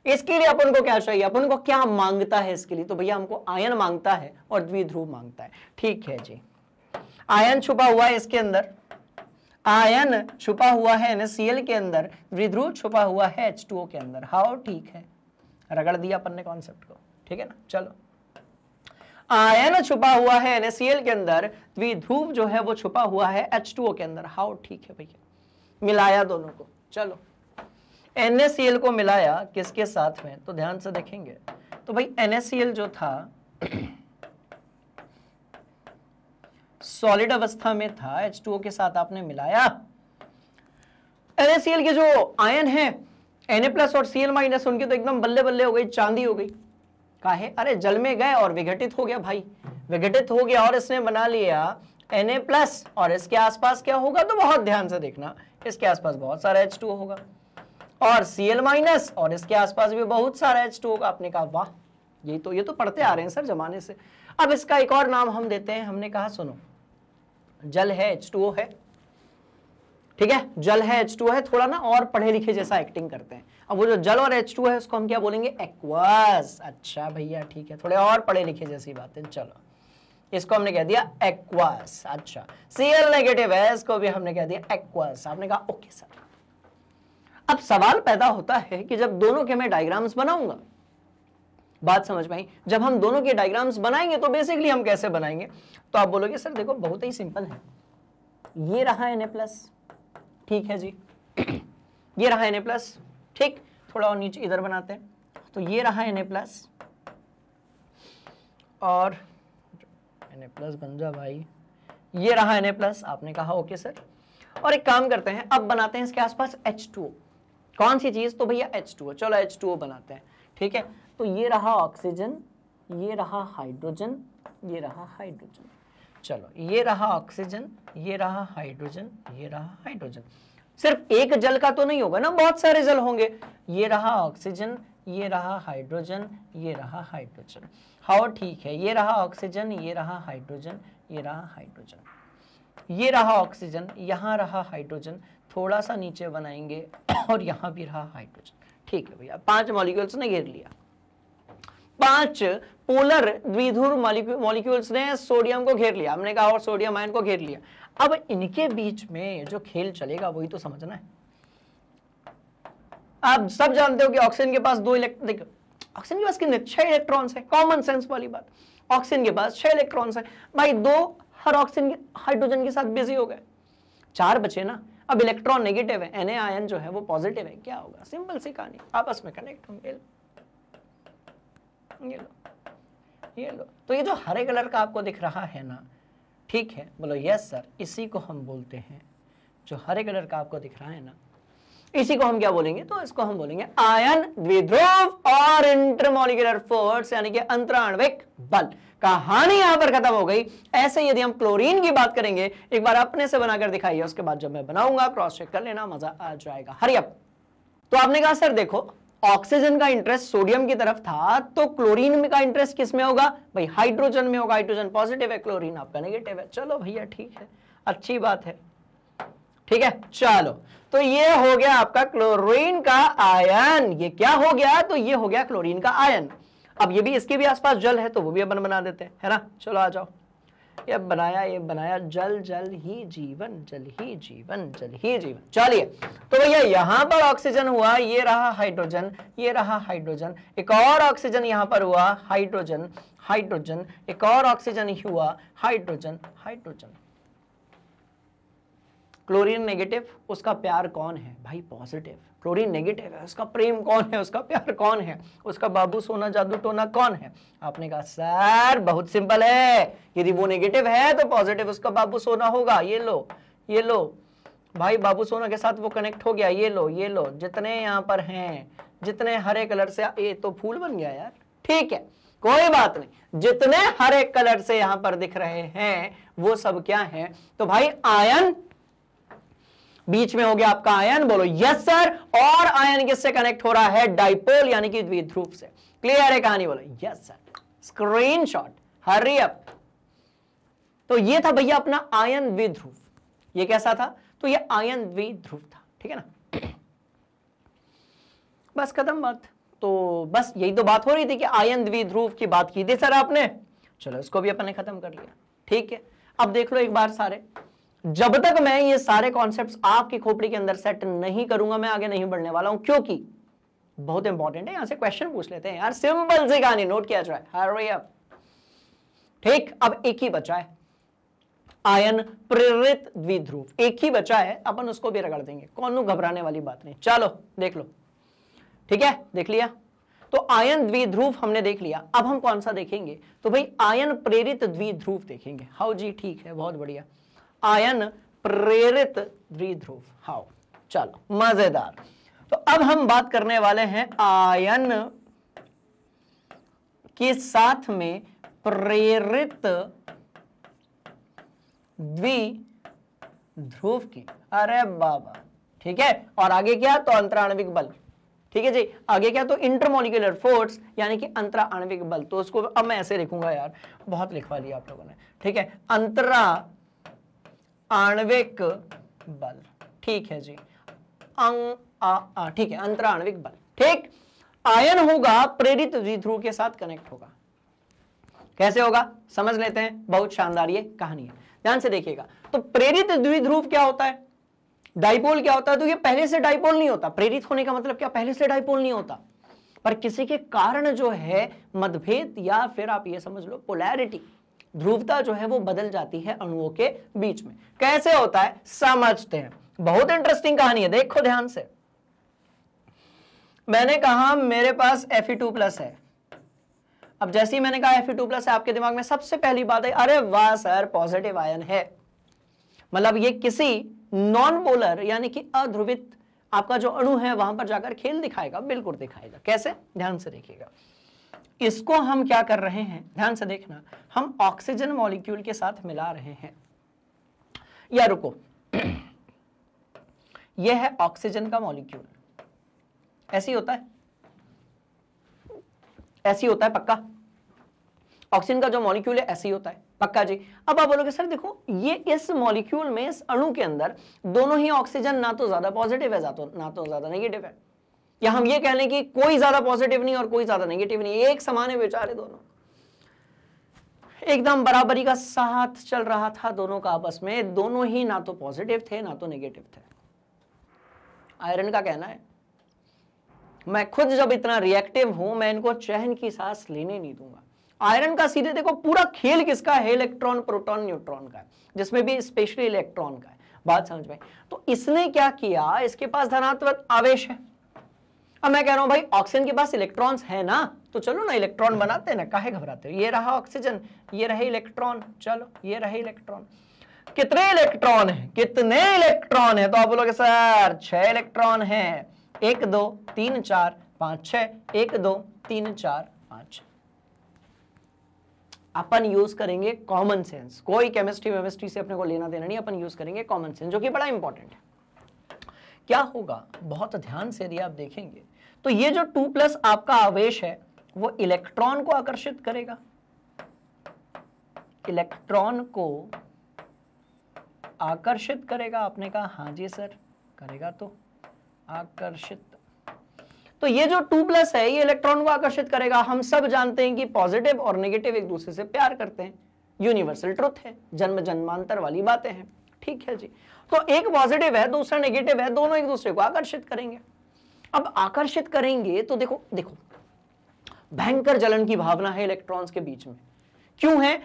इसके लिए अपन को क्या चाहिए, अपन को क्या मांगता है इसके लिए, तो भैया हमको आयन मांगता है और द्विध्रुव मांगता है। ठीक है जी, आयन छुपा हुआ है इसके अंदर, आयन छुपा हुआ है NaCl के अंदर, द्विध्रुव छुपा हुआ है H2O के अंदर। हाउ, ठीक है, रगड़ दिया अपन ने कॉन्सेप्ट को, ठीक है ना। चलो, आयन छुपा हुआ है NaCl के अंदर, द्विध्रुव जो है वो छुपा हुआ है H2O के अंदर। हाउ, ठीक है भैया, मिलाया दोनों को। चलो, NaCl को मिलाया किसके साथ में, तो ध्यान से देखेंगे तो भाई NaCl जो था सॉलिड अवस्था में था, H2O के साथ आपने मिलाया। NaCl के जो आयन है Na+ और Cl- उनकी तो एकदम बल्ले बल्ले हो गई, चांदी हो गई। काहे, अरे जल में गए और विघटित हो गया भाई, विघटित हो गया और इसने बना लिया Na+ और इसके आसपास क्या होगा, तो बहुत ध्यान से देखना, इसके आसपास बहुत सारा H2O होगा और Cl- और इसके आसपास भी बहुत सारा H2O होगा। आपने कहा वाह, ये तो पढ़ते आ रहे हैं सर जमाने से। अब इसका एक और नाम हम देते हैं, हमने कहा सुनो, जल है H2O है, ठीक है, जल है H2O है, थोड़ा ना और पढ़े लिखे जैसा एक्टिंग करते हैं। अब वो जो जल और H2O है उसको हम क्या बोलेंगे, एक्वास। अच्छा भैया ठीक है, थोड़े और पढ़े लिखे जैसी बातें। चलो, इसको हमने कह दिया एक्वास। अच्छा, Cl- है, इसको भी हमने कह दिया एक्वास। आपने कहा ओके सर। अब सवाल पैदा होता है कि जब दोनों के मैं डायग्राम्स बनाऊंगा, बात समझ में आई, जब हम दोनों के डायग्राम्स बनाएंगे तो बेसिकली हम कैसे बनाएंगे, तो आप बोलोगे सर देखो बहुत ही सिंपल है, ये रहा Na+, ठीक है जी, ये रहा Na+, ठीक, थोड़ा और नीचे इधर बनाते हैं, तो ये रहा Na+ और Na+ बन जा भाई, ये रहा Na+। आपने कहा ओके सर। और एक काम करते हैं, अब बनाते हैं इसके आसपास H2O। कौन सी चीज, तो भैया H2O। चलो H2O बनाते हैं, ठीक है। तो ये रहा ऑक्सीजन, ये रहा हाइड्रोजन, ये रहा हाइड्रोजन। चलो, ये रहा ऑक्सीजन, ये रहा हाइड्रोजन, ये रहा हाइड्रोजन। सिर्फ एक जल का तो नहीं होगा ना, बहुत सारे जल होंगे। ये रहा ऑक्सीजन, ये रहा हाइड्रोजन, ये रहा हाइड्रोजन। हाँ ठीक है, ये रहा ऑक्सीजन, ये रहा हाइड्रोजन, ये रहा हाइड्रोजन, ये रहा ऑक्सीजन, यहाँ रहा हाइड्रोजन, थोड़ा सा नीचे बनाएंगे और यहाँ भी रहा हाइड्रोजन। ठीक है भैया, 5 मॉलिक्यूल्स ने घेर लिया, 5 पोलर द्विध्रुव मॉलिक्यूल्स ने सोडियम को घेर लिया, हमने कहा, और सोडियम आयन को घेर लिया। अब इनके बीच में जो खेल चलेगा वही तो समझना है। आप सब जानते हो कि ऑक्सीजन के पास 2 इलेक्ट्रॉन, ऑक्सीजन के पास कितने, 6 इलेक्ट्रॉन्स है, कॉमन सेंस वाली बात। ऑक्सीजन के पास 6 इलेक्ट्रॉन्स है भाई, 2 हर ऑक्सीजन हाइड्रोजन के साथ बिजी हो गए, 4 बचे ना। अब इलेक्ट्रॉन नेगेटिव है, Na आयन जो है वो पॉजिटिव है, क्या होगा, सिंपल सी कहानी, आपस में कनेक्ट होंगे। ये लो, ये लो। तो ये जो हरे कलर का आपको दिख रहा है ना, ठीक है, बोलो यस सर, इसी को हम बोलते हैं, जो हरे कलर का आपको दिख रहा है ना, इसी को हम क्या बोलेंगे, तो इसको हम बोलेंगे आयन द्विध्रुव और इंटरमॉलिक्यूलर फोर्स, यानी कि अंतराण्विक बल। कहानी यहां पर खत्म हो गई। ऐसे यदि हम क्लोरीन की बात करेंगे, एक बार अपने से बनाकर दिखाइए, उसके बाद जब मैं बनाऊंगा क्रॉस चेक कर लेना, मजा आ जाएगा। Hurry up. तो आपने कहा सर देखो, ऑक्सीजन का इंटरेस्ट सोडियम की तरफ था, तो क्लोरीन में का इंटरेस्ट किस में होगा भाई, हाइड्रोजन में होगा। हाइड्रोजन पॉजिटिव है, क्लोरीन आपका नेगेटिव है। चलो भैया ठीक है, अच्छी बात है, ठीक है। चलो, तो ये हो गया आपका क्लोरीन का आयन। ये क्या हो गया, तो ये हो गया क्लोरीन का आयन। अब ये भी, इसके भी आसपास जल है, तो वो भी अपन बना देते हैं, है ना। चलो आ जाओ, ये बनाया, जल जल ही जीवन, जल ही जीवन, जल ही जीवन। चलिए, तो भैया यहां पर ऑक्सीजन हुआ, ये रहा हाइड्रोजन, ये रहा हाइड्रोजन, एक और ऑक्सीजन यहां पर हुआ, हाइड्रोजन, हाइड्रोजन, एक और ऑक्सीजन हुआ, हाइड्रोजन, हाइड्रोजन। क्लोरीन नेगेटिव, उसका प्यार कौन है भाई, पॉजिटिव। क्लोरीन नेगेटिव है, उसका प्रेम कौन है, उसका प्यार कौन है, उसका बाबू सोना जादू टोना कौन है। आपने कहा सर बहुत सिंपल है, यदि वो नेगेटिव है तो पॉजिटिव उसका बाबू सोना होगा। ये लो, ये लो भाई, बाबू सोना के साथ वो कनेक्ट हो गया। ये लो, ये लो, जितने यहाँ पर हैं, जितने हरे कलर से, ये तो फूल बन गया यार, ठीक है, कोई बात नहीं, जितने हरे कलर से यहां पर दिख रहे हैं वो सब क्या है, तो भाई आयन, बीच में हो गया आपका आयन। बोलो यस सर। और आयन किससे कनेक्ट हो रहा है, डाइपोल यानी कि द्विध्रुव से। क्लियर है कहानी, बोलो yes sir. Screenshot, hurry up. तो ये था भैया अपना आयन द्विध्रुव। ये कैसा था? तो ये आयन द्विध्रुव था, ठीक है ना। बस खत्म बात। तो बस यही तो बात हो रही थी कि आयन द्विध्रुव की बात की थी सर आपने, चलो इसको भी अपन ने खत्म कर लिया, ठीक है। अब देख लो एक बार सारे, जब तक मैं ये सारे कॉन्सेप्ट्स आपकी खोपड़ी के अंदर सेट नहीं करूंगा मैं आगे नहीं बढ़ने वाला हूं, क्योंकि बहुत इंपॉर्टेंट है। यहां से क्वेश्चन पूछ लेते हैं यार, सिंपल सी कहानी, नोट किया जाए, हरी अप। ठीक, अब एक ही बचा है, आयन प्रेरित द्विध्रुव, एक ही बचा है, अपन उसको भी रगड़ देंगे, कौन घबराने वाली बात नहीं। चलो देख लो, ठीक है, देख लिया। तो आयन द्विध्रुव हमने देख लिया, अब हम कौन सा देखेंगे? तो भाई आयन प्रेरित द्विध्रुव देखेंगे। हाउ जी, ठीक है, बहुत बढ़िया, आयन प्रेरित द्विध्रुव, हाउ, चलो मजेदार। तो अब हम बात करने वाले हैं आयन के साथ में प्रेरित द्विध्रुव की। अरे बाबा, ठीक है, और आगे क्या? तो अंतराण्विक बल, ठीक है जी। आगे क्या? तो इंटरमोलिकुलर फोर्स, यानी कि अंतरा आणविक बल। तो उसको अब मैं ऐसे लिखूंगा यार, बहुत लिखवा लिया आप लोगों ने, ठीक है, अंतरा आणविक बल, ठीक है जी, ठीक है, अंतरा आणविक बल, ठीक। आयन होगा प्रेरित द्विध्रुव के साथ कनेक्ट होगा, कैसे होगा समझ लेते हैं, बहुत शानदार ये कहानी है, ध्यान से देखिएगा। तो प्रेरित द्विध्रुव क्या होता है? डाइपोल क्या होता है? तो ये पहले से डाइपोल नहीं होता, प्रेरित होने का मतलब क्या? पहले से डाइपोल नहीं होता, पर किसी के कारण जो है मतभेद, या फिर आप ये समझ लो पोलैरिटी, ध्रुवता जो है वो बदल जाती है अणुओं के बीच में। कैसे होता है समझते हैं, बहुत इंटरेस्टिंग कहानी है, देखो ध्यान से। मैंने कहा मेरे पास Fe2+ है, अब जैसे ही मैंने कहा Fe2+ है, आपके दिमाग में सबसे पहली बात है, अरे वाह सर पॉजिटिव आयन है, मतलब ये किसी नॉन पोलर यानी कि अध्रुवित आपका जो अणु है वहां पर जाकर खेल दिखाएगा, बिल्कुल दिखाएगा। कैसे? ध्यान से देखिएगा, इसको हम क्या कर रहे हैं, ध्यान से देखना, हम ऑक्सीजन मॉलिक्यूल के साथ मिला रहे हैं, या रुको, यह है ऑक्सीजन का मॉलिक्यूल, ऐसी होता है, ऐसी होता है पक्का, ऑक्सीजन का जो मॉलिक्यूल है ऐसे ही होता है पक्का जी। अब आप बोलोगे सर देखो ये इस मॉलिक्यूल में, इस अणु के अंदर दोनों ही ऑक्सीजन ना तो ज्यादा पॉजिटिव है ना तो ज्यादा नेगेटिव है, या हम ये कह लें कि कोई ज्यादा पॉजिटिव नहीं और कोई ज्यादा नेगेटिव नहीं, एक समान है बेचारे, दोनों एकदम बराबरी का साथ चल रहा था दोनों का आपस में, दोनों ही ना तो पॉजिटिव थे ना तो नेगेटिव थे। आयरन का कहना है मैं खुद जब इतना रिएक्टिव हूं मैं इनको चैन की सांस लेने नहीं दूंगा। आयरन का सीधे देखो पूरा खेल किसका है, इलेक्ट्रॉन प्रोटॉन न्यूट्रॉन का है, जिसमें भी स्पेशली इलेक्ट्रॉन का है, बात समझ में। तो इसने क्या किया, इसके पास धनात्मक आवेश है, अब मैं कह रहा हूं भाई ऑक्सीजन के पास इलेक्ट्रॉन्स है ना, तो चलो ना इलेक्ट्रॉन बनाते हैं ना, काहे घबराते हो, ये रहा ऑक्सीजन, ये रहे इलेक्ट्रॉन, चलो ये रहे इलेक्ट्रॉन। कितने इलेक्ट्रॉन है, कितने इलेक्ट्रॉन है? तो आप बोलोगे सर 6 इलेक्ट्रॉन है, 1 2 3 4 5 6, 1 2 3 4 5। अपन यूज करेंगे कॉमन सेंस, कोई केमिस्ट्री से अपने को लेना देना नहीं, अपन यूज करेंगे कॉमन सेंस, जो कि बड़ा इंपॉर्टेंट है। क्या होगा, बहुत ध्यान से यदि आप देखेंगे तो ये जो 2+ आपका आवेश है वो इलेक्ट्रॉन को आकर्षित करेगा, इलेक्ट्रॉन को आकर्षित करेगा। आपने कहा हाँ जी सर करेगा, तो आकर्षित, तो ये जो 2+ है ये इलेक्ट्रॉन को आकर्षित करेगा। हम सब जानते हैं कि पॉजिटिव और नेगेटिव एक दूसरे से प्यार करते हैं, यूनिवर्सल ट्रुथ है, जन्म जन्मांतर वाली बातें हैं, ठीक है जी। तो एक पॉजिटिव है दूसरा नेगेटिव है, दोनों एक दूसरे को आकर्षित करेंगे। अब आकर्षित करेंगे तो देखो देखो भयंकर जलन की भावना है इलेक्ट्रॉन्स के बीच में, क्यों है?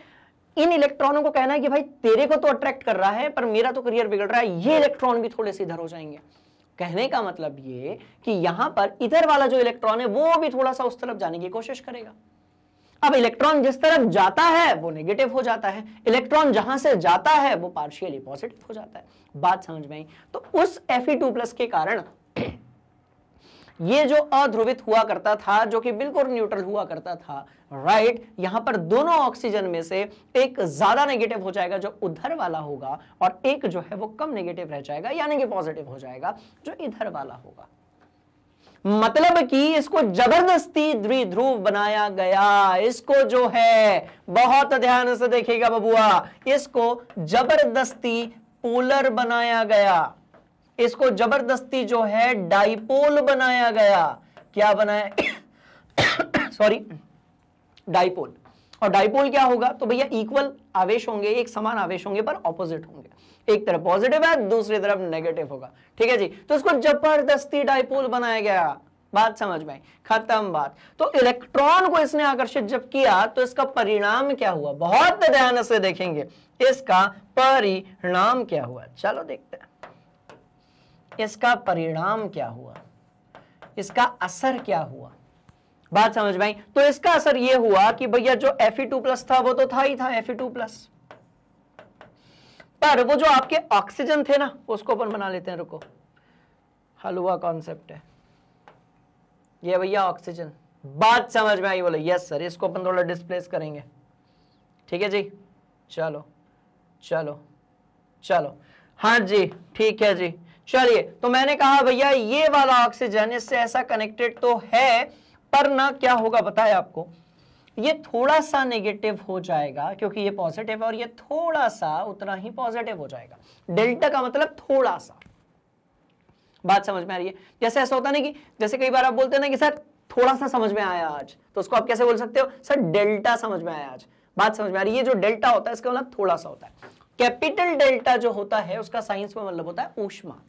इन इलेक्ट्रॉनों को कहना है कि भाई तेरे को तो अट्रैक्ट कर रहा है पर मेरा तो करियर बिगड़ रहा है, ये इलेक्ट्रॉन भी थोड़े से इधर हो जाएंगे। कहने का मतलब ये कि यहां पर इधर वाला जो इलेक्ट्रॉन है वो भी थोड़ा सा उस तरफ जाने की कोशिश करेगा। अब इलेक्ट्रॉन जिस तरफ जाता है वो नेगेटिव हो जाता है, इलेक्ट्रॉन जहां से जाता है वो पार्शियली पॉजिटिव हो जाता है, बात समझ में आई? तो उस Fe2+ के कारण ये जो अध्रुवित हुआ करता था, जो कि बिल्कुल न्यूट्रल हुआ करता था, राइट, यहां पर दोनों ऑक्सीजन में से एक ज्यादा नेगेटिव हो जाएगा जो उधर वाला होगा, और एक जो है वो कम नेगेटिव रह जाएगा यानी कि पॉजिटिव हो जाएगा जो इधर वाला होगा। मतलब कि इसको जबरदस्ती द्विध्रुव बनाया गया। इसको जो है बहुत ध्यान से देखिएगा बबुआ, इसको जबरदस्ती पोलर बनाया गया, इसको जबरदस्ती जो है डाइपोल बनाया गया। क्या बनाया? Sorry, dipole. और डाइपोल क्या होगा? तो भैया इक्वल आवेश होंगे, एक समान आवेश होंगे पर ऑपोजिट होंगे, एक तरफ पॉजिटिव है दूसरी तरफ नेगेटिव होगा। ठीक है जी, तो इसको जबरदस्ती डाइपोल बनाया गया। बात समझ में आई? खत्म बात। तो इलेक्ट्रॉन को इसने आकर्षित जब किया तो इसका परिणाम क्या हुआ? बहुत ध्यान से देखेंगे, इसका परिणाम क्या हुआ? चलो देखते हैं इसका परिणाम क्या हुआ, इसका असर क्या हुआ। बात समझ में आई? तो इसका असर यह हुआ कि भैया जो Fe2+ था वो तो था ही था Fe2+, पर वो जो आपके ऑक्सीजन थे ना उसको अपन बना लेते हैं। रुको, हलवा कॉन्सेप्ट है ये भैया, ऑक्सीजन। बात समझ में आई? बोले यस सर, इसको अपन थोड़ा डिस्प्लेस करेंगे। ठीक है जी, चलो चलो चलो, हाँ जी ठीक है जी। चलिए, तो मैंने कहा भैया ये वाला ऑक्सीजन इससे ऐसा कनेक्टेड तो है, पर ना क्या होगा बताया आपको, ये थोड़ा सा नेगेटिव हो जाएगा क्योंकि ये पॉजिटिव है, और ये थोड़ा सा उतना ही पॉजिटिव हो जाएगा। डेल्टा का मतलब थोड़ा सा। बात समझ में आ रही है? जैसे ऐसा होता नहीं कि जैसे कई बार आप बोलते हैं ना कि सर थोड़ा सा समझ में आया आज, तो उसको आप कैसे बोल सकते हो? सर डेल्टा समझ में आया आज। बात समझ में आ रही है? ये जो डेल्टा होता है इसका मतलब थोड़ा सा होता है। कैपिटल डेल्टा जो होता है उसका साइंस में मतलब होता है ऊष्मा।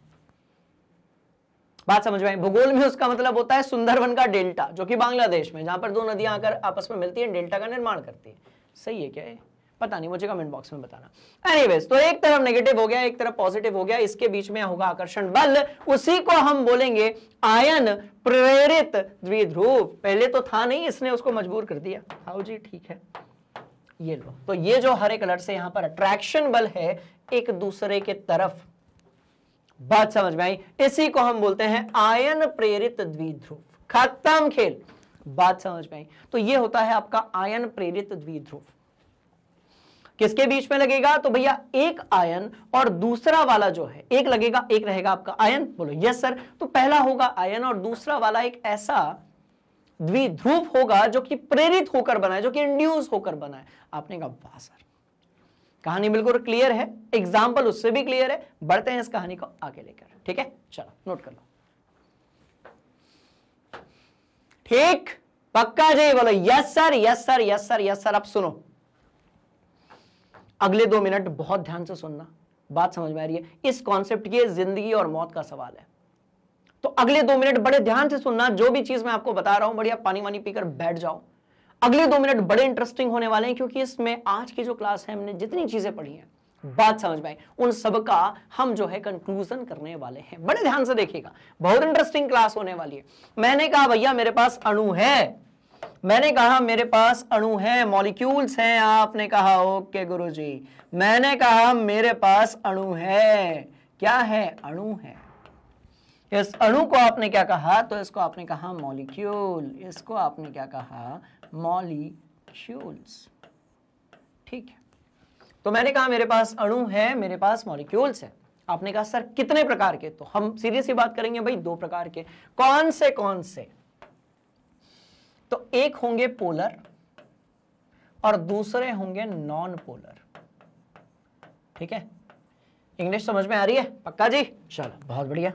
बात समझ में आई? भूगोल में उसका मतलब होता है सुंदरवन का डेल्टा, जो कि बांग्लादेश में, जहां पर दो नदियां आकर आपस में मिलती हैं, डेल्टा का निर्माण करती है। सही है क्या है? पता नहीं, मुझे कमेंट बॉक्स में बताना। एनीवेज, तो एक तरफ नेगेटिव हो गया, एक तरफ पॉजिटिव हो गया, इसके बीच में होगा आकर्षण बल, उसी को हम बोलेंगे आयन प्रेरित द्विध्रुव। पहले तो था नहीं, इसने उसको मजबूर कर दिया। हाँ जी ठीक है, ये लो। तो ये जो हरे कलर से यहां पर अट्रैक्शन बल है एक दूसरे के तरफ, बात समझ में आई? इसी को हम बोलते हैं आयन प्रेरित द्विध्रुव। खत्म खेल। बात समझ में आई? तो ये होता है आपका आयन प्रेरित द्विध्रुव। किसके बीच में लगेगा? तो भैया एक आयन और दूसरा वाला जो है, एक लगेगा, एक रहेगा आपका आयन। बोलो यस सर। तो पहला होगा आयन और दूसरा वाला एक ऐसा द्विध्रुव होगा जो कि प्रेरित होकर बना है, जो कि इंड्यूस होकर बना है। आपने कहा वाह सर, कहानी बिल्कुल क्लियर है, एग्जाम्पल उससे भी क्लियर है। बढ़ते हैं इस कहानी को आगे लेकर। ठीक है, चलो नोट कर लो। ठीक, पक्का जी? बोलो yes sir, yes sir, yes sir, yes sir. अब सुनो, अगले 2 मिनट बहुत ध्यान से सुनना। बात समझ में आ रही है? इस कॉन्सेप्ट की जिंदगी और मौत का सवाल है, तो अगले 2 मिनट बड़े ध्यान से सुनना। जो भी चीज मैं आपको बता रहा हूं, बढ़िया पानी वानी पीकर बैठ जाओ। अगले 2 मिनट बड़े इंटरेस्टिंग होने वाले हैं, क्योंकि इसमें आज की जो क्लास है, हमने जितनी चीजें पढ़ी हैं, बात समझ में आई, उन सब का हम जो है कंक्लूजन करने वाले हैं। बड़े ध्यान से देखिएगा, बहुत इंटरेस्टिंग क्लास होने वाली है। मैंने कहा भैया मेरे पास अणु है, मैंने कहा मेरे पास अणु है, मॉलिक्यूल्स हैं। आपने कहा ओके गुरुजी। मैंने कहा मेरे पास अणु है। क्या है? अणु है। इस अणु को आपने क्या कहा? तो इसको आपने कहा मॉलिक्यूल। इसको आपने क्या कहा? मॉलिक्यूल्स। ठीक है, तो मैंने कहा मेरे पास अणु है, मेरे पास मॉलिक्यूल्स है। आपने कहा सर कितने प्रकार के? तो हम सीरियसली बात करेंगे भाई 2 प्रकार के। कौन से कौन से? तो एक होंगे पोलर और दूसरे होंगे नॉन पोलर। ठीक है, इंग्लिश समझ में आ रही है? पक्का जी? चलो बहुत बढ़िया।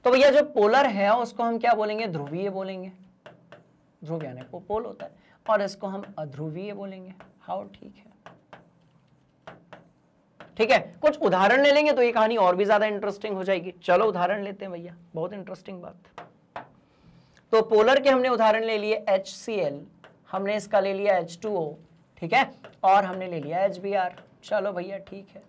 तो भैया जो पोलर है उसको हम क्या बोलेंगे? ध्रुवीय बोलेंगे। ध्रुव यानी पोल होता है, और इसको हम अध्रुवीय बोलेंगे। हाउ? ठीक है, ठीक है। कुछ उदाहरण ले लेंगे तो ये कहानी और भी ज्यादा इंटरेस्टिंग हो जाएगी। चलो उदाहरण लेते हैं भैया, बहुत इंटरेस्टिंग बात। तो पोलर के हमने उदाहरण ले लिए HCl, हमने इसका ले लिया H2O, ठीक है, और हमने ले लिया HBr। चलो भैया ठीक है।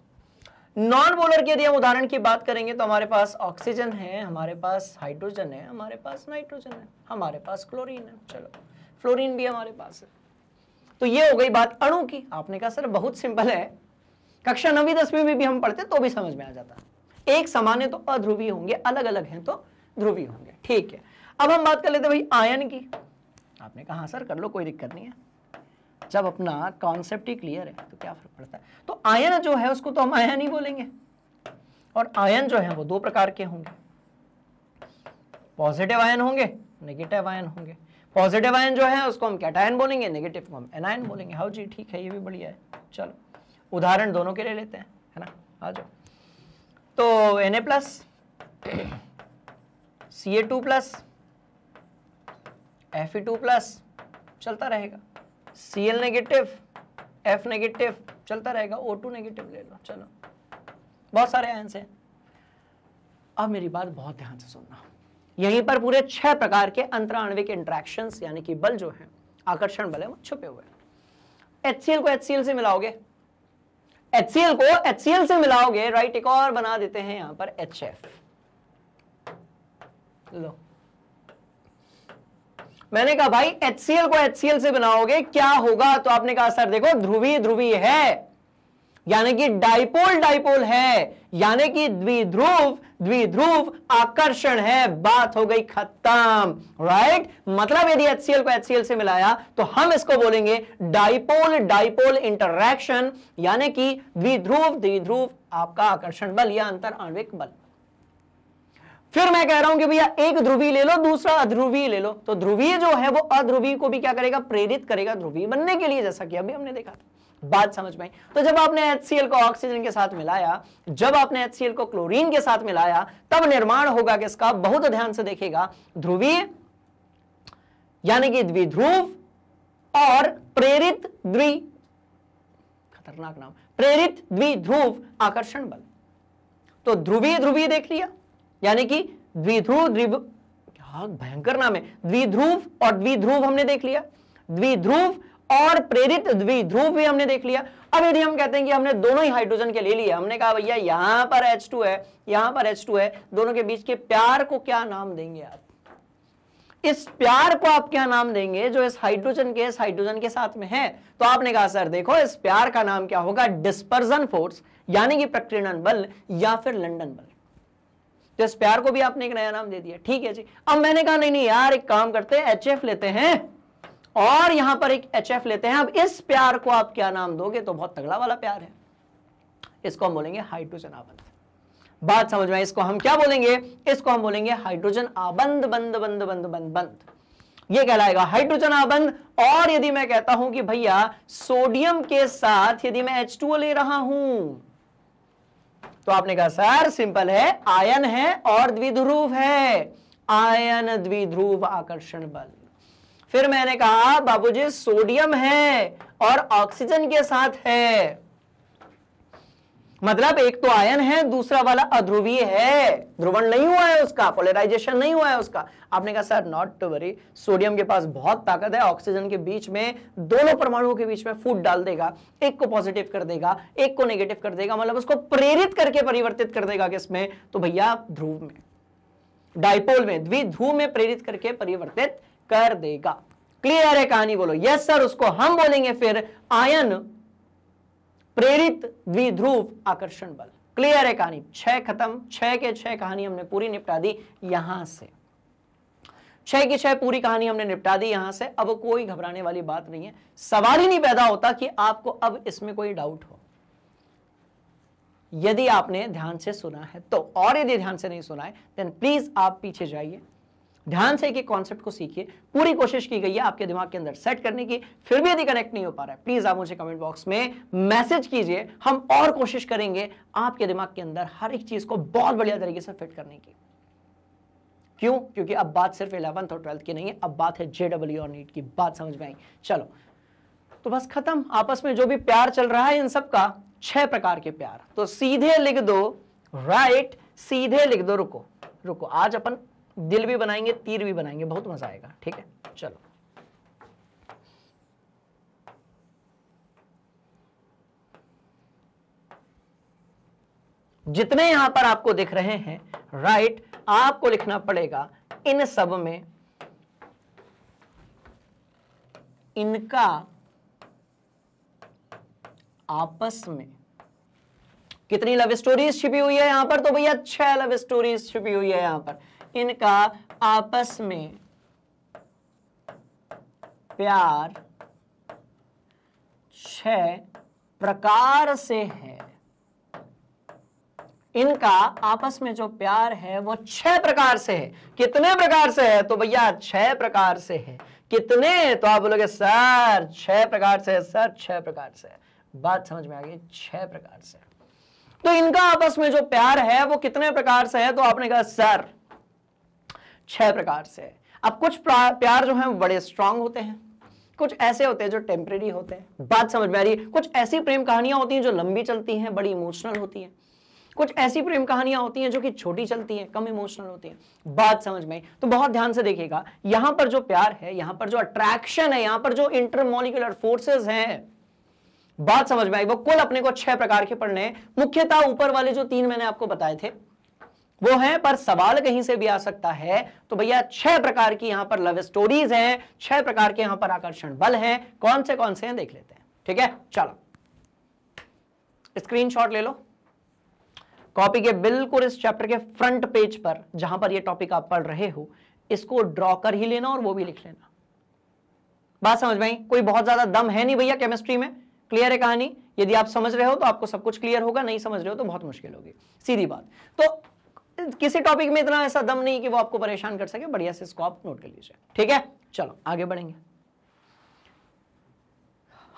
नॉन पोलर की यदि हम उदाहरण की बात करेंगे तो हमारे पास ऑक्सीजन है, हमारे पास हाइड्रोजन है, हमारे पास नाइट्रोजन है, हमारे पास क्लोरीन है। चलो फ्लोरीन भी हमारे पास है। तो ये हो गई बात अणु की। आपने कहा सर बहुत सिंपल है, कक्षा 9वीं 10वीं में भी हम पढ़ते तो भी समझ में आ जाता। एक समान है तो अध्रुवीय होंगे, अलग अलग हैं तो ध्रुवीय होंगे। ठीक है, अब हम बात कर लेते भाई आयन की। आपने कहा हाँ सर कर लो, कोई दिक्कत नहीं है, जब अपना कॉन्सेप्ट ही क्लियर है तो क्या फर्क पड़ता है। तो आयन जो है उसको तो हम आयन ही बोलेंगे, और आयन जो है वो 2 प्रकार के होंगे। पॉजिटिव आयन होंगे, नेगेटिव आयन होंगे। पॉजिटिव आयन जो है उसको हम कैटायन बोलेंगे, नेगेटिव को हम एनायन बोलेंगे। हाँ जी ठीक है, ये भी बढ़िया है। चलो उदाहरण दोनों के लिए लेते हैं, है ना, आ जाओ। तो Na+, Ca2+, Fe2+, चलता रहेगा। Cl नेगेटिव, F नेगेटिव, चलता रहेगा। O2 नेगेटिव ले लो। चलो बहुत सारे आयंस हैं। अब मेरी बात बहुत ध्यान से सुनना। यहीं पर पूरे 6 प्रकार के अंतराण्विक इंटरेक्शंस यानी कि बल जो है, आकर्षण बल है, वो छुपे हुए हैं। HCl को HCl से मिलाओगे, HCl को HCl से मिलाओगे, राइट, एक और बना देते हैं यहां पर HF। लो, मैंने कहा भाई HCl को HCl से बनाओगे क्या होगा, तो आपने कहा सर देखो ध्रुवीय ध्रुवीय है, यानी कि डाइपोल डाइपोल है, यानी कि द्विध्रुव द्विध्रुव आकर्षण है। बात हो गई खत्म, राइट। मतलब यदि HCl को HCl से मिलाया तो हम इसको बोलेंगे डाइपोल डाइपोल इंटरैक्शन, यानी कि द्विध्रुव द्विध्रुव आपका आकर्षण बल या अंतर आणविक बल। फिर मैं कह रहा हूं कि भैया एक ध्रुवीय ले लो, दूसरा अध्रुवीय ले लो, तो ध्रुवीय जो है वो अध्रुवीय को भी क्या करेगा, प्रेरित करेगा ध्रुवीय बनने के लिए, जैसा कि अभी हमने देखा था। बात समझ में आई? तो जब आपने HCl को ऑक्सीजन के साथ मिलाया, जब आपने HCl को क्लोरीन के साथ मिलाया, तब निर्माण होगा किसका, बहुत ध्यान से देखिएगा, ध्रुवीय यानी कि द्विध्रुव और प्रेरित खतरनाक नाम, प्रेरित द्विध्रुव आकर्षण बल। तो ध्रुवीय ध्रुवीय देख लिया, यानी कि द्विध्रुव क्या भयंकर नाम है, द्विध्रुव और द्विध्रुव हमने देख लिया, द्विध्रुव और प्रेरित द्विध्रुव भी हमने देख लिया। अब यदि हम कहते हैं कि हमने दोनों ही हाइड्रोजन के ले लिया, हमने कहा भैया यहां पर H2 है, यहां पर H2 है, दोनों के बीच के प्यार को क्या नाम देंगे आप, इस प्यार को आप क्या नाम देंगे जो इस हाइड्रोजन के साथ में है। तो आपने कहा सर देखो इस प्यार का नाम क्या होगा, डिस्पर्जन फोर्स, यानी कि प्रकीर्णन बल या फिर लंदन बल। तो इस प्यार को भी आपने एक नया नाम दे दिया, ठीक है जी। अब मैंने कहा नहीं नहीं यार, एक काम करते हैं, HF लेते हैं और यहां पर एक HF लेते हैं। अब इस प्यार को आप क्या नाम दोगे, तो बहुत तगड़ा वाला प्यार है, इसको हम बोलेंगे हाइड्रोजन आबंध। बात समझ में? इसको हम क्या बोलेंगे, इसको हम बोलेंगे हाइड्रोजन आबंध, बंद बंद बंद बंद बंद, ये कहलाएगा हाइड्रोजन आबंध। और यदि मैं कहता हूं कि भैया सोडियम के साथ यदि मैं H2O ले रहा हूं, तो आपने कहा सर सिंपल है, आयन है और द्विध्रुव है, आयन द्विध्रुव आकर्षण बल। फिर मैंने कहा बाबूजी सोडियम है और ऑक्सीजन के साथ है, मतलब एक तो आयन है, दूसरा वाला अध्रुवीय है, ध्रुवण नहीं हुआ है उसका, पोलराइजेशन नहीं हुआ है उसका। आपने कहा sir not to worry, sodium के पास बहुत ताकत है, ऑक्सीजन के बीच में, दोनों परमाणुओं के बीच में फूट डाल देगा, एक को पॉजिटिव कर देगा, एक को नेगेटिव कर देगा, मतलब उसको प्रेरित करके परिवर्तित कर देगा किसमें, तो भैया ध्रुव में, डाइपोल में, द्विध्रुव में प्रेरित करके परिवर्तित कर देगा। क्लियर है कहानी, बोलो यस सर। उसको हम बोलेंगे फिर आयन प्रेरित द्विध्रुव आकर्षण बल। क्लियर है कहानी, 6 खत्म, 6 के 6 कहानी हमने पूरी निपटा दी यहां से, 6 की 6 पूरी कहानी हमने निपटा दी यहां से। अब कोई घबराने वाली बात नहीं है, सवाल ही नहीं पैदा होता कि आपको अब इसमें कोई डाउट हो, यदि आपने ध्यान से सुना है तो। और यदि ध्यान से नहीं सुना है देन प्लीज आप पीछे जाइए, ध्यान से एक कॉन्सेप्ट को सीखिए। पूरी कोशिश की गई है आपके दिमाग के अंदर सेट करने की, फिर भी यदि कनेक्ट नहीं हो पा रहा है प्लीज आप मुझे कमेंट बॉक्स में मैसेज कीजिए, हम और कोशिश करेंगे आपके दिमाग के अंदर हर एक चीज को बहुत बढ़िया तरीके से फिट करने की। क्यों? क्योंकि अब बात सिर्फ 11th और 12th की नहीं है, अब बात है JEE और नीट की। बात समझ में आई? चलो तो बस खत्म, आपस में जो भी प्यार चल रहा है इन सब का 6 प्रकार के प्यार, तो सीधे लिख दो, राइट, सीधे लिख दो। रुको रुको, आज अपन दिल भी बनाएंगे, तीर भी बनाएंगे, बहुत मजा आएगा, ठीक है। चलो जितने यहां पर आपको दिख रहे हैं, राइट, आपको लिखना पड़ेगा इन सब में इनका आपस में कितनी लव स्टोरीज छिपी हुई है यहां पर, तो भैया 6 लव स्टोरीज छिपी हुई है यहां पर। इनका आपस में प्यार 6 प्रकार से है, इनका आपस में जो प्यार है वो 6 प्रकार से है। कितने प्रकार से है? तो भैया 6 प्रकार से है। कितने? तो आप बोलोगे सर 6 प्रकार से है सर, 6 प्रकार से है। बात समझ में आ गई? 6 प्रकार से। तो इनका आपस में जो प्यार है वो कितने प्रकार से है? तो आपने कहा सर 6 प्रकार से है। अब कुछ प्यार जो है वो बड़े स्ट्रांग होते हैं, कुछ ऐसे होते हैं जो टेम्परेरी होते हैं। बात समझ में आ रही है? कुछ ऐसी प्रेम कहानियां होती हैं जो लंबी चलती हैं, बड़ी इमोशनल होती हैं। कुछ ऐसी प्रेम कहानियां होती हैं जो कि छोटी चलती हैं, कम इमोशनल होती हैं। बात समझ में आई? तो बहुत ध्यान से देखिएगा, यहां पर जो प्यार है, यहां पर जो अट्रैक्शन है, यहां पर जो इंटरमॉलिक्यूलर फोर्सेस हैं, बात समझ में आई? वो कुल अपने को 6 प्रकार के पढ़ने हैं। मुख्यतः ऊपर वाले जो 3 मैंने आपको बताए थे वो है, पर सवाल कहीं से भी आ सकता है। तो भैया 6 प्रकार की यहां पर लव स्टोरीज हैं, 6 प्रकार के यहां पर आकर्षण बल हैं। कौन से हैं देख लेते हैं। ठीक है, चलो स्क्रीनशॉट ले लो कॉपी के बिल्कुल इस चैप्टर के फ्रंट पेज पर, जहां पर ये टॉपिक आप पढ़ रहे हो, इसको ड्रॉ कर ही लेना और वो भी लिख लेना। बात समझ में आई? कोई बहुत ज्यादा दम है नहीं भैया केमिस्ट्री में। क्लियर है कहानी? यदि आप समझ रहे हो तो आपको सब कुछ क्लियर होगा, नहीं समझ रहे हो तो बहुत मुश्किल होगी, सीधी बात। तो किसी टॉपिक में इतना ऐसा दम नहीं कि वो आपको परेशान कर सके। बढ़िया से इसको आप नोट कर लीजिए। ठीक है, चलो आगे बढ़ेंगे।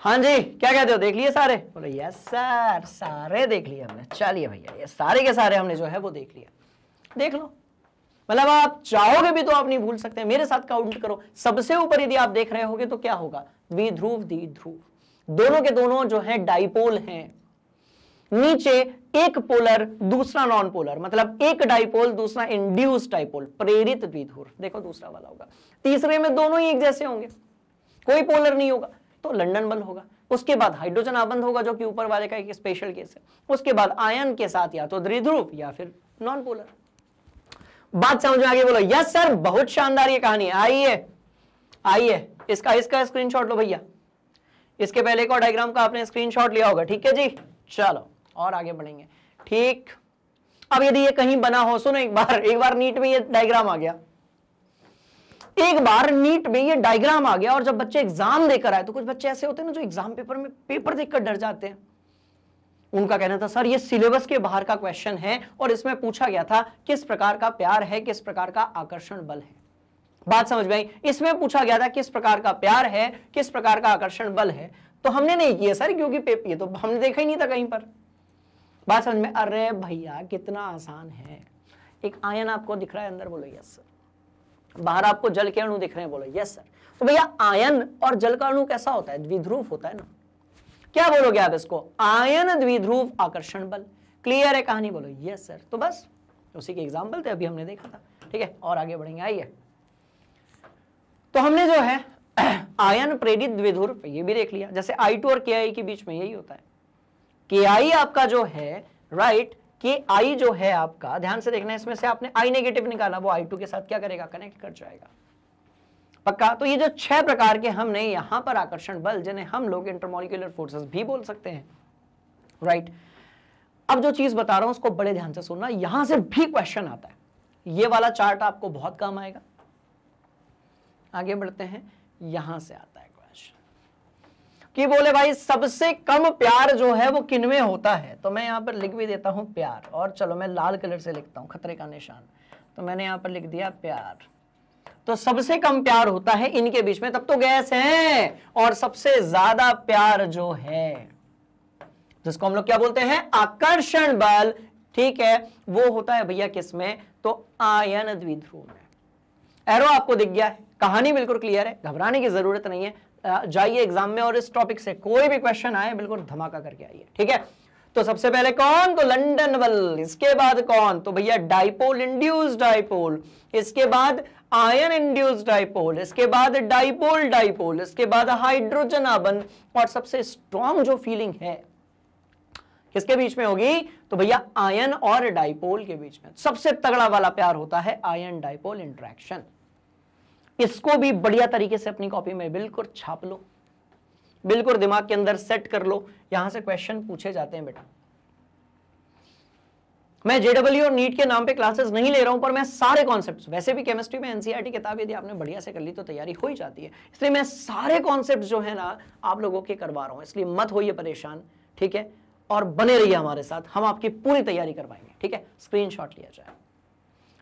हाँ जी, क्या कहते हो? देख लिए सारे? बोले यस सर, सारे देख लिए हमने। चलिए भैया, ये सारे के सारे हमने जो है वो देख लिया। देख लो, मतलब आप चाहोगे भी तो आप नहीं भूल सकते। मेरे साथ काउंट करो। सबसे ऊपर यदि आप देख रहे होगे तो क्या होगा? द्विध्रुव, द्विध्रुव, दोनों के दोनों जो है डाइपोल हैं। नीचे एक पोलर, दूसरा नॉन पोलर, मतलब एक डाइपोल, दूसरा इंड्यूस्ड डाइपोल, प्रेरित द्विध्रुव। देखो दूसरा वाला होगा। तीसरे में दोनों ही एक जैसे होंगे, कोई पोलर नहीं होगा, तो लंदन बल होगा। उसके बाद हाइड्रोजन आबंध होगा, जो कि ऊपर वाले का एक स्पेशल केस है। उसके बाद आयन के साथ या तो द्विध्रुव या फिर नॉन पोलर। बात समझ में आ गई? बोलो यस सर, बहुत शानदार ये कहानी है। आइए आइए, इसका स्क्रीनशॉट लो भैया। इसके पहले एक और डायग्राम का आपने स्क्रीनशॉट लिया होगा। ठीक है जी, चलो और आगे बढ़ेंगे। ठीक, अब यदि ये कहीं बना हो, सुनो एक बार नीट में ये डायग्राम आ गया, एक बार नीट में ये डायग्राम आ गया, और जब बच्चे एग्जाम देकर आए, तो कुछ बच्चे ऐसे होते हैं ना जो एग्जाम पेपर में पेपर देखकर डर जाते हैं। उनका कहना था सर ये सिलेबस के बाहर का क्वेश्चन है और इसमें पूछा गया था किस प्रकार का प्यार है, किस प्रकार का आकर्षण बल है। बात समझ में आई? इसमें पूछा गया था किस प्रकार का प्यार है, किस प्रकार का आकर्षण बल है। तो हमने नहीं किया सर, क्योंकि ये तो हमने देखा ही नहीं था कहीं पर। बात समझ में? अरे भैया कितना आसान है। एक आयन आपको दिख रहा है अंदर, बोलो यस सर। बाहर आपको जल के अणु दिख रहे हैं, बोलो यस सर। तो भैया आयन और जल का अणु कैसा होता है? द्विध्रुव होता है ना। क्या बोलोगे आप इसको? आयन द्विध्रुव आकर्षण बल। क्लियर है कहानी? बोलो यस सर। तो बस उसी के एग्जाम्पल थे, अभी हमने देखा था। ठीक है, और आगे बढ़ेंगे। आइए, तो हमने जो है आयन प्रेरित द्विध्रुव ये भी देख लिया। जैसे I2 और KI के बीच में यही होता है। KI आपका जो है, राइट, KI जो है आपका, ध्यान से देखना, इसमें से आपने I नेगेटिव निकाला, वो I2 के साथ क्या करेगा? कनेक्ट कर जाएगा। पक्का? तो ये जो 6 प्रकार के हमने यहां पर आकर्षण बल, जिन्हें हम लोग इंटरमॉलिक्यूलर फोर्सेस भी बोल सकते हैं, राइट। अब जो चीज बता रहा हूं उसको बड़े ध्यान से सुनना, यहां से भी क्वेश्चन आता है। ये वाला चार्ट आपको बहुत काम आएगा। आगे बढ़ते हैं, यहां से आता है क्वेश्चन कि बोले भाई सबसे कम प्यार जो है वो किनमें होता है। तो मैं यहां पर लिख भी देता हूं प्यार, और चलो मैं लाल कलर से लिखता हूं, खतरे का निशान। तो मैंने यहां पर लिख दिया प्यार। तो सबसे कम प्यार होता है इनके बीच में, तब तो गैस है। और सबसे ज्यादा प्यार जो है, जिसको हम लोग क्या बोलते हैं? आकर्षण बल। ठीक है, वो होता है भैया किसमें? तो आयन द्विध्रुव में। एरो आपको दिख गया है, कहानी बिल्कुल क्लियर है, घबराने की जरूरत नहीं है। जाइए एग्जाम में और इस टॉपिक से कोई भी क्वेश्चन आए बिल्कुल धमाका करके आइए। ठीक है, तो सबसे पहले कौन? तो लंदन बल। इसके बाद कौन? तो भैया डाइपोल, इंड्यूस्ड डाइपोल। इसके बाद आयन इंड्यूस्ड डाइपोल। इसके बाद डाइपोल डाइपोल। इसके बाद हाइड्रोजन आबंध। और सबसे स्ट्रॉन्ग जो फीलिंग है किसके बीच में होगी? तो भैया आयन और डाइपोल के बीच में सबसे तगड़ा वाला प्यार होता है आयन डाइपोल इंटरेक्शन। इसको भी बढ़िया तरीके से अपनी कॉपी में बिल्कुल छाप लो, बिल्कुल दिमाग के अंदर सेट कर लो। यहां से क्वेश्चन पूछे जाते हैं बेटा। मैं जेडब्ल्यू और नीट के नाम पे क्लासेस नहीं ले रहा हूं, पर मैं सारे कॉन्सेप्ट्स, वैसे भी केमिस्ट्री में एनसीईआरटी किताब यदि आपने बढ़िया से कर ली तो तैयारी हो ही जाती है, इसलिए मैं सारे कॉन्सेप्ट्स जो है ना आप लोगों के करवा रहा हूं, इसलिए मत होइए परेशान। ठीक है, और बने रहिए हमारे साथ, हम आपकी पूरी तैयारी करवाएंगे। ठीक है, स्क्रीनशॉट लिया जाए।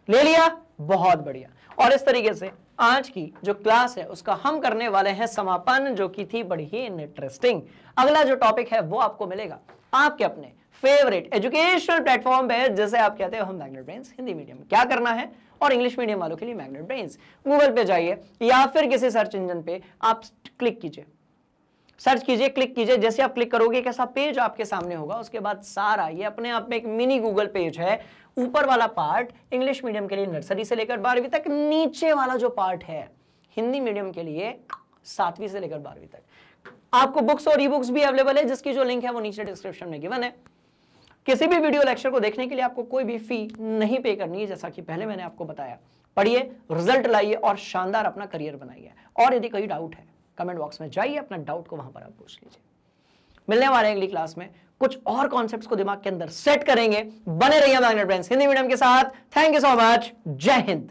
ले लिया, बहुत बढ़िया। और इस तरीके से आज की जो क्लास है उसका हम करने वाले हैं समापन, जो की थी बड़ी ही इंटरेस्टिंग। अगला जो टॉपिक है वो आपको मिलेगा आपके अपने फेवरेट एजुकेशनल प्लेटफॉर्म पे, जैसे आप कहते हो हम मैग्नेट ब्रेन्स हिंदी मीडियम। क्या करना है, और इंग्लिश मीडियम वालों के लिए मैग्नेट ब्रेन्स, गूगल पे जाइए या फिर किसी सर्च इंजन पे आप क्लिक कीजिए, सर्च कीजिए, क्लिक कीजिए। जैसे आप क्लिक करोगे कैसा पेज आपके सामने होगा, उसके बाद सारा ये अपने आप में एक मिनी गूगल पेज है। ऊपर वाला पार्ट इंग्लिश मीडियम के लिए नर्सरी से लेकर 12वीं तक, नीचे वाला जो पार्ट है हिंदी मीडियम के लिए 7वीं से लेकर 12वीं तक। आपको बुक्स और ई बुक्स भी अवेलेबल है, जिसकी जो लिंक है वो नीचे डिस्क्रिप्शन में गिवन है। किसी भी वीडियो लेक्चर को देखने के लिए आपको कोई भी फी नहीं पे करनी है, जैसा कि पहले मैंने आपको बताया। पढ़िए, रिजल्ट लाइए और शानदार अपना करियर बनाइए। और यदि कोई डाउट है कमेंट बॉक्स में जाइए, अपना डाउट को वहां पर आप पूछ लीजिए। मिलने वाले अगली क्लास में कुछ और कॉन्सेप्ट्स को दिमाग के अंदर सेट करेंगे। बने रहिए मैग्नेट ब्रेन्स हिंदी मीडियम के साथ। Thank you so much. जय हिंद।